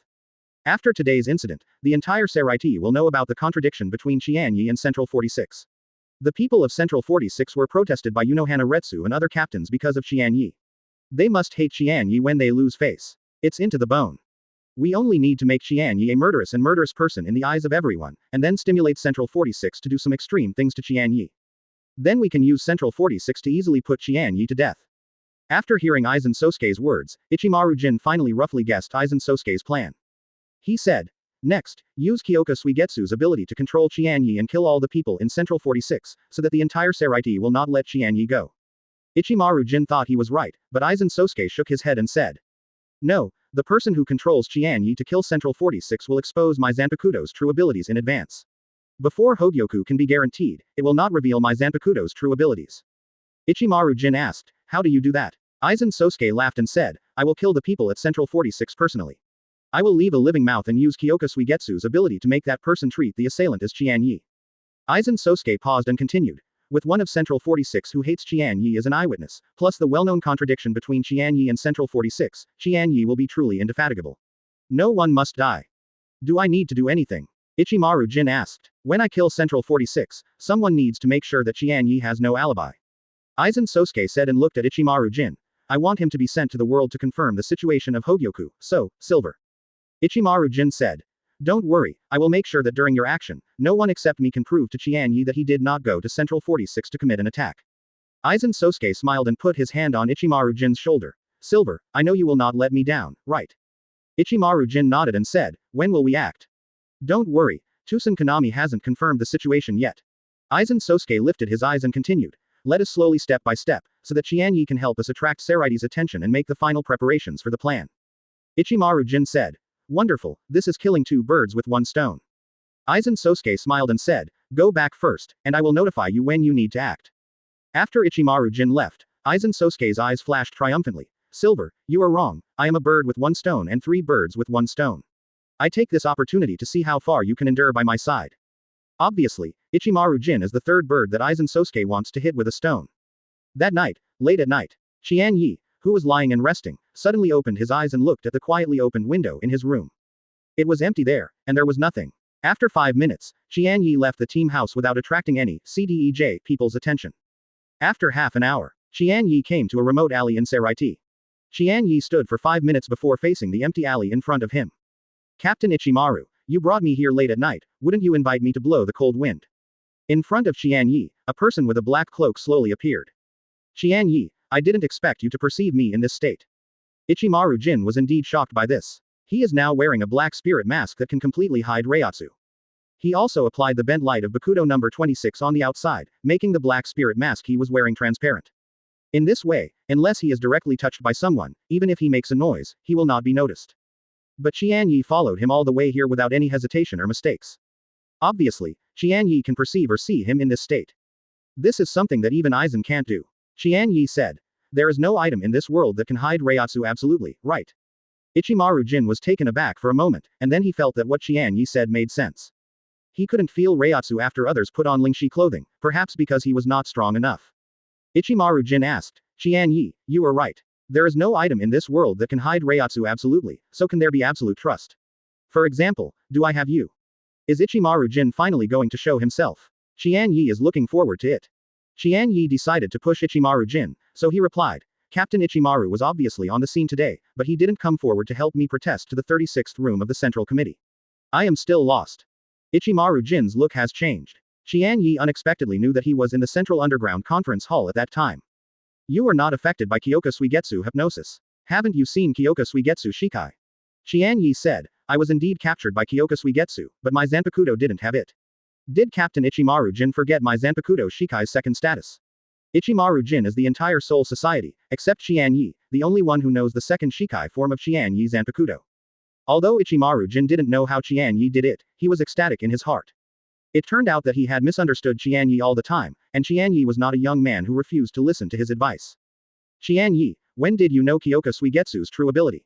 After today's incident, the entire Seraiti will know about the contradiction between Qian Ye and Central 46. The people of Central 46 were protested by Unohana Retsu and other captains because of Qian Ye. They must hate Qian Ye when they lose face. It's into the bone. We only need to make Qian Ye a murderous person in the eyes of everyone, and then stimulate Central 46 to do some extreme things to Qian Ye. Then we can use Central 46 to easily put Qian Ye to death. After hearing Aizen Sōsuke's words, Ichimaru Jin finally roughly guessed Aizen Sōsuke's plan. He said, next, use Kyoka Suigetsu's ability to control Qian Ye and kill all the people in Central 46, so that the entire Seraiti will not let Qian Ye go. Ichimaru Jin thought he was right, but Aizen Sōsuke shook his head and said, no, the person who controls Qian Ye to kill Central 46 will expose my Zanpakuto's true abilities in advance. Before Hōgyoku can be guaranteed, it will not reveal my Zanpakuto's true abilities. Ichimaru Jin asked, how do you do that? Aizen Sōsuke laughed and said, I will kill the people at Central 46 personally. I will leave a living mouth and use Kyoka Suigetsu's ability to make that person treat the assailant as Qian Ye. Aizen Sōsuke paused and continued. With one of Central 46 who hates Qian Ye as an eyewitness, plus the well-known contradiction between Qian Ye and Central 46, Qian Ye will be truly indefatigable. No one must die. Do I need to do anything? Ichimaru Jin asked. When I kill Central 46, someone needs to make sure that Qian Ye has no alibi. Aizen Sōsuke said and looked at Ichimaru Jin. I want him to be sent to the world to confirm the situation of Hōgyoku, so, Silver. Ichimaru Jin said. Don't worry, I will make sure that during your action, no one except me can prove to Qian Ye that he did not go to Central 46 to commit an attack. Aizen Sōsuke smiled and put his hand on Ichimaru Jin's shoulder. Silver, I know you will not let me down, right? Ichimaru Jin nodded and said, when will we act? Don't worry, Tusen Konami hasn't confirmed the situation yet. Aizen Sōsuke lifted his eyes and continued. Let us slowly step by step, so that Qian Ye can help us attract Saraide's attention and make the final preparations for the plan. Ichimaru Jin said. Wonderful, this is killing two birds with one stone. Aizen Sōsuke smiled and said, go back first, and I will notify you when you need to act. After Ichimaru Jin left, Aizen Sōsuke's eyes flashed triumphantly. Silver, you are wrong, I am a bird with one stone and three birds with one stone. I take this opportunity to see how far you can endure by my side. Obviously, Ichimaru Jin is the third bird that Aizen Sōsuke wants to hit with a stone. That night, late at night, Qian Ye, who was lying and resting, suddenly opened his eyes and looked at the quietly opened window in his room. It was empty there, and there was nothing. After 5 minutes, Qian Ye left the team house without attracting any CDEJ people's attention. After half an hour, Qian Ye came to a remote alley in Saraiti. Qian Ye stood for 5 minutes before facing the empty alley in front of him. Captain Ichimaru, you brought me here late at night, wouldn't you invite me to blow the cold wind? In front of Qian Ye, a person with a black cloak slowly appeared. Qian Ye, I didn't expect you to perceive me in this state. Ichimaru Jin was indeed shocked by this. He is now wearing a black spirit mask that can completely hide Reiatsu. He also applied the bent light of Bakudo number 26 on the outside, making the black spirit mask he was wearing transparent. In this way, unless he is directly touched by someone, even if he makes a noise, he will not be noticed. But Qian Ye followed him all the way here without any hesitation or mistakes. Obviously, Qian Ye can perceive or see him in this state. This is something that even Aizen can't do. Qian Ye said. There is no item in this world that can hide Reiatsu absolutely, right? Ichimaru Jin was taken aback for a moment, and then he felt that what Qian Ye said made sense. He couldn't feel Reiatsu after others put on Lingshi clothing, perhaps because he was not strong enough. Ichimaru Jin asked, Qian Ye, you are right. There is no item in this world that can hide Reiatsu absolutely, so can there be absolute trust? For example, do I have you? Is Ichimaru Jin finally going to show himself? Qian Ye is looking forward to it. Qian Ye decided to push Ichimaru Jin, so he replied, Captain Ichimaru was obviously on the scene today, but he didn't come forward to help me protest to the 36th room of the Central Committee. I am still lost. Ichimaru Jin's look has changed. Qian Ye unexpectedly knew that he was in the Central Underground Conference Hall at that time. You are not affected by Kyoka Suigetsu hypnosis. Haven't you seen Kyoka Suigetsu Shikai? Qian Ye said, I was indeed captured by Kyoka Suigetsu, but my Zanpakuto didn't have it. Did Captain Ichimaru Jin forget my Zanpakuto Shikai's second status? Ichimaru Jin is the entire Soul Society, except Qian Ye, the only one who knows the second Shikai form of Qian Ye Zanpakuto. Although Ichimaru Jin didn't know how Qian Ye did it, he was ecstatic in his heart. It turned out that he had misunderstood Qian Ye all the time, and Qian Ye was not a young man who refused to listen to his advice. Qian Ye, when did you know Kyoka Suigetsu's true ability?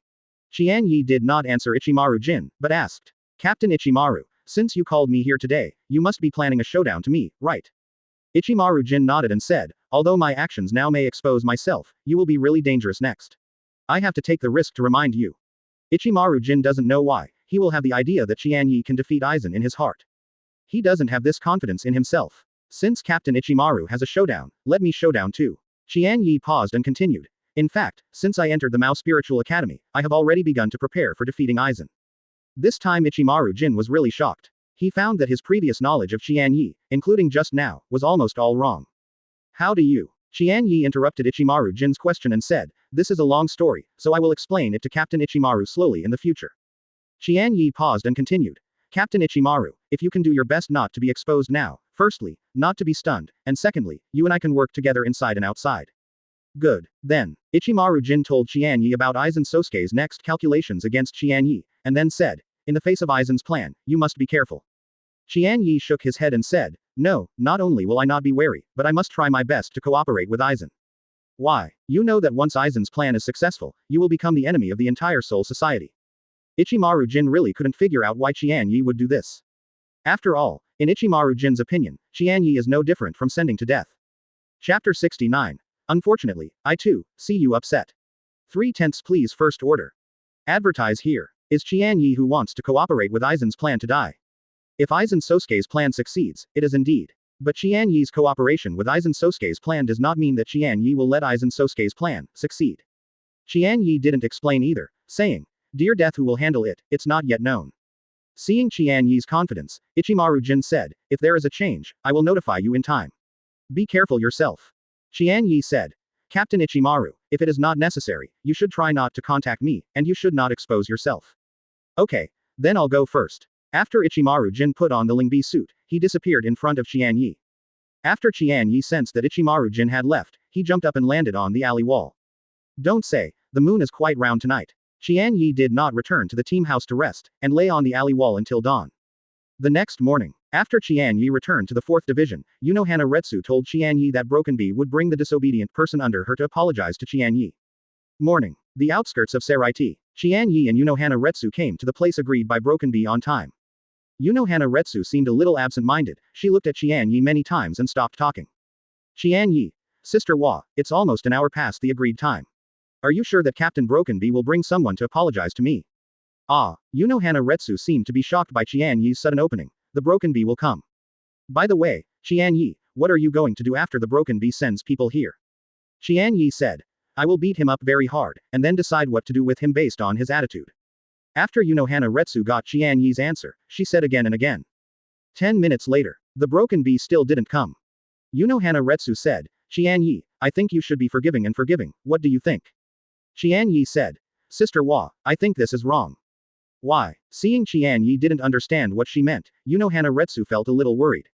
Qian Ye did not answer Ichimaru Jin, but asked. Captain Ichimaru, since you called me here today, you must be planning a showdown to me, right? Ichimaru Jin nodded and said, although my actions now may expose myself, you will be really dangerous next. I have to take the risk to remind you. Ichimaru Jin doesn't know why, he will have the idea that Qian Ye can defeat Aizen in his heart. He doesn't have this confidence in himself. Since Captain Ichimaru has a showdown, let me showdown too. Qian Ye paused and continued. In fact, since I entered the Mao Spiritual Academy, I have already begun to prepare for defeating Aizen. This time Ichimaru Jin was really shocked. He found that his previous knowledge of Qian Ye, including just now, was almost all wrong. How do you? Qian Ye interrupted Ichimaru Jin's question and said, this is a long story, so I will explain it to Captain Ichimaru slowly in the future. Qian Ye paused and continued. Captain Ichimaru, if you can do your best not to be exposed now, firstly, not to be stunned, and secondly, you and I can work together inside and outside. Good. Then, Ichimaru Jin told Qian Ye about Aizen Sōsuke's next calculations against Qian Ye, and then said, in the face of Aizen's plan, you must be careful. Qian Ye shook his head and said, no, not only will I not be wary, but I must try my best to cooperate with Aizen. Why? You know that once Aizen's plan is successful, you will become the enemy of the entire Soul Society. Ichimaru Jin really couldn't figure out why Qian Ye would do this. After all, in Ichimaru Jin's opinion, Qian Ye is no different from sending to death. Chapter 69. Unfortunately, I too, see you upset. 3/10 please first order. Advertise here. Is Qian Ye who wants to cooperate with Aizen's plan to die? If Aizen Sōsuke's plan succeeds, it is indeed. But Qian Ye's cooperation with Aizen Sōsuke's plan does not mean that Qian Ye will let Aizen Sōsuke's plan succeed. Qian Ye didn't explain either, saying, Dear Death, who will handle it, it's not yet known. Seeing Qian Ye's confidence, Ichimaru Jin said, if there is a change, I will notify you in time. Be careful yourself. Qian Ye said, Captain Ichimaru, if it is not necessary, you should try not to contact me, and you should not expose yourself. Okay, then I'll go first. After Ichimaru Jin put on the Lingbi suit, he disappeared in front of Qian Ye. After Qian Ye sensed that Ichimaru Jin had left, he jumped up and landed on the alley wall. Don't say, the moon is quite round tonight. Qian Ye did not return to the team house to rest, and lay on the alley wall until dawn. The next morning, after Qian Ye returned to the 4th Division, Unohana Retsu told Qian Ye that Broken Bee would bring the disobedient person under her to apologize to Qian Ye. Morning. The outskirts of Zaraki. Qian Ye and Unohana Retsu came to the place agreed by Broken Bee on time. Unohana Retsu seemed a little absent-minded. She looked at Qian Ye many times and stopped talking. Qian Ye. Sister Wa, it's almost an hour past the agreed time. Are you sure that Captain Broken Bee will bring someone to apologize to me? Ah, Unohana Retsu seemed to be shocked by Qian Ye's sudden opening. The Broken Bee will come. By the way, Qian Ye, what are you going to do after the Broken Bee sends people here? Qian Ye said. I will beat him up very hard, and then decide what to do with him based on his attitude. After Unohana Retsu got Qian Ye's answer, she said again and again. 10 minutes later, the Broken Bee still didn't come. Unohana Retsu said, Qian Ye, I think you should be forgiving and forgiving, what do you think? Qian Ye said. Sister Wa, I think this is wrong. Why? Seeing Qian Ye didn't understand what she meant, Unohana Retsu felt a little worried.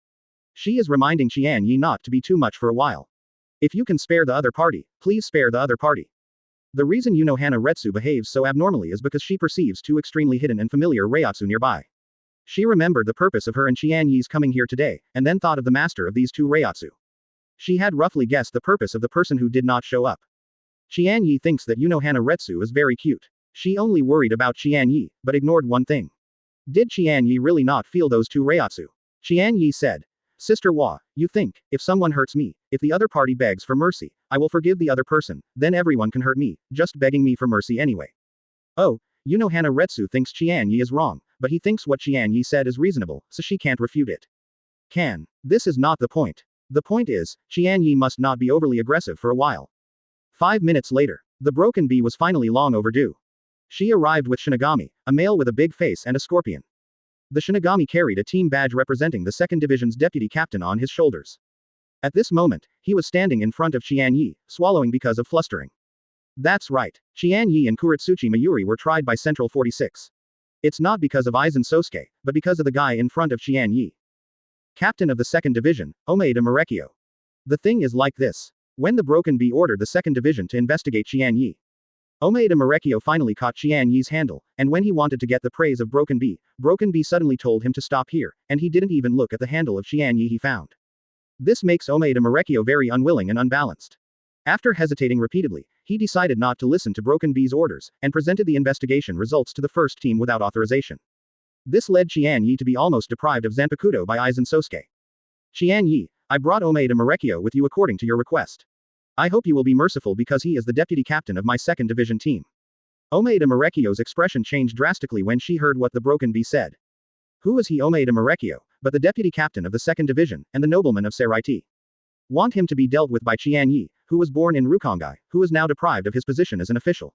She is reminding Qian Ye not to be too much for a while. If you can spare the other party, please spare the other party. The reason Unohana Retsu behaves so abnormally is because she perceives two extremely hidden and familiar Reiatsu nearby. She remembered the purpose of her and Qian Ye's coming here today, and then thought of the master of these two Reiatsu. She had roughly guessed the purpose of the person who did not show up. Qian Ye thinks that Unohana Retsu is very cute. She only worried about Qian Ye, but ignored one thing. Did Qian Ye really not feel those two Reiatsu? Qian Ye said. Sister Wa, you think, if someone hurts me, if the other party begs for mercy, I will forgive the other person, then everyone can hurt me, just begging me for mercy anyway. Oh, Unohana Retsu thinks Qian Ye is wrong, but he thinks what Qian Ye said is reasonable, so she can't refute it. This is not the point. The point is, Qian Ye must not be overly aggressive for a while. 5 minutes later, the Broken Bee was finally long overdue. She arrived with Shinigami, a male with a big face and a scorpion. The Shinigami carried a team badge representing the 2nd Division's deputy captain on his shoulders. At this moment, he was standing in front of Qian Ye, swallowing because of flustering. That's right, Qian Ye and Kuretsuchi Mayuri were tried by Central 46. It's not because of Aizen Sōsuke, but because of the guy in front of Qian Ye. Captain of the 2nd Division, Omeda Marekyo. The thing is like this. When the Broken Bee ordered the 2nd Division to investigate Qian Ye, Omeda Marekyo finally caught Qian Ye's handle, and when he wanted to get the praise of Broken Bee suddenly told him to stop here, and he didn't even look at the handle of Qian Ye he found. This makes Omeda Marekyo very unwilling and unbalanced. After hesitating repeatedly, he decided not to listen to Broken Bee's orders, and presented the investigation results to the first team without authorization. This led Qian Ye to be almost deprived of Zanpakuto by Aizen Sōsuke. Qian Ye, I brought Omeda Marekyo with you according to your request. I hope you will be merciful because he is the deputy captain of my 2nd Division team. Omeda Marekyo's expression changed drastically when she heard what the Broken Bee said. Who is he Omeda Marekyo, but the deputy captain of the 2nd Division, and the nobleman of Zaraki? Want him to be dealt with by Qian Ye, who was born in Rukongai, who is now deprived of his position as an official.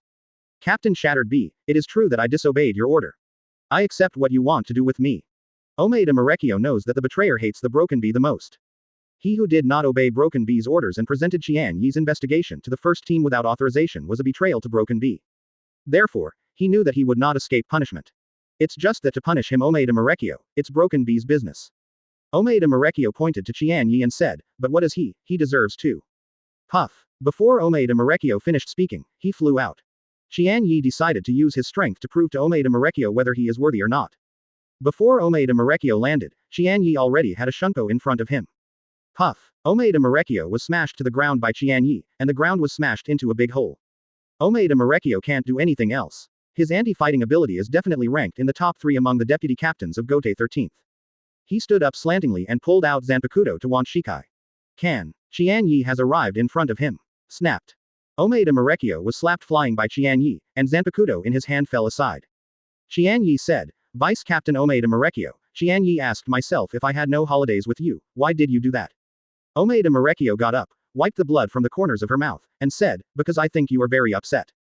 Captain Shattered Bee, it is true that I disobeyed your order. I accept what you want to do with me. Omeda Marekyo knows that the betrayer hates the Broken Bee the most. He who did not obey Broken Bee's orders and presented Qian Ye's investigation to the first team without authorization was a betrayal to Broken Bee. Therefore, he knew that he would not escape punishment. It's just that to punish him Omeda Marekyo, it's Broken Bee's business. Omeda Marekyo pointed to Qian Ye and said, but what is he deserves too. Puff. Before Omeda Marekyo finished speaking, he flew out. Qian Ye decided to use his strength to prove to Omeda Marekyo whether he is worthy or not. Before Omeda Marekyo landed, Qian Ye already had a shunko in front of him. Puff. Omeda Marekyo was smashed to the ground by Qian Ye, and the ground was smashed into a big hole. Omeda Marekyo can't do anything else. His anti-fighting ability is definitely ranked in the top 3 among the deputy captains of Gotei 13th. He stood up slantingly and pulled out Zanpakuto to want Shikai. Qian Ye has arrived in front of him. Snapped. Omeda Marekyo was slapped flying by Qian Ye, and Zanpakuto in his hand fell aside. Qian Ye said, Vice Captain Omeda Marekyo, Qian Ye asked myself if I had no holidays with you, why did you do that? Omeda Marekyo got up, wiped the blood from the corners of her mouth, and said, because I think you are very upset.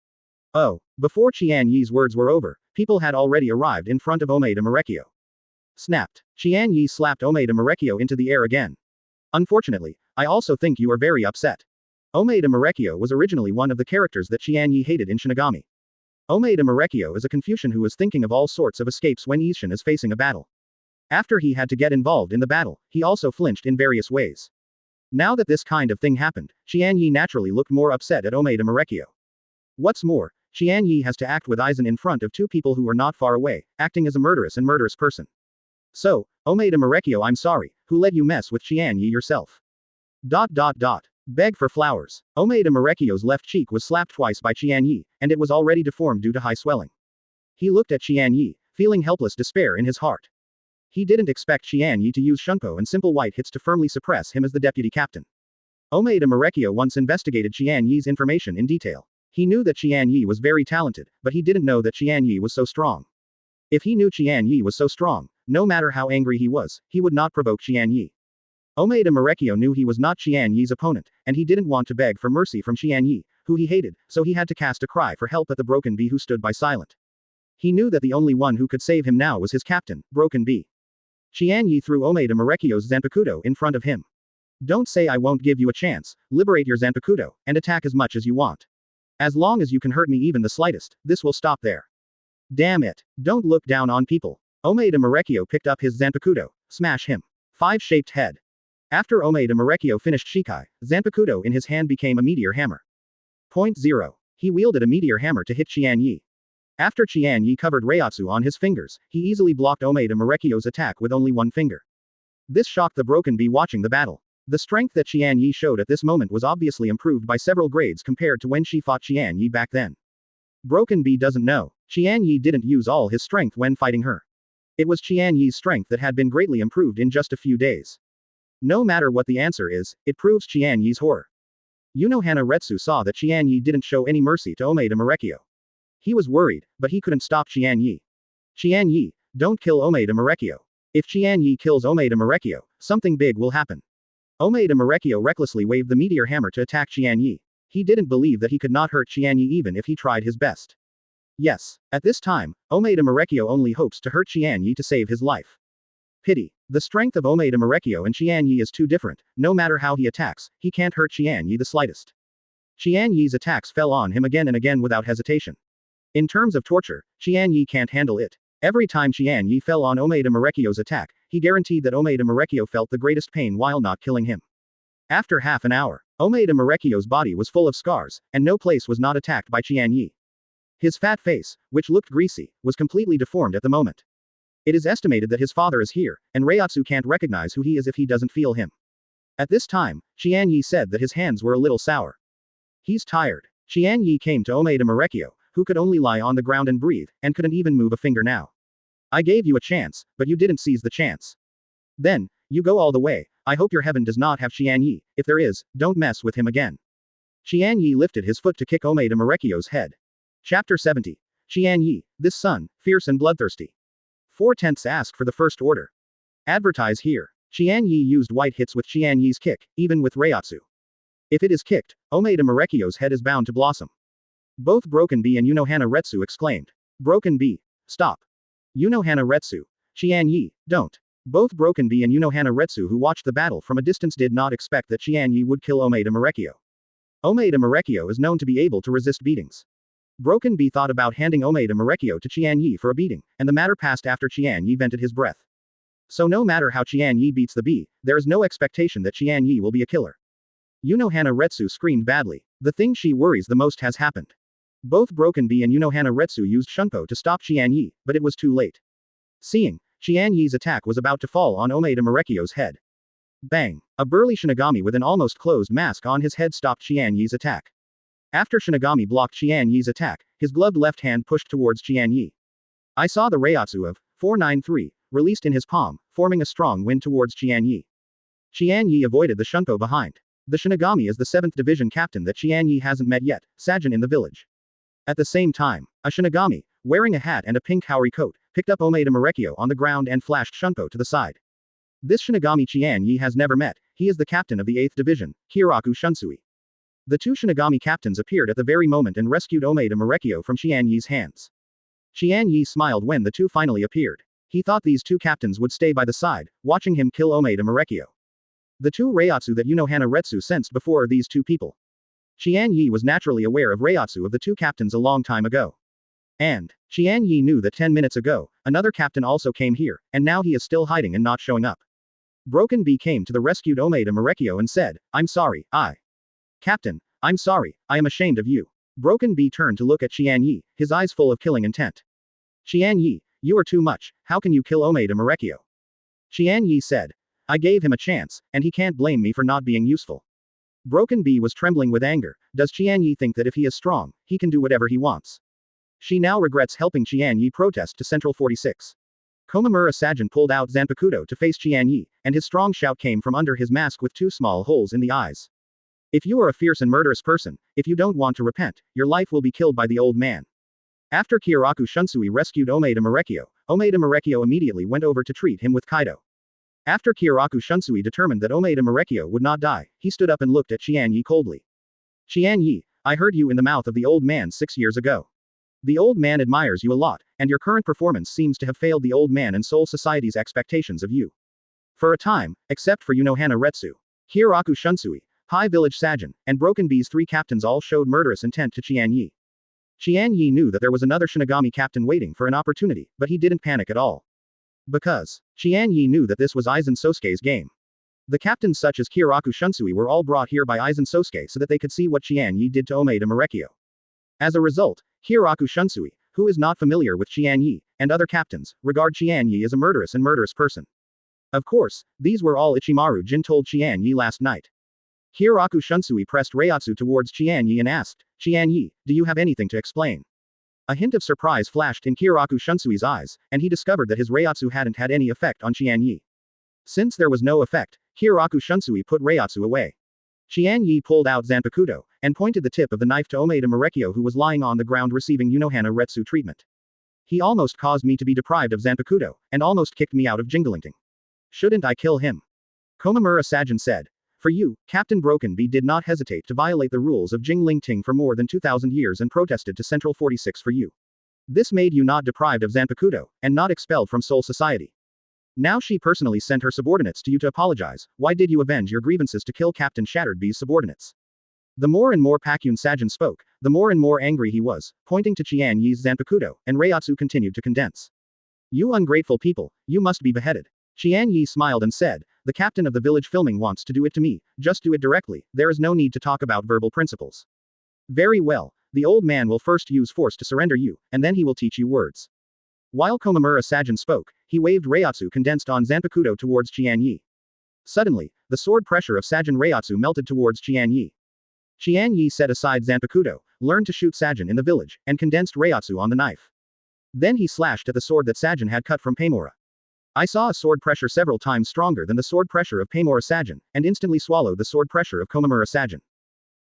Oh, before Qian Ye's words were over, people had already arrived in front of Omeda Marekyo. Snapped. Qian Ye slapped Omeda Marekyo into the air again. Unfortunately, I also think you are very upset. Omeda Marekyo was originally one of the characters that Qian Ye hated in Shinigami. Omeda Marekyo is a Confucian who is thinking of all sorts of escapes when Ishin is facing a battle. After he had to get involved in the battle, he also flinched in various ways. Now that this kind of thing happened, Qian Ye naturally looked more upset at Omeda Marekyo. What's more, Qian Ye has to act with Aizen in front of two people who are not far away, acting as a murderous person. So, Omeda Marekyo, I'm sorry, who let you mess with Qian Ye yourself? ... Beg for flowers. Omeda Marekyo's left cheek was slapped twice by Qian Ye, and it was already deformed due to high swelling. He looked at Qian Ye, feeling helpless despair in his heart. He didn't expect Qian Ye to use Shunko and simple white hits to firmly suppress him as the deputy captain. Omeda Marekyo once investigated Qian Ye's information in detail. He knew that Qian Ye was very talented, but he didn't know that Qian Ye was so strong. If he knew Qian Ye was so strong, no matter how angry he was, he would not provoke Qian Ye. Omeda Marekyo knew he was not Qian Ye's opponent, and he didn't want to beg for mercy from Qian Ye, who he hated, so he had to cast a cry for help at the Broken Bee who stood by silent. He knew that the only one who could save him now was his captain, Broken Bee. Qian Ye threw Omeda Marekyo's Zanpakuto in front of him. Don't say I won't give you a chance, liberate your Zanpakuto, and attack as much as you want. As long as you can hurt me even the slightest, this will stop there. Damn it. Don't look down on people. Omeda Marekyo picked up his Zanpakuto, smash him. 5-shaped head. After Omeda Marekyo finished Shikai, Zanpakuto in his hand became a meteor hammer. Point 0. He wielded a meteor hammer to hit Qian Ye. After Qian Ye covered Reiatsu on his fingers, he easily blocked Omeda Marekyo's attack with only one finger. This shocked the Broken Bee watching the battle. The strength that Qian Ye showed at this moment was obviously improved by several grades compared to when she fought Qian Ye back then. Broken Bee doesn't know, Qian Ye didn't use all his strength when fighting her. It was Qian Ye's strength that had been greatly improved in just a few days. No matter what the answer is, it proves Qian Ye's horror. Unohana Retsu saw that Qian Ye didn't show any mercy to Omeda Marekyo. He was worried, but he couldn't stop Qian Ye. Qian Ye, don't kill Omeda Marekyo. If Qian Ye kills Omeda Marekyo, something big will happen. Omeda Marekyo recklessly waved the meteor hammer to attack Qian Ye. He didn't believe that he could not hurt Qian Ye even if he tried his best. Yes, at this time, Omeda Marekyo only hopes to hurt Qian Ye to save his life. Pity. The strength of Omeda Marekyo and Qian Ye is too different. No matter how he attacks, he can't hurt Qian Ye the slightest. Qian Ye's attacks fell on him again and again without hesitation. In terms of torture, Qian Ye can't handle it. Every time Qian Ye fell on Omeda Marekyo's attack, he guaranteed that Omeda Marekyo felt the greatest pain while not killing him. After half an hour, Omeda Marekyo's body was full of scars, and no place was not attacked by Qian Ye. His fat face, which looked greasy, was completely deformed at the moment. It is estimated that his father is here, and Reiatsu can't recognize who he is if he doesn't feel him. At this time, Qian Ye said that his hands were a little sour. He's tired. Qian Ye came to Omeda Marekyo, who could only lie on the ground and breathe, and couldn't even move a finger now. I gave you a chance, but you didn't seize the chance. Then, you go all the way. I hope your heaven does not have Qian Ye. If there is, don't mess with him again. Qian Ye lifted his foot to kick Omeda Marekyo's head. Chapter 70. Qian Ye, this son, fierce and bloodthirsty. 4/10 ask for the first order. Advertise here. Qian Ye used white hits with Qian Ye's kick, even with Reiatsu. If it is kicked, Omeda Marekyo's head is bound to blossom. Both Broken Bee and Unohana Retsu exclaimed. Broken Bee, stop. Unohana Retsu. Qian Ye, don't. Both Broken Bee and Unohana Retsu who watched the battle from a distance did not expect that Qian Ye would kill Omeda Marekyo. Omeda Marekyo is known to be able to resist beatings. Broken Bee thought about handing Omeda Marekyo to Qian Ye for a beating, and the matter passed after Qian Ye vented his breath. So no matter how Qian Ye beats the bee, there is no expectation that Qian Ye will be a killer. Unohana Retsu screamed badly. The thing she worries the most has happened. Both Broken Bee and Unohana Retsu used Shunko to stop Qian Ye, but it was too late. Seeing, Qian Ye's attack was about to fall on Omeda Marekyo's head. Bang! A burly Shinigami with an almost closed mask on his head stopped Qian Ye's attack. After Shinigami blocked Qian Ye's attack, his gloved left hand pushed towards Qian Ye. I saw the Reiatsu of 493 released in his palm, forming a strong wind towards Qian Ye. Qian Ye avoided the Shunko behind. The Shinigami is the 7th division captain that Qian Ye hasn't met yet, Sajin in the village. At the same time, a Shinigami, wearing a hat and a pink Haori coat, picked up Omeda Marekyo on the ground and flashed Shunko to the side. This Shinigami Qian Ye has never met. He is the captain of the 8th division, Kiraku Shunsui. The two Shinigami captains appeared at the very moment and rescued Omeda Marekyo from Qian Ye's hands. Qian Ye smiled when the two finally appeared. He thought these two captains would stay by the side, watching him kill Omeda Marekyo. The two Reiatsu that Unohana Retsu sensed before are these two people. Qian Ye was naturally aware of Reiatsu of the two captains a long time ago. And Qian Ye knew that 10 minutes ago, another captain also came here, and now he is still hiding and not showing up. Broken Bee came to the rescued Omeda Marekyo and said, I'm sorry, Captain, I'm sorry, I am ashamed of you. Broken Bee turned to look at Qian Ye, his eyes full of killing intent. Qian Ye, you are too much, how can you kill Omeda Marekyo? Qian Ye said. I gave him a chance, and he can't blame me for not being useful. Broken Bee was trembling with anger. Does Qian Ye think that if he is strong, he can do whatever he wants? She now regrets helping Qian Ye protest to Central 46. Komamura Sajin pulled out Zanpakuto to face Qian Ye, and his strong shout came from under his mask with 2 small holes in the eyes. If you are a fierce and murderous person, if you don't want to repent, your life will be killed by the old man. After Kyoraku Shunsui rescued Omeda Marekyo immediately went over to treat him with Kaido. After Kyoraku Shunsui determined that Omeda Marekyo would not die, he stood up and looked at Qian Ye coldly. Qian Ye, I heard you in the mouth of the old man 6 years ago. The old man admires you a lot, and your current performance seems to have failed the old man and Soul Society's expectations of you. For a time, except for Unohana Retsu, Kyoraku Shunsui, Pai Village Sajin, and Broken Bee's 3 captains all showed murderous intent to Qian Ye. Qian Ye knew that there was another Shinigami captain waiting for an opportunity, but he didn't panic at all. Because Qian Ye knew that this was Aizen Sōsuke's game. The captains such as Kyoraku Shunsui were all brought here by Aizen Sōsuke so that they could see what Qian Ye did to Omeda Marekyo. As a result, Kyoraku Shunsui, who is not familiar with Qian Ye, and other captains, regard Qian Ye as a murderous person. Of course, these were all Ichimaru Jin told Qian Ye last night. Kyoraku Shunsui pressed Reiatsu towards Qian Ye and asked, Qian Ye, do you have anything to explain? A hint of surprise flashed in Kyoraku Shunsui's eyes, and he discovered that his Reiatsu hadn't had any effect on Qian Ye. Since there was no effect, Kyoraku Shunsui put Reiatsu away. Qian Ye pulled out Zanpakuto, and pointed the tip of the knife to Omeda Marekyo who was lying on the ground receiving Unohana Retsu treatment. He almost caused me to be deprived of Zanpakuto, and almost kicked me out of Jinglingting. Shouldn't I kill him? Komamura Sajin said. For you, Captain Broken Bee did not hesitate to violate the rules of Jinglingting for more than 2,000 years and protested to Central 46 for you. This made you not deprived of Zanpakuto, and not expelled from Soul Society. Now she personally sent her subordinates to you to apologize. Why did you avenge your grievances to kill Captain Shattered Bee's subordinates? The more and more Pakyun Sajin spoke, the more and more angry he was, pointing to Qian Ye's Zanpakuto, and Reiatsu continued to condense. You ungrateful people, you must be beheaded. Qian Ye smiled and said, the captain of the village filming wants to do it to me, just do it directly, there is no need to talk about verbal principles. Very well, the old man will first use force to surrender you, and then he will teach you words. While Komamura Sajin spoke, he waved Reiatsu condensed on Zanpakuto towards Qian Ye. Suddenly, the sword pressure of Sajin Reiatsu melted towards Qian Ye. Qian Ye set aside Zanpakuto, learned to shoot Sajin in the village, and condensed Reiatsu on the knife. Then he slashed at the sword that Sajin had cut from Paimura. I saw a sword pressure several times stronger than the sword pressure of Paimura Sajin, and instantly swallowed the sword pressure of Komamura Sajin.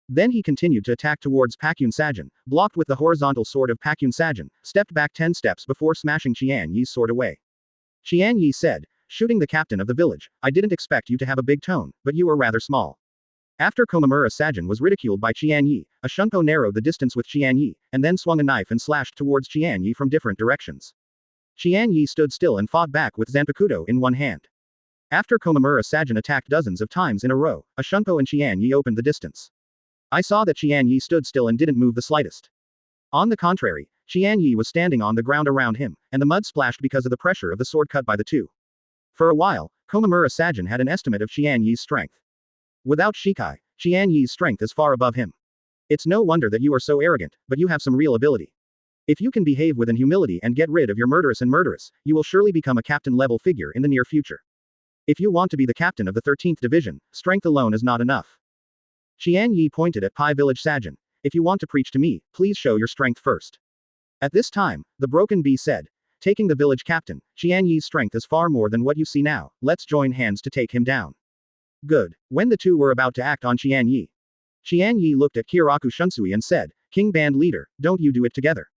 Then he continued to attack towards Pakyun Sajin, blocked with the horizontal sword of Pakyun Sajin, stepped back 10 steps before smashing Qian Ye's sword away. Qian Ye said, shooting the captain of the village, I didn't expect you to have a big tone, but you are rather small. After Komamura Sajin was ridiculed by Qian Ye, a Shunpo narrowed the distance with Qian Ye, and then swung a knife and slashed towards Qian Ye from different directions. Qian Ye stood still and fought back with Zanpakuto in one hand. After Komamura Sajin attacked dozens of times in a row, a Shunpo and Qian Ye opened the distance. I saw that Qian Ye stood still and didn't move the slightest. On the contrary, Qian Ye was standing on the ground around him, and the mud splashed because of the pressure of the sword cut by the two. For a while, Komamura Sajin had an estimate of Qian Ye's strength. Without Shikai, Qian Ye's strength is far above him. It's no wonder that you are so arrogant, but you have some real ability. If you can behave with humility and get rid of your murderous, you will surely become a captain-level figure in the near future. If you want to be the captain of the 13th Division, strength alone is not enough. Qian Ye pointed at Pai Village Sajin. If you want to preach to me, please show your strength first. At this time, the Broken Bee said, taking the village captain, Qian Ye's strength is far more than what you see now, let's join hands to take him down. Good. When the two were about to act on Qian Ye looked at Kyoraku Shunsui and said, King Band Leader, don't you do it together.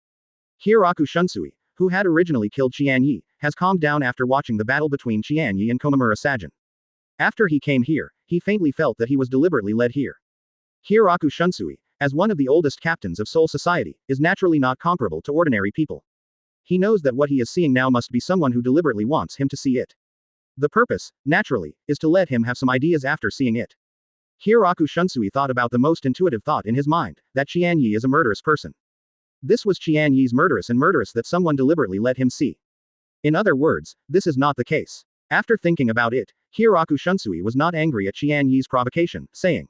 Kyoraku Shunsui, who had originally killed Qian Ye, has calmed down after watching the battle between Qian Ye and Komamura Sajin. After he came here, he faintly felt that he was deliberately led here. Kyoraku Shunsui, as one of the oldest captains of Soul Society, is naturally not comparable to ordinary people. He knows that what he is seeing now must be someone who deliberately wants him to see it. The purpose, naturally, is to let him have some ideas after seeing it. Kyoraku Shunsui thought about the most intuitive thought in his mind, that Qian Ye is a murderous person. This was Qian Ye's murderous that someone deliberately let him see. In other words, this is not the case. After thinking about it, Hiraku Shunsui was not angry at Qian Ye's provocation, saying,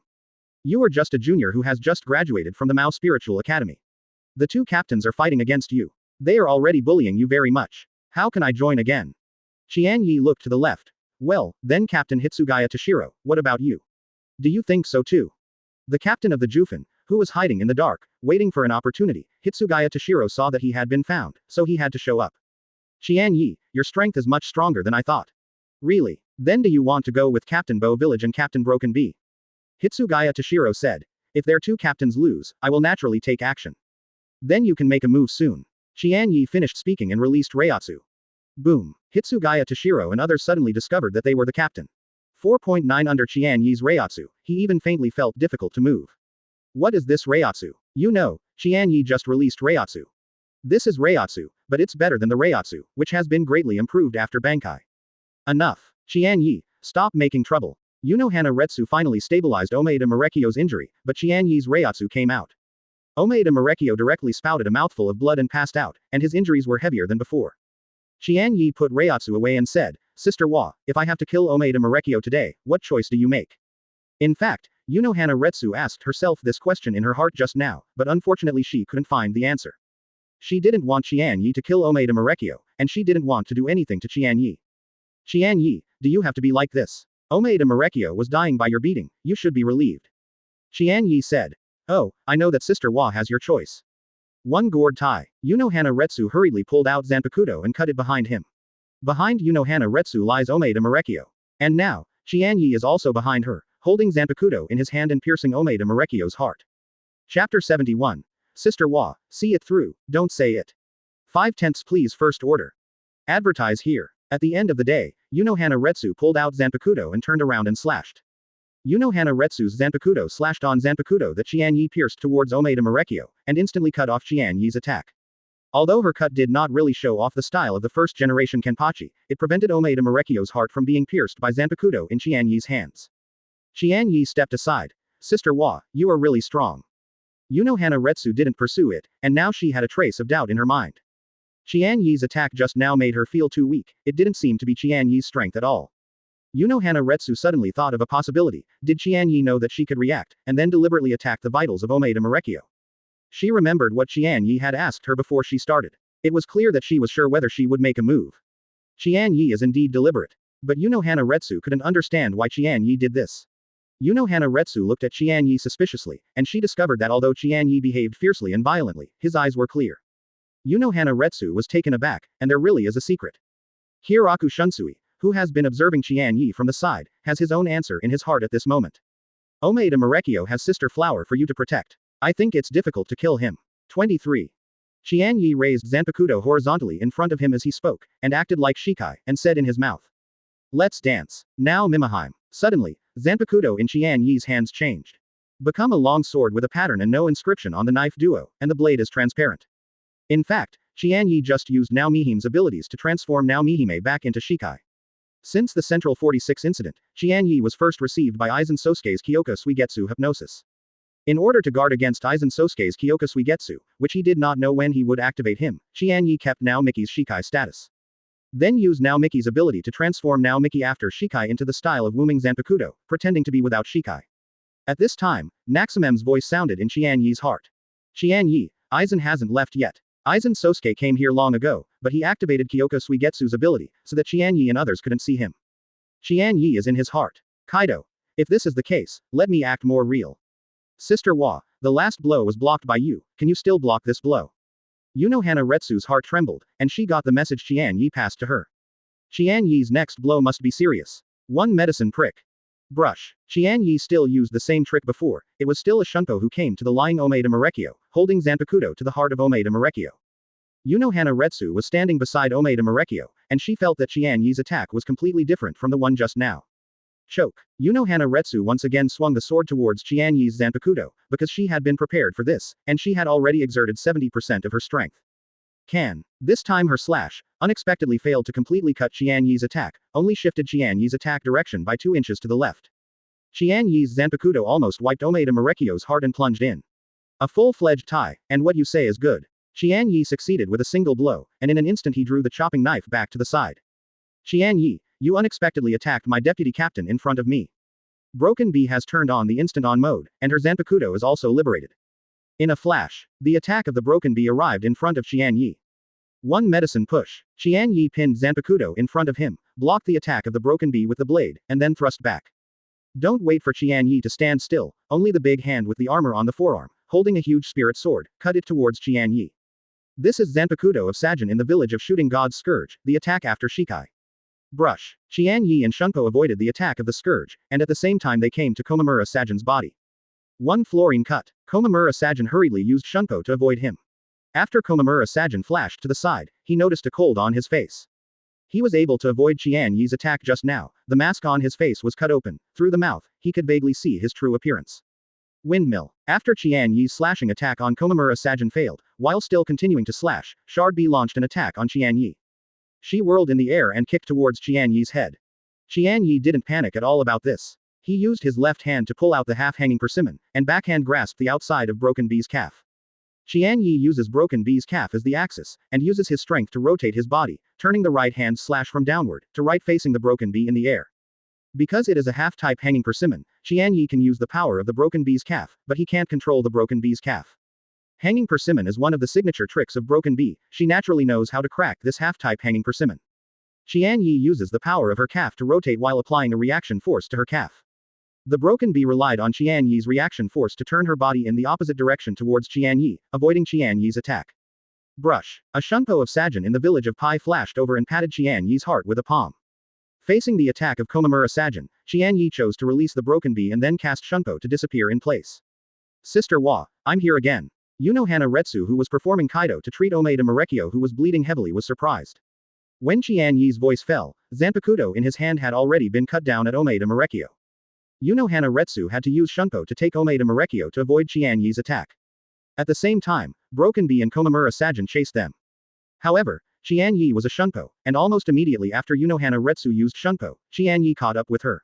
"You are just a junior who has just graduated from the Mao Spiritual Academy. The two captains are fighting against you. They are already bullying you very much. How can I join again?" Qian Ye looked to the left. "Well, then Captain Hitsugaya Toshiro, what about you? Do you think so too?" The captain of the Jufin, who was hiding in the dark, waiting for an opportunity, Hitsugaya Toshiro saw that he had been found, so he had to show up. "Qian Ye, your strength is much stronger than I thought." "Really? Then do you want to go with Captain Bo Village and Captain Broken Bee?" Hitsugaya Toshiro said. "If their two captains lose, I will naturally take action. Then you can make a move soon." Qian Ye finished speaking and released Reiatsu. Boom. Hitsugaya Toshiro and others suddenly discovered that they were the captain. 4.9 Under Qian Ye's Reiatsu, he even faintly felt difficult to move. What is this Reiatsu? You know, Qian Ye just released Reiatsu. This is Reiatsu, but it's better than the Reiatsu, which has been greatly improved after Bankai. Enough. Qian Ye, stop making trouble. Unohana Retsu finally stabilized Omaeda Marekyo's injury, but Qian Ye's Reiatsu came out. Omaeda Marekyo directly spouted a mouthful of blood and passed out, and his injuries were heavier than before. Qian Ye put Reiatsu away and said, "Sister Wa, if I have to kill Omaeda Marekyo today, what choice do you make?" In fact, Unohana Retsu asked herself this question in her heart just now, but unfortunately she couldn't find the answer. She didn't want Qian Ye to kill Omaeda Marekyo, and she didn't want to do anything to Qian Ye. "Qian Ye, do you have to be like this? Omaeda Marekyo was dying by your beating, you should be relieved." Qian Ye said. "Oh, I know that Sister Wa has your choice." One gourd tie. Unohana Retsu hurriedly pulled out Zanpakuto and cut it behind him. Behind Unohana Retsu lies Omaeda Marekyo. And now, Qian Ye is also behind her, holding Zanpakuto in his hand and piercing Omaeda Marekyo's heart. Chapter 71. Sister Wa, see it through, don't say it. 5/10 please first order. Advertise here. At the end of the day, Unohana Retsu pulled out Zanpakuto and turned around and slashed. Unohana Retsu's Zanpakuto slashed on Zanpakuto that Qian Ye pierced towards Omaeda Marekyo, and instantly cut off Qian Ye's attack. Although her cut did not really show off the style of the first-generation Kenpachi, it prevented Omaeda Marekyo's heart from being pierced by Zanpakuto in Qian Ye's hands. Qian Ye stepped aside. Sister Wa, you are really strong. Unohana Retsu didn't pursue it, and now she had a trace of doubt in her mind. Qian Ye's attack just now made her feel too weak, it didn't seem to be Qian Ye's strength at all. Unohana Retsu suddenly thought of a possibility. Did Qian Ye know that she could react, and then deliberately attack the vitals of Omaeda Marekyo? She remembered what Qian Ye had asked her before she started. It was clear that she was sure whether she would make a move. Qian Ye is indeed deliberate. But Unohana Retsu couldn't understand why Qian Ye did this. Unohana Retsu looked at Qian Ye suspiciously, and she discovered that although Qian Ye behaved fiercely and violently, his eyes were clear. Unohana Retsu was taken aback, and there really is a secret. Hiraku Shunsui, who has been observing Qian Ye from the side, has his own answer in his heart at this moment. Omaeda Marekyo has Sister Flower for you to protect. I think it's difficult to kill him. 23. Qian Ye raised Zanpakuto horizontally in front of him as he spoke, and acted like Shikai, and said in his mouth, "Let's dance. Now Mimahime." Suddenly, Zanpakuto in Qian Ye's hands changed. Become a long sword with a pattern and no inscription on the knife duo, and the blade is transparent. In fact, Qian Ye just used Nao Mihime's abilities to transform Nao Mihime back into Shikai. Since the Central 46 incident, Qian Ye was first received by Aizen Sōsuke's Kyoka Suigetsu hypnosis. In order to guard against Aizen Sōsuke's Kyoka Suigetsu, which he did not know when he would activate him, Qian Ye kept Nao Miki's Shikai status. Then used Nao Miki's ability to transform Nao Miki after Shikai into the style of Wuming Zanpakuto, pretending to be without Shikai. At this time, Naxamem's voice sounded in Qian Ye's heart. "Qian Ye, Aizen hasn't left yet. Aizen Sōsuke came here long ago, but he activated Kyoka Suigetsu's ability, so that Qian Ye and others couldn't see him. Qian Ye is in his heart. Kaido. If this is the case, let me act more real. Sister Wa, the last blow was blocked by you, can you still block this blow?" Unohana Retsu's heart trembled, and she got the message Qian Ye passed to her. Qian Ye's next blow must be serious. One medicine prick. Brush. Qian Ye still used the same trick before, it was still a Shunko who came to the lying Omaeda Marekyo, holding Zanpakuto to the heart of Omaeda Marekyo. Unohana Retsu was standing beside Omaeda Marekyo, and she felt that Qian Ye's attack was completely different from the one just now. Choke. Unohana Retsu once again swung the sword towards Qian Ye's Zanpakuto, because she had been prepared for this, and she had already exerted 70% of her strength. Can. This time her slash, unexpectedly failed to completely cut Qian Ye's attack, only shifted Qian Ye's attack direction by 2 inches to the left. Qian Ye's Zanpakuto almost wiped Omaeda Marekyo's heart and plunged in. A full-fledged tie, and what you say is good. Qian Ye succeeded with a single blow, and in an instant he drew the chopping knife back to the side. Qian Ye, you unexpectedly attacked my deputy captain in front of me. Broken Bee has turned on the instant on mode, and her Zanpakuto is also liberated. In a flash, the attack of the Broken Bee arrived in front of Qian Ye. One medicine push. Qian Ye pinned Zanpakuto in front of him, blocked the attack of the Broken Bee with the blade, and then thrust back. Don't wait for Qian Ye to stand still, only the big hand with the armor on the forearm, holding a huge spirit sword, cut it towards Qian Ye. This is Zanpakuto of Sajin in the village of Shooting God's Scourge, the attack after Shikai. Brush. Qian Ye and Shunpo avoided the attack of the Scourge, and at the same time they came to Komamura Sajin's body. One fluorine cut. Komamura Sajin hurriedly used Shunpo to avoid him. After Komamura Sajin flashed to the side, he noticed a cold on his face. He was able to avoid Qian Ye's attack just now. The mask on his face was cut open. Through the mouth, he could vaguely see his true appearance. Windmill. After Qian Ye's slashing attack on Komamura Sajin failed, while still continuing to slash, Shard B launched an attack on Qian Ye. She whirled in the air and kicked towards Qian Ye's head. Qian Ye didn't panic at all about this. He used his left hand to pull out the half-hanging persimmon, and backhand grasped the outside of Broken Bee's calf. Qian Ye uses Broken Bee's calf as the axis, and uses his strength to rotate his body, turning the right hand slash from downward, to right facing the Broken Bee in the air. Because it is a half-type hanging persimmon, Qian Ye can use the power of the Broken Bee's calf, but he can't control the Broken Bee's calf. Hanging persimmon is one of the signature tricks of Broken Bee. She naturally knows how to crack this half-type hanging persimmon. Qian Ye uses the power of her calf to rotate while applying a reaction force to her calf. The Broken Bee relied on Qian Ye's reaction force to turn her body in the opposite direction towards Qian Ye, avoiding Qian Ye's attack. Brush. A Shunpo of Sajin in the village of Pai flashed over and patted Qian Ye's heart with a palm. Facing the attack of Komamura Sajin, Qian Ye chose to release the Broken Bee and then cast Shunpo to disappear in place. Sister Wa, I'm here again. Unohana Retsu, who was performing Kaido to treat Omeda Marekyo, who was bleeding heavily, was surprised. When Qian Ye's voice fell, Zanpakuto in his hand had already been cut down at Omeda Marekyo. Unohana Retsu had to use Shunpo to take Omeda Marekyo to avoid Qian Ye's attack. At the same time, Broken Bee and Komamura Sajin chased them. However, Qian Ye was a Shunpo, and almost immediately after Unohana Retsu used Shunpo, Qian Ye caught up with her.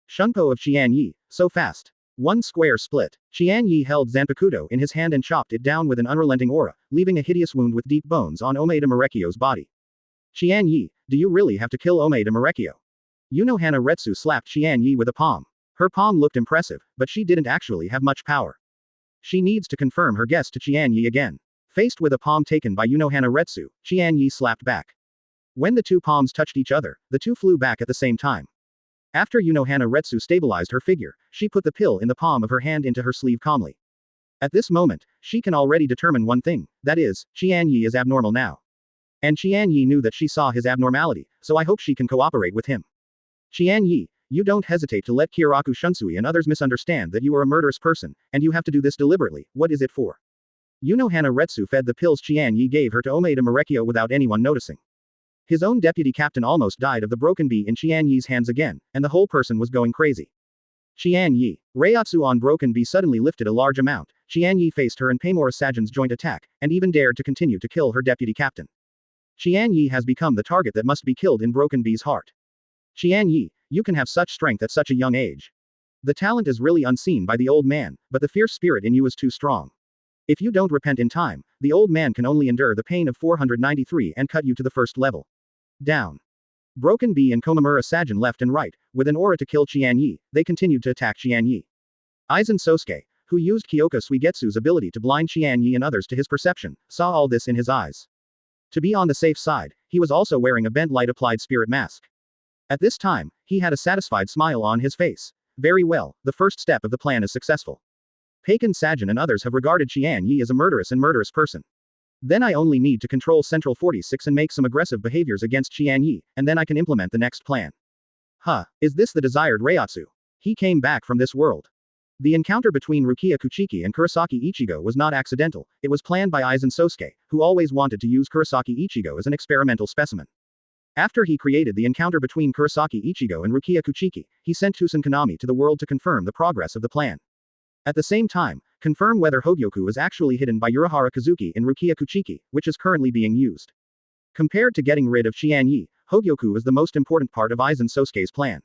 Shunpo of Qian Ye, so fast. One square split. Qian Ye held Zanpakuto in his hand and chopped it down with an unrelenting aura, leaving a hideous wound with deep bones on Omeda Marekyo's body. Qian Ye, do you really have to kill Omeda Marekyo? Unohana Retsu slapped Qian Ye with a palm. Her palm looked impressive, but she didn't actually have much power. She needs to confirm her guess to Qian Ye again. Faced with a palm taken by Unohana Retsu, Qian Ye slapped back. When the two palms touched each other, the two flew back at the same time. After Unohana Retsu stabilized her figure, she put the pill in the palm of her hand into her sleeve calmly. At this moment, she can already determine one thing, that is, Qian Ye is abnormal now. And Qian Ye knew that she saw his abnormality, so I hope she can cooperate with him. Qian Ye, you don't hesitate to let Kiraku Shunsui and others misunderstand that you are a murderous person, and you have to do this deliberately. What is it for? Unohana Retsu fed the pills Qian Ye gave her to Omeda Marekyo without anyone noticing. His own deputy captain almost died of the Broken Bee in Qian Ye's hands again, and the whole person was going crazy. Qian Ye. Reiatsu on Broken Bee suddenly lifted a large amount. Qian Ye faced her and Paimora Sajin's joint attack, and even dared to continue to kill her deputy captain. Qian Ye has become the target that must be killed in Broken Bee's heart. Qian Ye, you can have such strength at such a young age. The talent is really unseen by the old man, but the fierce spirit in you is too strong. If you don't repent in time, the old man can only endure the pain of 493 and cut you to the first level. Down. Broken Bee and Komamura Sajin left and right, with an aura to kill Qian Ye, they continued to attack Qian Ye. Aizen Sōsuke, who used Kyoka Suigetsu's ability to blind Qian Ye and others to his perception, saw all this in his eyes. To be on the safe side, he was also wearing a bent light applied spirit mask. At this time, he had a satisfied smile on his face. Very well, the first step of the plan is successful. Pakan Sajin and others have regarded Qian Ye as a murderous person. Then I only need to control Central 46 and make some aggressive behaviors against Qian Ye, and then I can implement the next plan. Is this the desired Reiatsu? He came back from this world. The encounter between Rukia Kuchiki and Kurosaki Ichigo was not accidental, it was planned by Aizen Sōsuke, who always wanted to use Kurosaki Ichigo as an experimental specimen. After he created the encounter between Kurosaki Ichigo and Rukia Kuchiki, he sent Tusen Kanami to the world to confirm the progress of the plan. At the same time, confirm whether Hōgyoku is actually hidden by Urahara Kazuki in Rukia Kuchiki, which is currently being used. Compared to getting rid of Qian Ye, Hōgyoku is the most important part of Aizen Sōsuke's plan.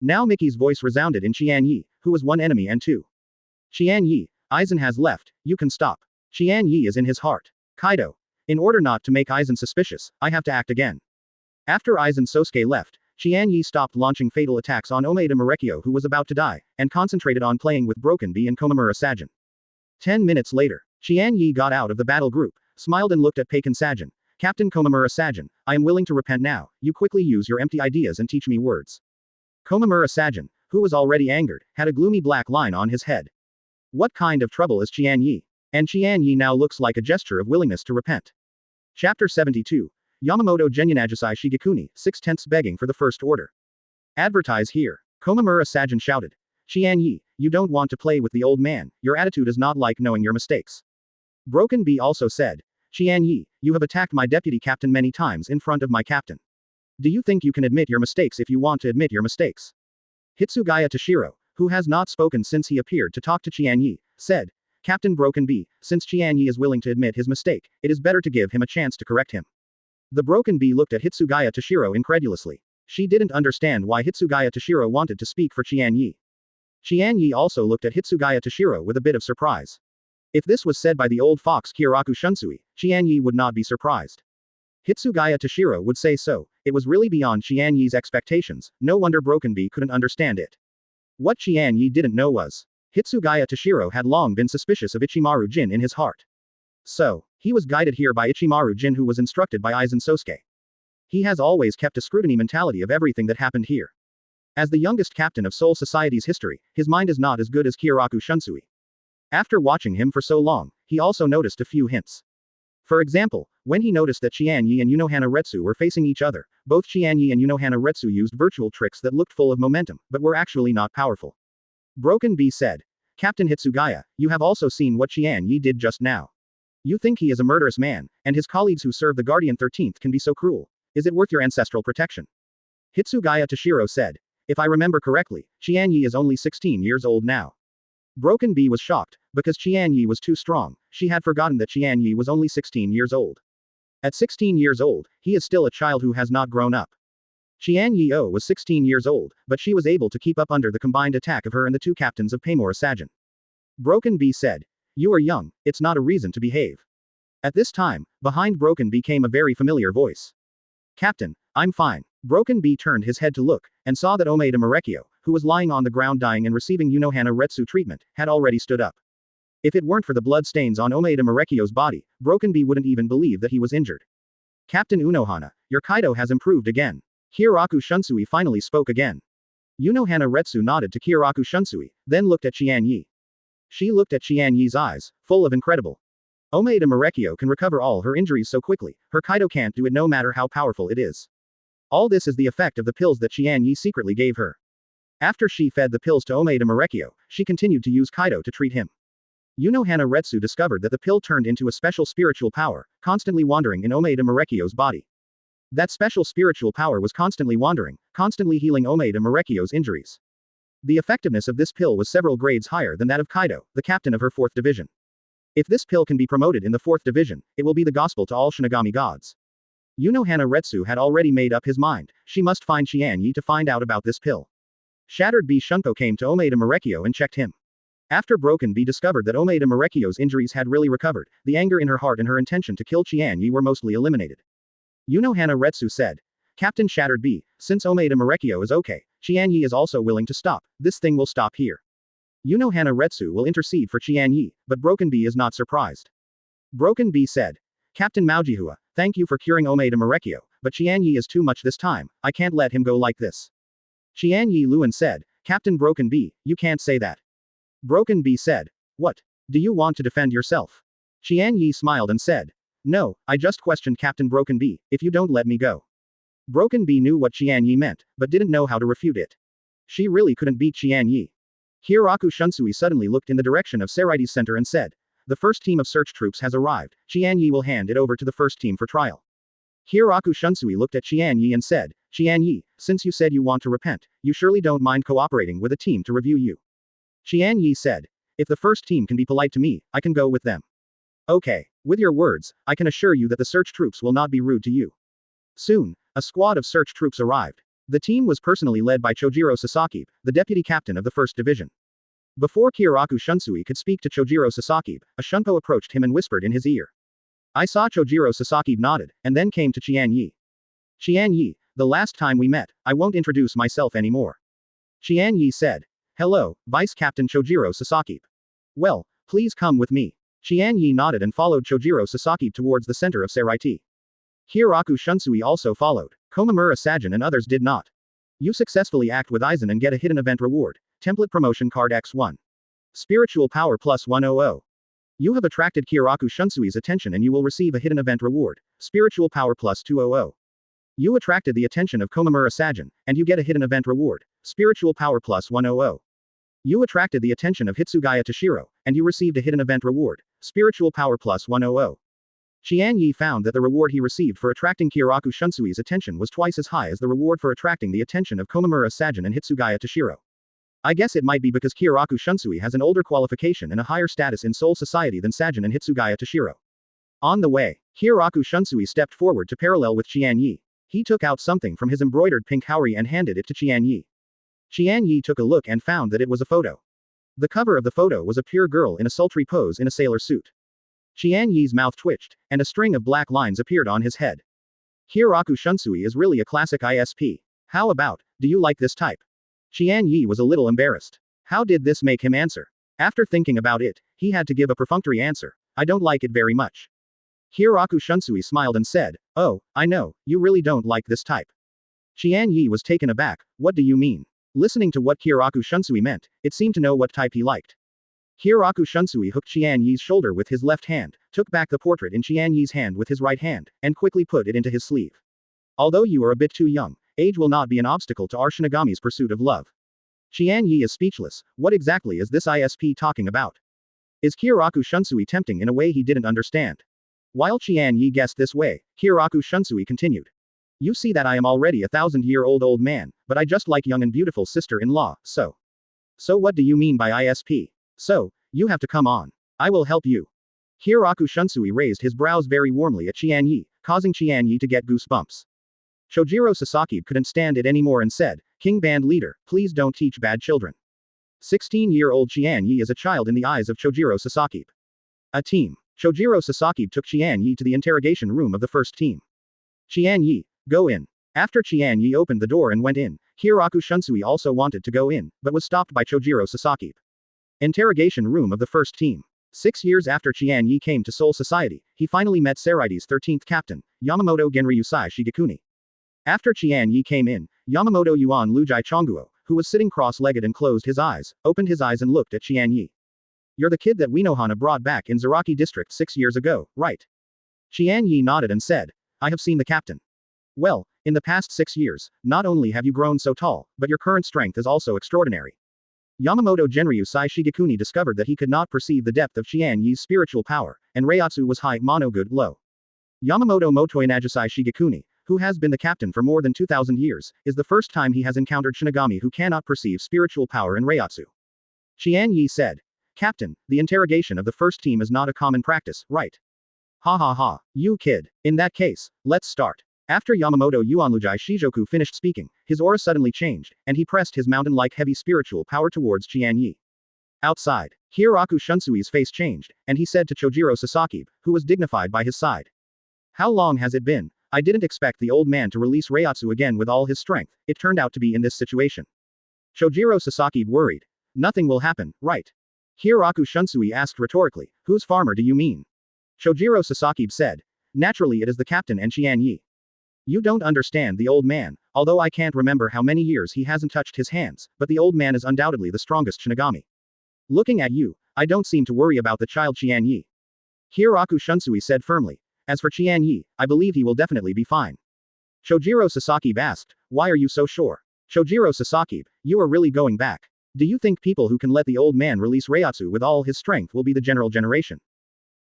Now Mickey's voice resounded in Qian Ye, who was one enemy and two. Qian Ye, Aizen has left, you can stop. Qian Ye is in his heart. Kaido. In order not to make Aizen suspicious, I have to act again. After Aizen Sōsuke left, Qian Ye stopped launching fatal attacks on Omeda Marekyo, who was about to die, and concentrated on playing with Broken Bee and Komamura Sajin. 10 minutes later, Qian Ye got out of the battle group, smiled and looked at Peiken Sajin. Captain Komamura Sajin, I am willing to repent now, you quickly use your empty ideas and teach me words. Komamura Sajin, who was already angered, had a gloomy black line on his head. What kind of trouble is Qian Ye? And Qian Ye now looks like a gesture of willingness to repent. Chapter 72. Yamamoto Genyanagisai Shigekuni, 6/10 begging for the first order. Advertise here. Komamura Sajin shouted. Qian Ye, you don't want to play with the old man, your attitude is not like knowing your mistakes. Broken Bee also said. Qian Ye, you have attacked my deputy captain many times in front of my captain. Do you think you can admit your mistakes if you want to admit your mistakes? Hitsugaya Toshiro, who has not spoken since he appeared to talk to Qian Ye, said. Captain Broken Bee, since Qian Ye is willing to admit his mistake, it is better to give him a chance to correct him. The Broken Bee looked at Hitsugaya Toshiro incredulously. She didn't understand why Hitsugaya Toshiro wanted to speak for Qian Ye. Qian Ye also looked at Hitsugaya Toshiro with a bit of surprise. If this was said by the old fox Kyoraku Shunsui, Qian Ye would not be surprised. Hitsugaya Toshiro would say so, it was really beyond Qian Ye's expectations, no wonder Broken Bee couldn't understand it. What Qian Ye didn't know was, Hitsugaya Toshiro had long been suspicious of Ichimaru Jin in his heart. So, he was guided here by Ichimaru Jin, who was instructed by Aizen Sōsuke. He has always kept a scrutiny mentality of everything that happened here. As the youngest captain of Soul Society's history, his mind is not as good as Kyoraku Shunsui. After watching him for so long, he also noticed a few hints. For example, when he noticed that Qian Ye and Unohana Retsu were facing each other, both Qian Ye and Unohana Retsu used virtual tricks that looked full of momentum, but were actually not powerful. Broken Bee said. Captain Hitsugaya, you have also seen what Qian Ye did just now. You think he is a murderous man, and his colleagues who serve the Guardian 13th can be so cruel. Is it worth your ancestral protection? Hitsugaya Toshiro said. If I remember correctly, Qian Ye is only 16 years old now. Broken Bee was shocked, because Qian Ye was too strong, she had forgotten that Qian Ye was only 16 years old. At 16 years old, he is still a child who has not grown up. Qian Ye was 16 years old, but she was able to keep up under the combined attack of her and the two captains of Paimura Sajin. Broken Bee said. You are young, it's not a reason to behave. At this time, behind Broken Bee came a very familiar voice. Captain, I'm fine. Broken Bee turned his head to look, and saw that Omeda Marekyo, who was lying on the ground dying and receiving Unohana Retsu treatment, had already stood up. If it weren't for the blood stains on Omeda Marekyo's body, Broken Bee wouldn't even believe that he was injured. Captain Unohana, your Kaido has improved again. Kyoraku Shunsui finally spoke again. Unohana Retsu nodded to Kyoraku Shunsui, then looked at Qian Ye. She looked at Qian Ye's eyes, full of incredible. Omeda Marekyo can recover all her injuries so quickly, her Kaido can't do it no matter how powerful it is. All this is the effect of the pills that Qian Ye secretly gave her. After she fed the pills to Omeda Marekyo, she continued to use Kaido to treat him. Unohana Retsu discovered that the pill turned into a special spiritual power, constantly wandering in Omeda Marekyo's body. That special spiritual power was constantly wandering, constantly healing Omeda Marekyo's injuries. The effectiveness of this pill was several grades higher than that of Kaido, the captain of her 4th division. If this pill can be promoted in the 4th division, it will be the gospel to all Shinigami gods. Unohana Retsu had already made up his mind, she must find Qian Ye to find out about this pill. Shattered Bee Shunko came to Omeda Marekyo and checked him. After Broken Bee discovered that Omeda Marekyo's injuries had really recovered, the anger in her heart and her intention to kill Qian Ye were mostly eliminated. Unohana Retsu said. Captain Shattered Bee, since Omeda Marekyo is okay, Qian Ye is also willing to stop, this thing will stop here. Unohana Retsu will intercede for Qian Ye, but Broken Bee is not surprised. Broken Bee said. Captain Maojihua, thank you for curing Omeda Marekyo, but Qian Ye is too much this time, I can't let him go like this. Qian Ye Luan said. Captain Broken Bee, you can't say that. Broken Bee said. What? Do you want to defend yourself? Qian Ye smiled and said. No, I just questioned Captain Broken Bee, if you don't let me go. Broken Bee knew what Qian Ye meant, but didn't know how to refute it. She really couldn't beat Qian Ye. Kyoraku Shunsui suddenly looked in the direction of Seraites Center and said. The first team of search troops has arrived, Qian Ye will hand it over to the first team for trial. Kyoraku Shunsui looked at Qian Ye and said, Qian Ye, since you said you want to repent, you surely don't mind cooperating with a team to review you. Qian Ye said. If the first team can be polite to me, I can go with them. Okay, with your words, I can assure you that the search troops will not be rude to you. Soon, a squad of search troops arrived. The team was personally led by Chojiro Sasaki, the deputy captain of the 1st Division. Before Kyoraku Shunsui could speak to Chojiro Sasaki, a Shunpo approached him and whispered in his ear. I saw Chojiro Sasaki nodded, and then came to Qian Ye. Qian Ye, the last time we met, I won't introduce myself anymore. Qian Ye said. Hello, Vice Captain Chojiro Sasaki. Well, please come with me. Qian Ye nodded and followed Chojiro Sasaki towards the center of Seraiti. Hiraku Shunsui also followed. Komamura Sajin and others did not. You successfully act with Aizen and get a hidden event reward. Template promotion card X1. Spiritual power plus 100. You have attracted Hiraku Shunsui's attention and you will receive a hidden event reward. Spiritual power plus 200. You attracted the attention of Komamura Sajin, and you get a hidden event reward. Spiritual power plus 100. You attracted the attention of Hitsugaya Toshiro, and you received a hidden event reward. Spiritual power plus 100. Qian Ye found that the reward he received for attracting Hiraku Shunsui's attention was twice as high as the reward for attracting the attention of Komamura Sajin and Hitsugaya Toshiro. I guess it might be because Hiraku Shunsui has an older qualification and a higher status in Soul Society than Sajin and Hitsugaya Toshiro. On the way, Hiraku Shunsui stepped forward to parallel with Qian Ye. He took out something from his embroidered pink haori and handed it to Qian Ye. Qian Ye took a look and found that it was a photo. The cover of the photo was a pure girl in a sultry pose in a sailor suit. Qian Ye's mouth twitched, and a string of black lines appeared on his head. Hiraku Shunsui is really a classic ISP. How about, do you like this type? Qian Ye was a little embarrassed. How did this make him answer? After thinking about it, he had to give a perfunctory answer. I don't like it very much. Hiraku Shunsui smiled and said, Oh, I know, you really don't like this type. Qian Ye was taken aback. What do you mean? Listening to what Hiraku Shunsui meant, it seemed to know what type he liked. Hiraku Shunsui hooked Qian Ye's shoulder with his left hand, took back the portrait in Qian Ye's hand with his right hand, and quickly put it into his sleeve. Although you are a bit too young, age will not be an obstacle to our Shinigami's pursuit of love. Qian Ye is speechless. What exactly is this ISP talking about? Is Hiraku Shunsui tempting in a way he didn't understand? While Qian Ye guessed this way, Hiraku Shunsui continued. You see that I am already a 1,000-year-old old man, but I just like young and beautiful sister-in-law, so. So what do you mean by ISP? So, you have to come on. I will help you. Hiraku Shunsui raised his brows very warmly at Qian Ye, causing Qian Ye to get goosebumps. Chojiro Sasaki couldn't stand it anymore and said, King Band Leader, please don't teach bad children. 16-year-old Qian Ye is a child in the eyes of Chojiro Sasaki. A team. Chojiro Sasaki took Qian Ye to the interrogation room of the first team. Qian Ye, go in. After Qian Ye opened the door and went in, Hiraku Shunsui also wanted to go in, but was stopped by Chojiro Sasaki. Interrogation room of the first team. 6 years after Qian Ye came to Soul Society, he finally met Seraiti's 13th captain, Yamamoto Genryusai Shigekuni. After Qian Ye came in, Yamamoto Yuan Lujai Chonguo, who was sitting cross-legged and closed his eyes, opened his eyes and looked at Qian Ye. You're the kid that Unohana brought back in Zaraki district 6 years ago, right? Qian Ye nodded and said, I have seen the captain. Well, in the past 6 years, not only have you grown so tall, but your current strength is also extraordinary. Yamamoto Genryusai Shigekuni discovered that he could not perceive the depth of Qian Ye's spiritual power, and Reiatsu was high, mono good, low. Yamamoto Motoi Najusai Shigekuni, who has been the captain for more than 2,000 years, is the first time he has encountered Shinigami who cannot perceive spiritual power in Reiatsu. Qian Ye said, Captain, the interrogation of the first team is not a common practice, right? Ha ha ha, you kid. In that case, let's start. After Yamamoto Yuanlujai Shijoku finished speaking, his aura suddenly changed, and he pressed his mountain-like heavy spiritual power towards Qian Ye. Outside, Hiraku Shunsui's face changed, and he said to Chojiro Sasaki, who was dignified by his side. How long has it been? I didn't expect the old man to release Reiatsu again with all his strength, it turned out to be in this situation. Chojiro Sasaki worried. Nothing will happen, right? Hiraku Shunsui asked rhetorically, whose farmer do you mean? Chojiro Sasaki said. Naturally it is the captain and Qian Ye. You don't understand the old man, although I can't remember how many years he hasn't touched his hands, but the old man is undoubtedly the strongest Shinigami. Looking at you, I don't seem to worry about the child Qian Ye. Hiraku Shunsui said firmly. As for Qian Ye, I believe he will definitely be fine. Chojiro Sasaki asked, why are you so sure? Chojiro Sasaki, you are really going back. Do you think people who can let the old man release Reiatsu with all his strength will be the general generation?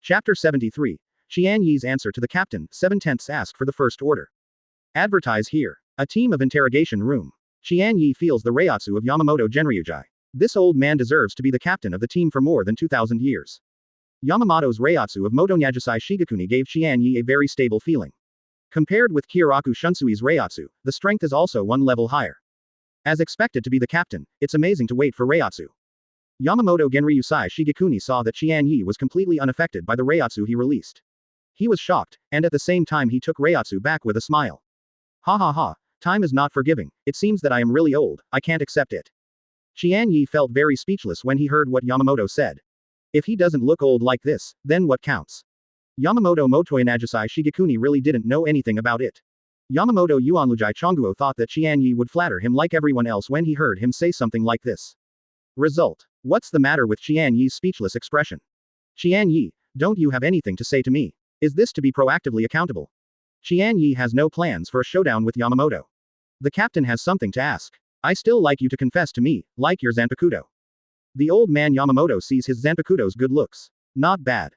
Chapter 73. Qian Ye's answer to the captain, 7/10 asked for the first order. Advertise here. A team of interrogation room. Qian Ye feels the Reiatsu of Yamamoto Genryusai. This old man deserves to be the captain of the team for more than 2,000 years. Yamamoto's Reiatsu of Motonajusai Shigekuni gave Qian Ye a very stable feeling. Compared with Hiraku Shunsui's Reiatsu, the strength is also one level higher. As expected to be the captain, it's amazing to wait for Reiatsu. Yamamoto Genryusai Shigekuni saw that Qian Ye was completely unaffected by the Reiatsu he released. He was shocked, and at the same time he took Reiatsu back with a smile. Ha ha ha, time is not forgiving, it seems that I am really old, I can't accept it. Qian Ye felt very speechless when he heard what Yamamoto said. If he doesn't look old like this, then what counts? Yamamoto Motoi Nagisai Shigekuni really didn't know anything about it. Yamamoto Yuanlujai Chonguo thought that Qian Ye would flatter him like everyone else when he heard him say something like this. Result. What's the matter with Qian Ye's speechless expression? Qian Ye, don't you have anything to say to me? Is this to be proactively accountable? Qian Ye has no plans for a showdown with Yamamoto. The captain has something to ask. I still like you to confess to me, like your Zanpakuto. The old man Yamamoto sees his Zanpakuto's good looks. Not bad.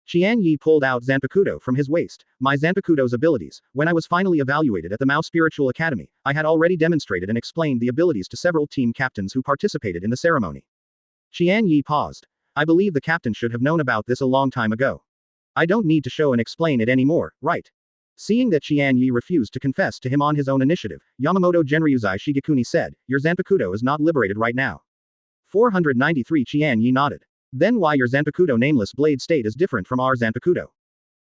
Qian Ye pulled out Zanpakuto from his waist. My Zanpakuto's abilities. When I was finally evaluated at the Mao Spiritual Academy, I had already demonstrated and explained the abilities to several team captains who participated in the ceremony. Qian Ye paused. I believe the captain should have known about this a long time ago. I don't need to show and explain it anymore, right? Seeing that Qian Ye refused to confess to him on his own initiative, Yamamoto Genryuzai Shigekuni said, your Zanpakuto is not liberated right now. 493 Qian Ye nodded. Then why your Zanpakuto nameless blade state is different from our Zanpakuto?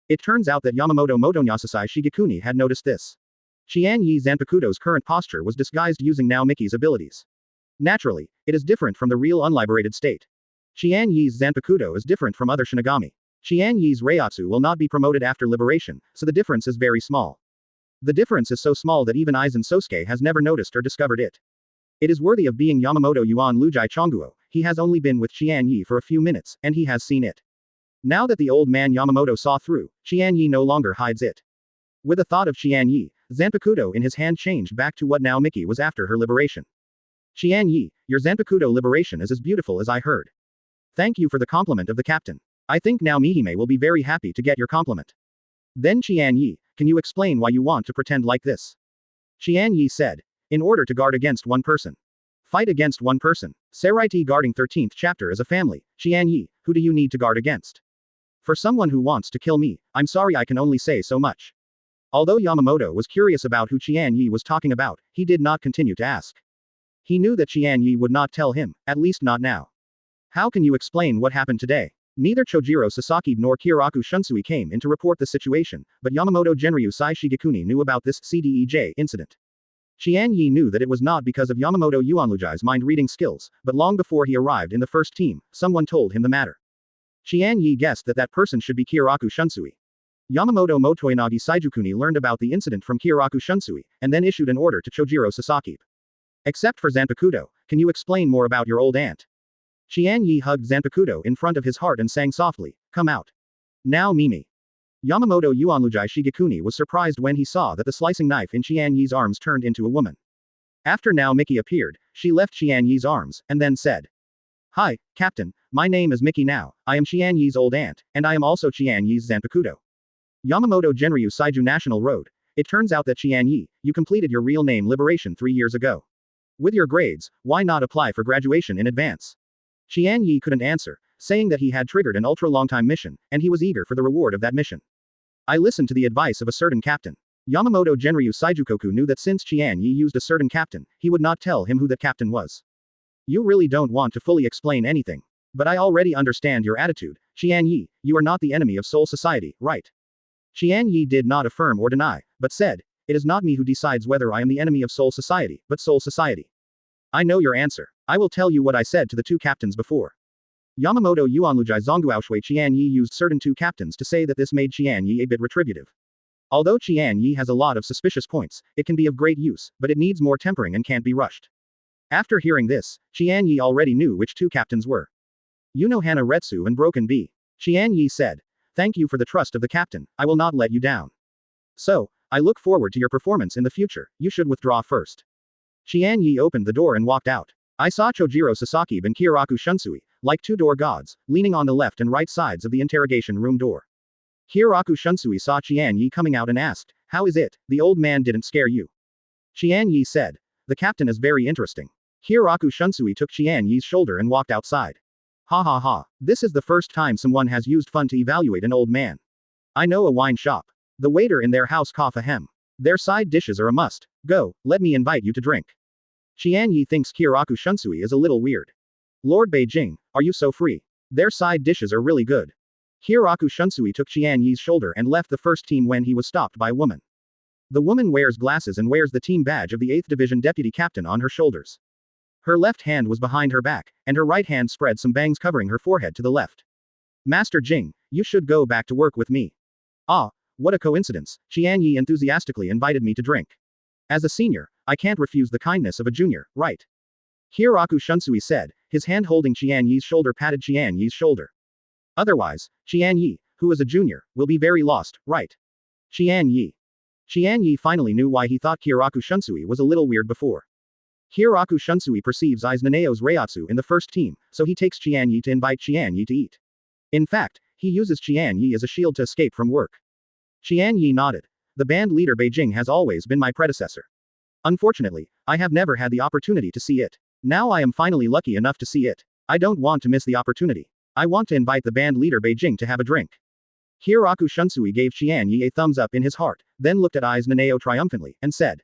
It turns out that Yamamoto Motonyasasai Shigekuni had noticed this. Qian Ye Zanpakuto's current posture was disguised using now Mickey's abilities. Naturally, it is different from the real unliberated state. Qian Ye's Zanpakuto is different from other Shinigami. Qian Ye's Reiatsu will not be promoted after liberation, so the difference is very small. The difference is so small that even Aizen Sōsuke has never noticed or discovered it. It is worthy of being Yamamoto Yuan Lujai Chonguo. He has only been with Qian Ye for a few minutes, and he has seen it. Now that the old man Yamamoto saw through, Qian Ye no longer hides it. With the thought of Qian Ye, Zanpakuto in his hand changed back to what now Mickey was after her liberation. Qian Ye, your Zanpakuto liberation is as beautiful as I heard. Thank you for the compliment of the captain. I think now Mihime will be very happy to get your compliment. Then Qian Ye, can you explain why you want to pretend like this? Qian Ye said. In order to guard against one person. Fight against one person. Seraiti guarding 13th chapter is a family. Qian Ye, who do you need to guard against? For someone who wants to kill me, I'm sorry I can only say so much. Although Yamamoto was curious about who Qian Ye was talking about, he did not continue to ask. He knew that Qian Ye would not tell him, at least not now. How can you explain what happened today? Neither Chojiro Sasaki nor Kiraku Shunsui came in to report the situation, but Yamamoto Genryu Sai Shigekuni knew about this CDEJ incident. Qian Ye knew that it was not because of Yamamoto Yuanlujai's mind-reading skills, but long before he arrived in the first team, someone told him the matter. Qian Ye guessed that that person should be Kiraku Shunsui. Yamamoto Motoinagi Saijukuni learned about the incident from Kiraku Shunsui, and then issued an order to Chojiro Sasaki. Except for Zanpakuto, can you explain more about your old aunt? Qian Ye hugged Zanpakuto in front of his heart and sang softly, come out. Now Mimi. Yamamoto Yuanlujai Shigekuni was surprised when he saw that the slicing knife in Qian Ye's arms turned into a woman. After now Mickey appeared, she left Qian Ye's arms, and then said. Hi, Captain, my name is Mickey now, I am Qian Ye's old aunt, and I am also Qian Ye's Zanpakuto. Yamamoto Genryu Saiju National Road. It turns out that Qian Ye, you completed your real name liberation 3 years ago. With your grades, why not apply for graduation in advance? Qian Ye couldn't answer, saying that he had triggered an ultra-long-time mission, and he was eager for the reward of that mission. I listened to the advice of a certain captain. Yamamoto Genryu Saijukoku knew that since Qian Ye used a certain captain, he would not tell him who that captain was. You really don't want to fully explain anything. But I already understand your attitude, Qian Ye, you are not the enemy of Soul Society, right? Qian Ye did not affirm or deny, but said, it is not me who decides whether I am the enemy of Soul Society, but Soul Society. I know your answer. I will tell you what I said to the 2 captains before. Yamamoto Yuanlujai Zonguaoshui Qian Ye used certain 2 captains to say that this made Qian Ye a bit retributive. Although Qian Ye has a lot of suspicious points, it can be of great use, but it needs more tempering and can't be rushed. After hearing this, Qian Ye already knew which 2 captains were. Unohana Retsu and Broken B. Qian Ye said. Thank you for the trust of the captain, I will not let you down. So, I look forward to your performance in the future, you should withdraw first. Qian Ye opened the door and walked out. I saw Chojiro Sasaki and Kiraku Shunsui, like 2 door gods, leaning on the left and right sides of the interrogation room door. Kiraku Shunsui saw Qian Ye coming out and asked, how is it, the old man didn't scare you? Qian Ye said. The captain is very interesting. Kiraku Shunsui took Qian Ye's shoulder and walked outside. Ha ha ha, this is the first time someone has used fun to evaluate an old man. I know a wine shop. The waiter in their house cough ahem. Their side dishes are a must. Go, let me invite you to drink. Qian Ye thinks Kiraku Shunsui is a little weird. Lord Beijing, are you so free? Their side dishes are really good. Hiraku Shunsui took Qian Ye's shoulder and left the first team when he was stopped by a woman. The woman wears glasses and wears the team badge of the 8th Division Deputy Captain on her shoulders. Her left hand was behind her back, and her right hand spread some bangs covering her forehead to the left. Master Jing, you should go back to work with me. Ah, what a coincidence, Qian Ye enthusiastically invited me to drink. As a senior, I can't refuse the kindness of a junior, right? Hiraku Shunsui said, his hand holding Qian Ye's shoulder patted Qian Ye's shoulder. Otherwise, Qian Ye, who is a junior, will be very lost, right? Qian Ye. Qian Ye finally knew why he thought Hiraku Shunsui was a little weird before. Hiraku Shunsui perceives Aizen Sōsuke's Reiatsu in the first team, so he takes Qian Ye to invite Qian Ye to eat. In fact, he uses Qian Ye as a shield to escape from work. Qian Ye nodded. The band leader Beijing has always been my predecessor. Unfortunately, I have never had the opportunity to see it. Now I am finally lucky enough to see it. I don't want to miss the opportunity. I want to invite the band leader Beijing to have a drink. Hiraku Shunsui gave Qian Ye a thumbs up in his heart, then looked at Aizen Sōsuke triumphantly, and said.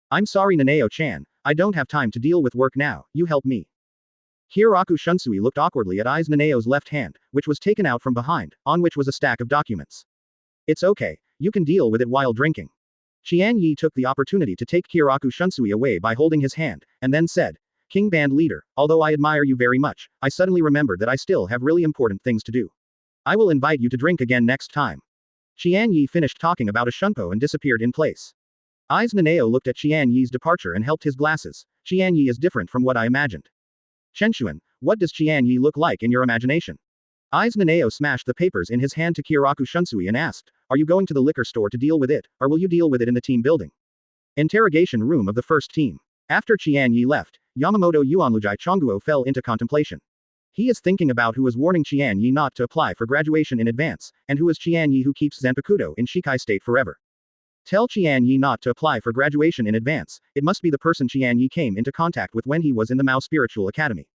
I'm sorry Nanao-chan, I don't have time to deal with work now, you help me. Hiraku Shunsui looked awkwardly at Aizen Sōsuke's left hand, which was taken out from behind, on which was a stack of documents. It's okay, you can deal with it while drinking. Qian Ye took the opportunity to take Hiraku Shunsui away by holding his hand, and then said, King Band Leader, although I admire you very much, I suddenly remembered that I still have really important things to do. I will invite you to drink again next time. Qian Ye finished talking about a shunpo and disappeared in place. Aizen Sōsuke looked at Qian Ye's departure and helped his glasses. Qian Ye is different from what I imagined. Chenshuan, what does Qian Ye look like in your imagination? Aizen Sōsuke smashed the papers in his hand to Hiraku Shunsui and asked, are you going to the liquor store to deal with it, or will you deal with it in the team building? Interrogation room of the first team. After Qian Ye left, Yamamoto Yuanlujai Chongguo fell into contemplation. He is thinking about who is warning Qian Ye not to apply for graduation in advance, and who is Qian Ye who keeps Zanpakuto in Shikai state forever. Tell Qian Ye not to apply for graduation in advance, it must be the person Qian Ye came into contact with when he was in the Mao Spiritual Academy.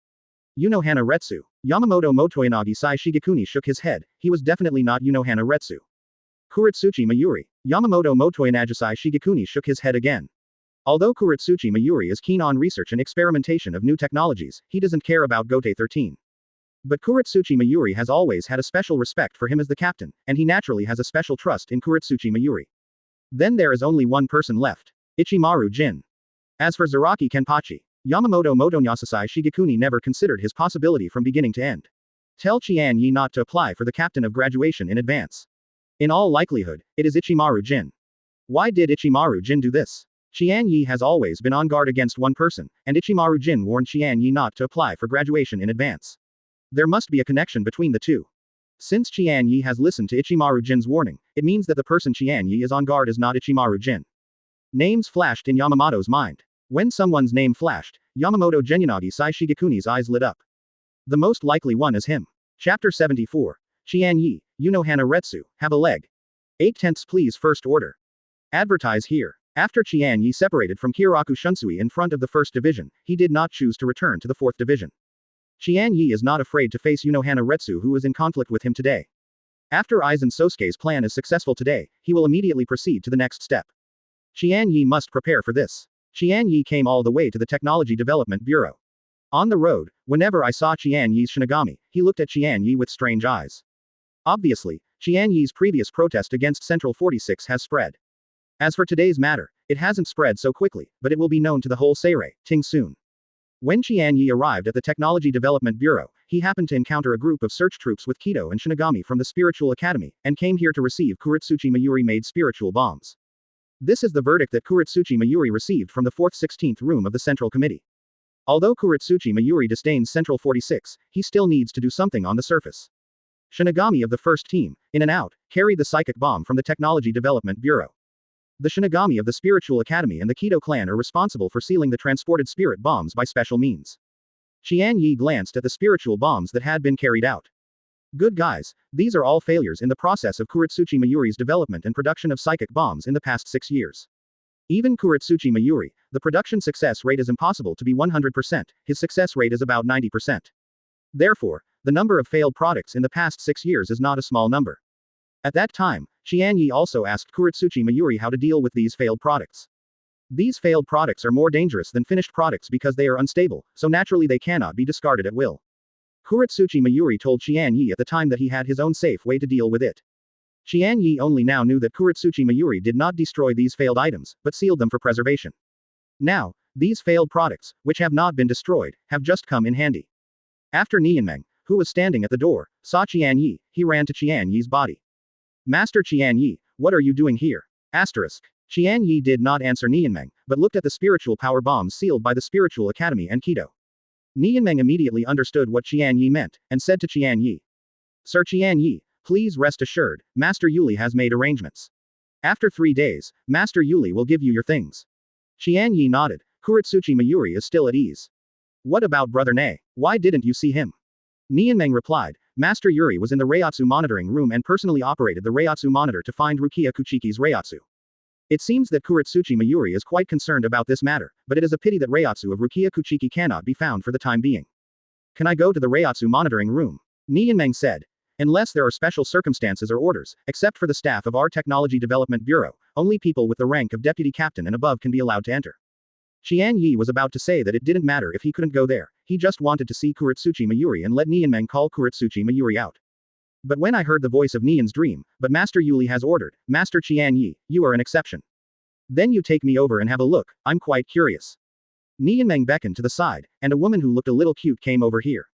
Unohana Retsu. Yamamoto Motoyanagi Sai Shigekuni shook his head, he was definitely not Unohana Retsu. Kuretsuchi Mayuri. Yamamoto Motoyanagi Sai Shigekuni shook his head again. Although Kuretsuchi Mayuri is keen on research and experimentation of new technologies, he doesn't care about Gotei 13. But Kuretsuchi Mayuri has always had a special respect for him as the captain, and he naturally has a special trust in Kuretsuchi Mayuri. Then there is only one person left. Ichimaru Jin. As for Zaraki Kenpachi, Yamamoto Motonyasasai Shigekuni never considered his possibility from beginning to end. Tell Qian Ye not to apply for the captain of graduation in advance. In all likelihood, it is Ichimaru Jin. Why did Ichimaru Jin do this? Qian Ye has always been on guard against one person, and Ichimaru Jin warned Qian Ye not to apply for graduation in advance. There must be a connection between the two. Since Qian Ye has listened to Ichimaru Jin's warning, it means that the person Qian Ye is on guard is not Ichimaru Jin. Names flashed in Yamamoto's mind. When someone's name flashed, Yamamoto Genyanagi Sai Shigekuni's eyes lit up. The most likely one is him. Chapter 74. Qian Ye, Unohana Retsu, have a leg. 8/10 please first order. Advertise here. After Qian Ye separated from Hiraku Shunsui in front of the 1st Division, he did not choose to return to the 4th Division. Qian Ye is not afraid to face Unohana Retsu who is in conflict with him today. After Aizen Sōsuke's plan is successful today, he will immediately proceed to the next step. Qian Ye must prepare for this. Qian Ye came all the way to the Technology Development Bureau. On the road, whenever I saw Qian Ye's Shinigami, he looked at Qian Ye with strange eyes. Obviously, Qian Ye's previous protest against Central 46 has spread. As for today's matter, it hasn't spread so quickly, but it will be known to the whole Seirei, Ting soon. When Qian Ye arrived at the Technology Development Bureau, he happened to encounter a group of search troops with Kido and Shinigami from the Spiritual Academy, and came here to receive Kuretsuchi Mayuri-made spiritual bombs. This is the verdict that Kuretsuchi Mayuri received from the 4th-16th room of the Central Committee. Although Kuretsuchi Mayuri disdains Central 46, he still needs to do something on the surface. Shinigami of the first team, in and out, carried the psychic bomb from the Technology Development Bureau. The Shinigami of the Spiritual Academy and the Kido clan are responsible for sealing the transported spirit bombs by special means. Qian Ye glanced at the spiritual bombs that had been carried out. Good guys, these are all failures in the process of Kuretsuchi Mayuri's development and production of psychic bombs in the past 6 years. Even Kuretsuchi Mayuri, the production success rate is impossible to be 100%, his success rate is about 90%. Therefore, the number of failed products in the past 6 years is not a small number. At that time, Qian Ye also asked Kuretsuchi Mayuri how to deal with these failed products. These failed products are more dangerous than finished products because they are unstable, so naturally they cannot be discarded at will. Kuretsuchi Mayuri told Qian Ye at the time that he had his own safe way to deal with it. Qian Ye only now knew that Kuretsuchi Mayuri did not destroy these failed items, but sealed them for preservation. Now, these failed products, which have not been destroyed, have just come in handy. After Nianmeng, who was standing at the door, saw Qian Ye, he ran to Qian Ye's body. Master Qian Ye, what are you doing here? Asterisk. Qian Ye did not answer Nianmeng, but looked at the spiritual power bombs sealed by the Spiritual Academy and Kido. Nianmeng immediately understood what Qian Ye meant, and said to Qian Ye. Sir Qian Ye, please rest assured, Master Yuli has made arrangements. After 3 days, Master Yuli will give you your things. Qian Ye nodded. Kuretsuchi Mayuri is still at ease. What about Brother Ne? Why didn't you see him? Nianmeng replied, Master Yuri was in the Reiatsu monitoring room and personally operated the Reiatsu monitor to find Rukia Kuchiki's Reiatsu. It seems that Kuretsuchi Mayuri is quite concerned about this matter, but it is a pity that Reiatsu of Rukia Kuchiki cannot be found for the time being. Can I go to the Reiatsu monitoring room? Nianmeng said. Unless there are special circumstances or orders, except for the staff of our Technology Development Bureau, only people with the rank of deputy captain and above can be allowed to enter. Qian Ye was about to say that it didn't matter if he couldn't go there, he just wanted to see Kuretsuchi Mayuri and let Nianmeng call Kuretsuchi Mayuri out. But when I heard the voice of Nian's dream, but Master Yuli has ordered, Master Qian Ye, you are an exception. Then you take me over and have a look, I'm quite curious. Nianmeng beckoned to the side, and a woman who looked a little cute came over here.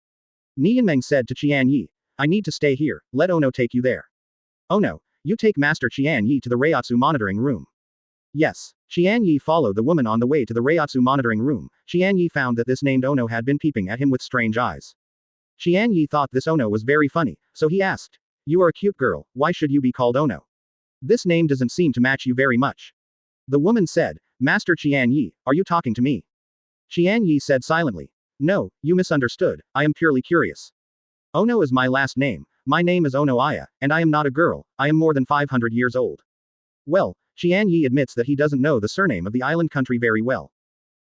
Nianmeng said to Qian Ye, I need to stay here, let Ono take you there. Ono, you take Master Qian Ye to the Reiatsu monitoring room. Yes. Qian Ye followed the woman on the way to the Reiatsu monitoring room. Qian Ye found that this named Ono had been peeping at him with strange eyes. Qian Ye thought this Ono was very funny, so he asked. You are a cute girl, why should you be called Ono? This name doesn't seem to match you very much. The woman said, Master Qian Ye, are you talking to me? Qian Ye said silently. No, you misunderstood, I am purely curious. Ono is my last name, my name is Ono Aya, and I am not a girl, I am more than 500 years old. Well, Qian Ye admits that he doesn't know the surname of the island country very well.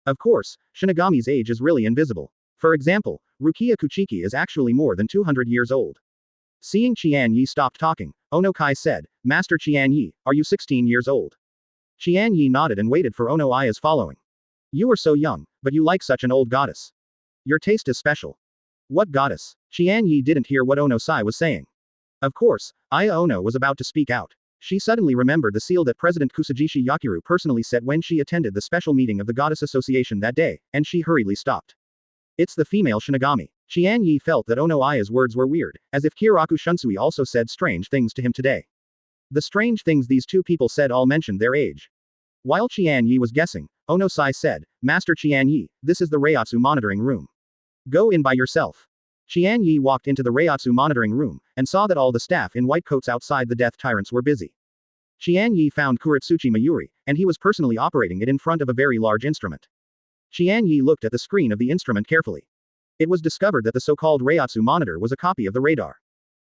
Of course, Shinigami's age is really invisible. For example, Rukia Kuchiki is actually more than 200 years old. Seeing Qian Ye stop talking, Ono Kai said, Master Qian Ye, are you 16 years old? Qian Ye nodded and waited for Ono Aya's following. You are so young, but you like such an old goddess. Your taste is special. What goddess? Qian Ye didn't hear what Ono Sai was saying. Of course, Aya Ono was about to speak out. She suddenly remembered the seal that President Kusajishi Yakiru personally set when she attended the special meeting of the Goddess Association that day, and she hurriedly stopped. It's the female Shinigami. Qian Ye felt that Ono Aya's words were weird, as if Kiraku Shunsui also said strange things to him today. The strange things these two people said all mentioned their age. While Qian Ye was guessing, Ono Sai said, Master Qian Ye, this is the Reiatsu monitoring room. Go in by yourself. Qian Ye walked into the Reiatsu monitoring room, and saw that all the staff in white coats outside the Death Tyrants were busy. Qian Ye found Kuretsuchi Mayuri, and he was personally operating it in front of a very large instrument. Qian Ye looked at the screen of the instrument carefully. It was discovered that the so-called Reiatsu monitor was a copy of the radar.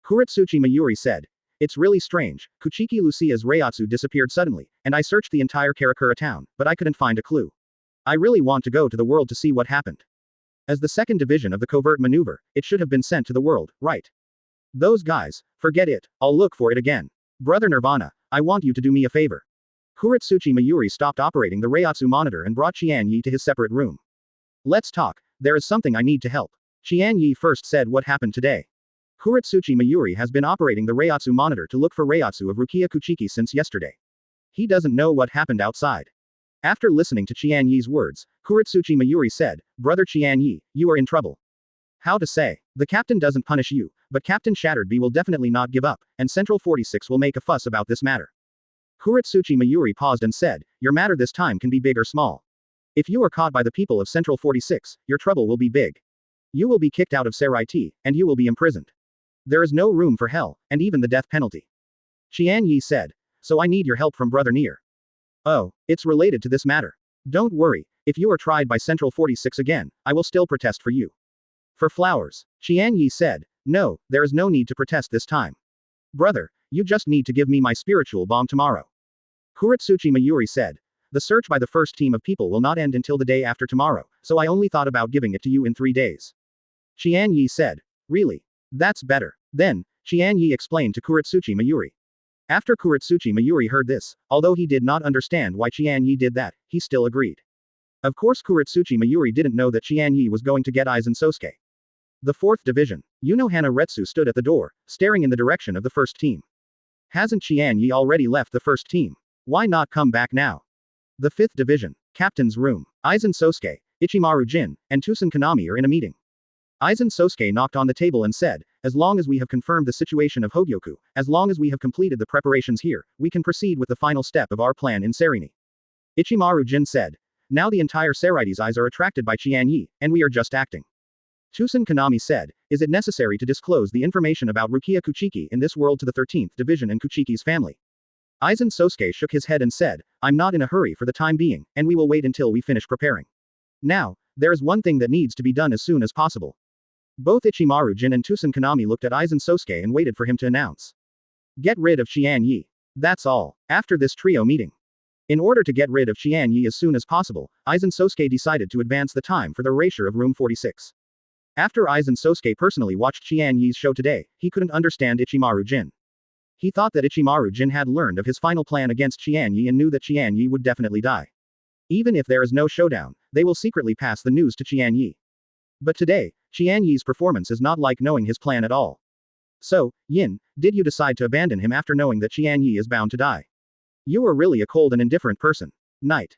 Kuretsuchi Mayuri said, It's really strange, Kuchiki Lucia's Reiatsu disappeared suddenly, and I searched the entire Karakura town, but I couldn't find a clue. I really want to go to the world to see what happened. As the second division of the covert maneuver, it should have been sent to the world, right? Those guys, forget it, I'll look for it again. Brother Nirvana, I want you to do me a favor. Kuretsuchi Mayuri stopped operating the Reiatsu monitor and brought Qian Ye to his separate room. Let's talk, there is something I need to help. Qian Ye first said what happened today. Kuretsuchi Mayuri has been operating the Reiatsu monitor to look for Reiatsu of Rukia Kuchiki since yesterday. He doesn't know what happened outside. After listening to Qian Ye's words, Kuretsuchi Mayuri said, Brother Qian Ye, you are in trouble. How to say? The captain doesn't punish you, but Captain Shattered Bee will definitely not give up, and Central 46 will make a fuss about this matter. Kuretsuchi Mayuri paused and said, Your matter this time can be big or small. If you are caught by the people of Central 46, your trouble will be big. You will be kicked out of Serai T, and you will be imprisoned. There is no room for hell, and even the death penalty. Qian Ye said, So I need your help from Brother Nier. Oh, it's related to this matter. Don't worry, if you are tried by Central 46 again, I will still protest for you. For flowers. Qian Ye said, No, there is no need to protest this time. Brother, you just need to give me my spiritual bomb tomorrow. Kuretsuchi Mayuri said, The search by the first team of people will not end until the day after tomorrow, so I only thought about giving it to you in 3 days. Qian Ye said, Really? That's better. Then, Qian Ye explained to Kuretsuchi Mayuri. After Kuretsuchi Mayuri heard this, although he did not understand why Qian Ye did that, he still agreed. Of course Kuretsuchi Mayuri didn't know that Qian Ye was going to get Aizen Sōsuke. The 4th Division. Unohana Retsu stood at the door, staring in the direction of the first team. Hasn't Qian Ye already left the first team? Why not come back now? The 5th Division. Captain's room. Aizen Sōsuke, Ichimaru Jin, and Tusen Kanami are in a meeting. Aizen Sōsuke knocked on the table and said, as long as we have confirmed the situation of Hōgyoku, as long as we have completed the preparations here, we can proceed with the final step of our plan in Serini. Ichimaru Jin said, now the entire Seraide's eyes are attracted by Qian Ye, and we are just acting. Tusen Kanami said, is it necessary to disclose the information about Rukia Kuchiki in this world to the 13th Division and Kuchiki's family? Aizen Sōsuke shook his head and said, I'm not in a hurry for the time being, and we will wait until we finish preparing. Now, there is one thing that needs to be done as soon as possible. Both Ichimaru Jin and Tusen Kanami looked at Aizen Sōsuke and waited for him to announce. Get rid of Qian Ye. That's all. After this trio meeting. In order to get rid of Qian Ye as soon as possible, Aizen Sōsuke decided to advance the time for the erasure of room 46. After Aizen Sōsuke personally watched Qian Ye's show today, he couldn't understand Ichimaru Jin. He thought that Ichimaru Jin had learned of his final plan against Qian Ye and knew that Qian Ye would definitely die. Even if there is no showdown, they will secretly pass the news to Qian Ye. But today, Qian Ye's performance is not like knowing his plan at all. So, Yin, did you decide to abandon him after knowing that Qian Ye is bound to die? You are really a cold and indifferent person. Night.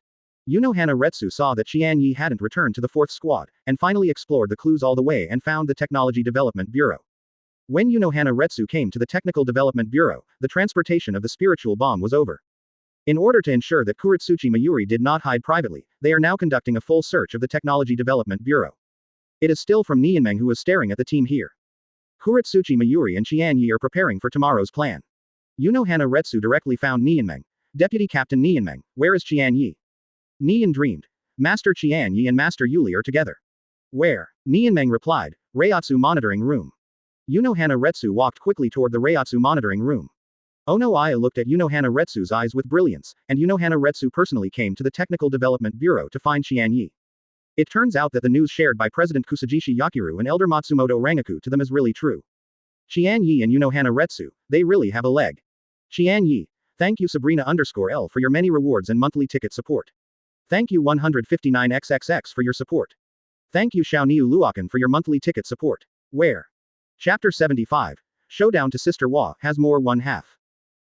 Unohana Retsu saw that Qian Ye hadn't returned to the 4th squad, and finally explored the clues all the way and found the Technology Development Bureau. When Unohana Retsu came to the Technical Development Bureau, the transportation of the spiritual bomb was over. In order to ensure that Kuretsuchi Mayuri did not hide privately, they are now conducting a full search of the Technology Development Bureau. It is still from Nianmeng who is staring at the team here. Kuretsuchi Mayuri and Qian Ye are preparing for tomorrow's plan. Unohana Retsu directly found Nianmeng. Deputy Captain Nianmeng, where is Qian Ye? Nian dreamed. Master Qian Ye and Master Yuli are together. Where? Nianmeng replied, Reiatsu monitoring room. Unohana Retsu walked quickly toward the Reiatsu monitoring room. Ono Aya looked at Unohana Retsu's eyes with brilliance, and Unohana Retsu personally came to the Technical Development Bureau to find Qian Ye. It turns out that the news shared by President Kusajishi Yakiru and Elder Matsumoto Rangaku to them is really true. Qian Ye and Unohana Retsu, they really have a leg. Qian Ye, thank you Sabrina_L for your many rewards and monthly ticket support. Thank you 159XXX for your support. Thank you Xiaoniu Luokan for your monthly ticket support. Where? Chapter 75. Showdown to Sister Wa has more 1/2.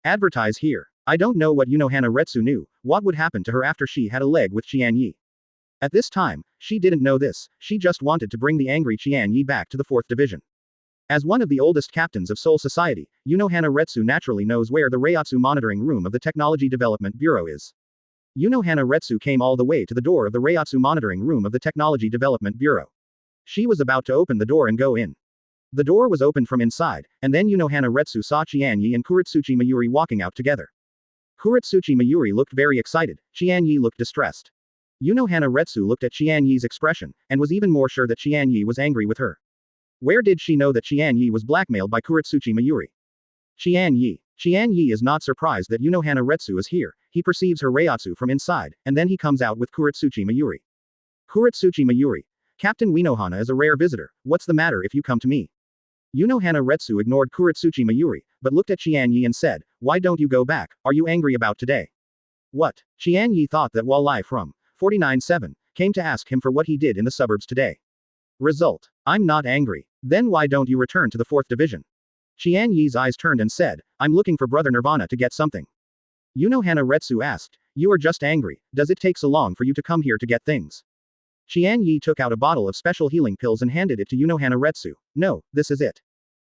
Advertise here. I don't know what Unohana Retsu knew, what would happen to her after she had a leg with Qian Ye. At this time, she didn't know this, she just wanted to bring the angry Qian Ye back to the 4th Division. As one of the oldest captains of Soul Society, Unohana Retsu naturally knows where the Reiatsu monitoring room of the Technology Development Bureau is. Unohana Retsu came all the way to the door of the Reiatsu monitoring room of the Technology Development Bureau. She was about to open the door and go in. The door was opened from inside, and then Unohana Retsu saw Qian Ye and Kuretsuchi Mayuri walking out together. Kuretsuchi Mayuri looked very excited, Qian Ye looked distressed. Unohana Retsu looked at Qian Ye's expression, and was even more sure that Qian Ye was angry with her. Where did she know that Qian Ye was blackmailed by Kuretsuchi Mayuri? Qian Ye. Qian Ye is not surprised that Unohana Retsu is here, he perceives her Reiatsu from inside, and then he comes out with Kuretsuchi Mayuri. Kuretsuchi Mayuri. Captain Unohana is a rare visitor, what's the matter if you come to me? Unohana Retsu ignored Kuretsuchi Mayuri, but looked at Qian Ye and said, why don't you go back, are you angry about today? What? Qian Ye thought that Wallai from 49-7 came to ask him for what he did in the suburbs today. Result. I'm not angry. Then why don't you return to the 4th Division? Qian Ye's eyes turned and said, I'm looking for Brother Nirvana to get something. Unohana Retsu asked, you are just angry, does it take so long for you to come here to get things? Qian Ye took out a bottle of special healing pills and handed it to Unohana Retsu. No, this is it.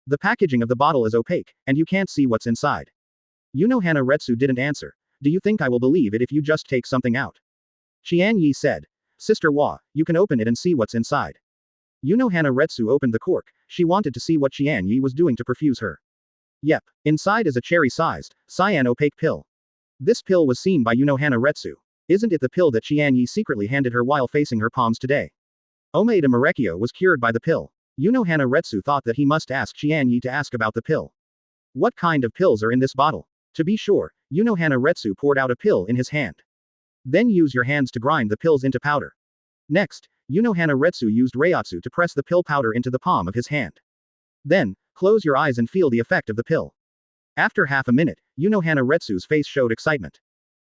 The packaging of the bottle is opaque, and you can't see what's inside. Unohana Retsu didn't answer. Do you think I will believe it if you just take something out? Qian Ye said. Sister Wa, you can open it and see what's inside. Unohana Retsu opened the cork, she wanted to see what Qian Ye was doing to perfuse her. Yep, inside is a cherry-sized, cyan opaque pill. This pill was seen by Unohana Retsu. Isn't it the pill that Qian Ye secretly handed her while facing her palms today? Omaeda Marekio was cured by the pill. Unohana Retsu thought that he must ask Qian Ye to ask about the pill. What kind of pills are in this bottle? To be sure, Unohana Retsu poured out a pill in his hand. Then use your hands to grind the pills into powder. Next, Unohana Retsu used Reiatsu to press the pill powder into the palm of his hand. Then, close your eyes and feel the effect of the pill. After half a minute, Unohana Retsu's face showed excitement.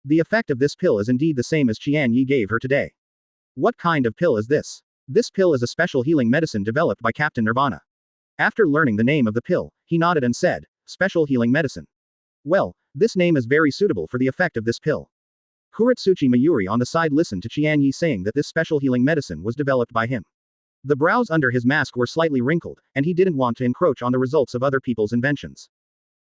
The effect of this pill is indeed the same as Qian Ye gave her today. What kind of pill is this? This pill is a special healing medicine developed by Captain Nirvana. After learning the name of the pill, he nodded and said, special healing medicine. Well, this name is very suitable for the effect of this pill. Kuretsuchi Mayuri on the side listened to Qian Ye saying that this special healing medicine was developed by him. The brows under his mask were slightly wrinkled, and he didn't want to encroach on the results of other people's inventions.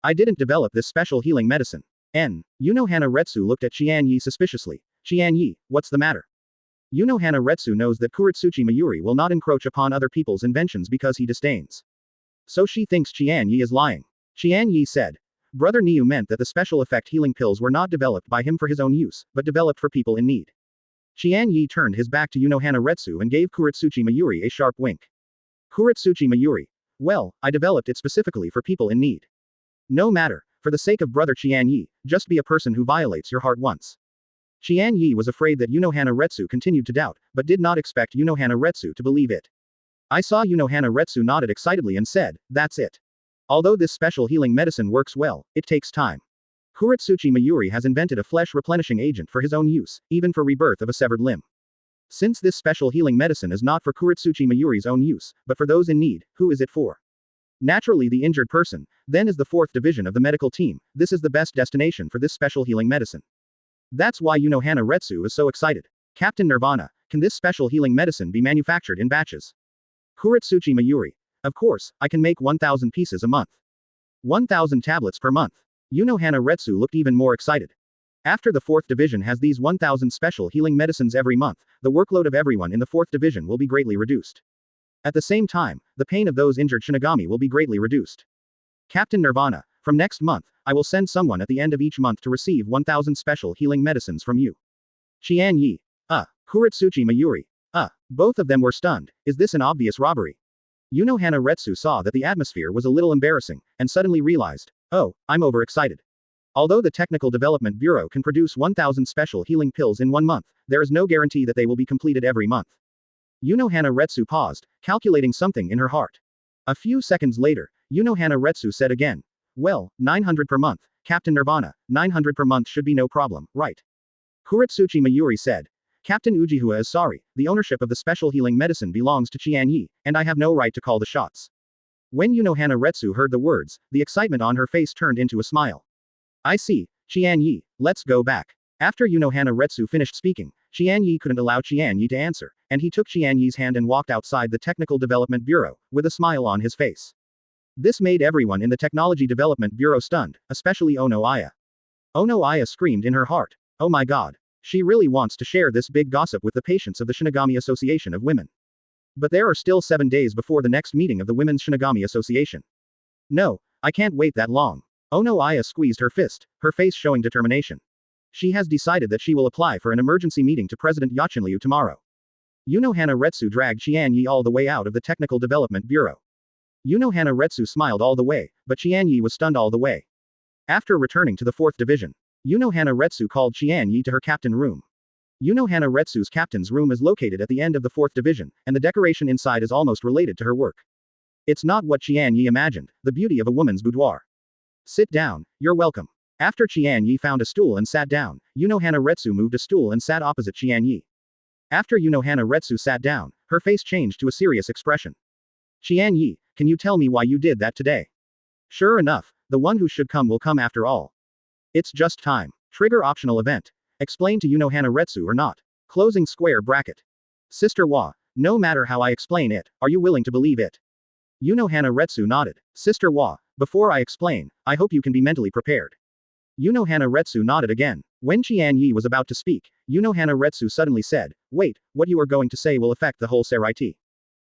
I didn't develop this special healing medicine. Unohana Retsu looked at Qian Ye suspiciously. Qian Ye, what's the matter? Unohana Retsu knows that Kuretsuchi Mayuri will not encroach upon other people's inventions because he disdains. So she thinks Qian Ye is lying. Qian Ye said. Brother Niu meant that the special effect healing pills were not developed by him for his own use, but developed for people in need. Qian Ye turned his back to Unohana Retsu and gave Kuretsuchi Mayuri a sharp wink. Kuretsuchi Mayuri. Well, I developed it specifically for people in need. No matter, for the sake of brother Qian Ye, just be a person who violates your heart once. Qian Ye was afraid that Unohana Retsu continued to doubt, but did not expect Unohana Retsu to believe it. I saw Unohana Retsu nodded excitedly and said, that's it. Although this special healing medicine works well, it takes time. Kuretsuchi Mayuri has invented a flesh-replenishing agent for his own use, even for rebirth of a severed limb. Since this special healing medicine is not for Kuretsuchi Mayuri's own use, but for those in need, who is it for? Naturally the injured person, then is the 4th division of the medical team, this is the best destination for this special healing medicine. That's why Unohana Retsu is so excited. Captain Nirvana, can this special healing medicine be manufactured in batches? Kuretsuchi Mayuri. Of course, I can make 1,000 pieces a month. 1,000 tablets per month. Unohana Retsu looked even more excited. After the 4th division has these 1,000 special healing medicines every month, the workload of everyone in the 4th division will be greatly reduced. At the same time, the pain of those injured Shinigami will be greatly reduced. Captain Nirvana, from next month, I will send someone at the end of each month to receive 1,000 special healing medicines from you. Qian Ye. Kuretsuchi Mayuri. Both of them were stunned. Is this an obvious robbery? Unohana Retsu saw that the atmosphere was a little embarrassing, and suddenly realized, oh, I'm overexcited. Although the Technical Development Bureau can produce 1,000 special healing pills in 1 month, there is no guarantee that they will be completed every month. Unohana Retsu paused, calculating something in her heart. A few seconds later, Unohana Retsu said again, well, 900 per month, Captain Nirvana, 900 per month should be no problem, right? Kuretsuchi Mayuri said. Captain Ujiwa is sorry, the ownership of the special healing medicine belongs to Qian Ye, and I have no right to call the shots. When Unohana Retsu heard the words, the excitement on her face turned into a smile. I see, Qian Ye, let's go back. After Unohana Retsu finished speaking, Qian Ye couldn't allow Qian Ye to answer, and he took Qian Ye's hand and walked outside the Technical Development Bureau, with a smile on his face. This made everyone in the Technology Development Bureau stunned, especially Ono Aya. Ono Aya screamed in her heart, oh my god. She really wants to share this big gossip with the patients of the Shinigami Association of Women. But there are still 7 days before the next meeting of the Women's Shinigami Association. No, I can't wait that long. Ono Aya squeezed her fist, her face showing determination. She has decided that she will apply for an emergency meeting to President Yachinryu tomorrow. Unohana Retsu dragged Qian Ye all the way out of the Technical Development Bureau. Unohana Retsu smiled all the way, but Qian Ye was stunned all the way. After returning to the 4th division, Unohana Retsu called Qian Ye to her captain room. Unohana Retsu's captain's room is located at the end of the 4th division, and the decoration inside is almost related to her work. It's not what Qian Ye imagined, the beauty of a woman's boudoir. Sit down, you're welcome. After Qian Ye found a stool and sat down, Unohana Retsu moved a stool and sat opposite Qian Ye. After Unohana Retsu sat down, her face changed to a serious expression. Qian Ye, can you tell me why you did that today? Sure enough, the one who should come will come after all. It's just time. Trigger optional event. Explain to Unohana Retsu or not. Closing square bracket. Sister Wa, no matter how I explain it, are you willing to believe it? Unohana Retsu nodded. Sister Wa, before I explain, I hope you can be mentally prepared. Unohana Retsu nodded again. When Qian Ye was about to speak, Unohana Retsu suddenly said, wait, what you are going to say will affect the whole Seraiti.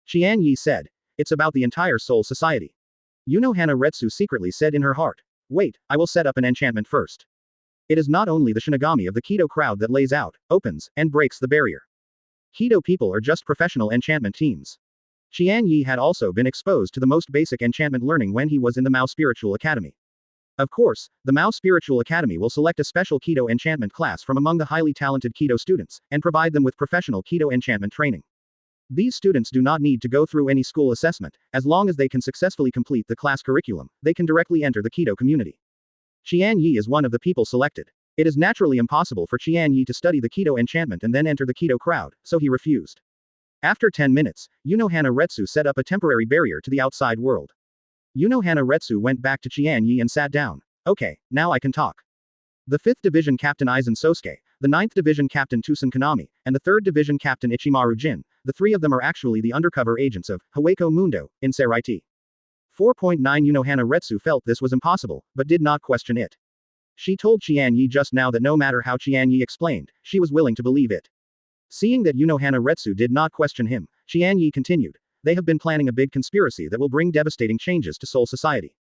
Qian Ye said, it's about the entire Soul Society. Unohana Retsu secretly said in her heart, wait, I will set up an enchantment first. It is not only the Shinigami of the Kido crowd that lays out, opens, and breaks the barrier. Kido people are just professional enchantment teams. Qian Ye had also been exposed to the most basic enchantment learning when he was in the Mao Spiritual Academy. Of course, the Mao Spiritual Academy will select a special Kido enchantment class from among the highly talented Kido students, and provide them with professional Kido enchantment training. These students do not need to go through any school assessment, as long as they can successfully complete the class curriculum, they can directly enter the Kido community. Qian Ye is one of the people selected. It is naturally impossible for Qian Ye to study the Kido enchantment and then enter the Kido crowd, so he refused. After 10 minutes, Unohana Retsu set up a temporary barrier to the outside world. Unohana Retsu went back to Qian Ye and sat down. Okay, now I can talk. The 5th Division Captain Aizen Sōsuke, the 9th Division Captain Tusen Konami, and the 3rd Division Captain Ichimaru Jin, the 3 of them are actually the undercover agents of Hueco Mundo, in Zaraki. 4.9 Unohana Retsu felt this was impossible, but did not question it. She told Qian Ye just now that no matter how Qian Ye explained, she was willing to believe it. Seeing that Unohana Retsu did not question him, Qian Ye continued. They have been planning a big conspiracy that will bring devastating changes to Seoul society.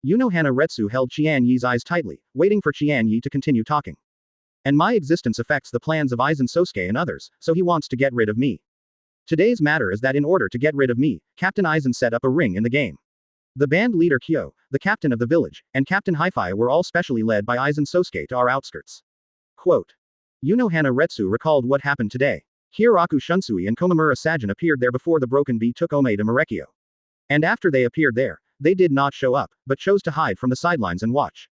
Unohana Retsu held Qian Ye's eyes tightly, waiting for Qian Ye to continue talking. And my existence affects the plans of Aizen Sōsuke and others, so he wants to get rid of me. Today's matter is that in order to get rid of me, Captain Aizen set up a ring in the game. The band leader Kyo, the captain of the village, and Captain Hi-Fi were all specially led by Aizen Sōsuke to our outskirts. Quote. Unohana Retsu recalled what happened today. Hiroku Shunsui and Komamura Sajin appeared there before the Broken Bee took Ome to Marekyo. And after they appeared there, they did not show up, but chose to hide from the sidelines and watch.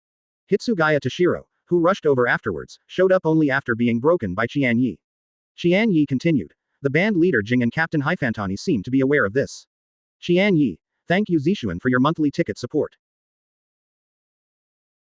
Hitsugaya Toshiro, who rushed over afterwards, showed up only after being broken by Qian Ye. Qian Ye continued. The band leader Jing and Captain Haifantani seemed to be aware of this. Qian Ye, thank you Zishuan for your monthly ticket support.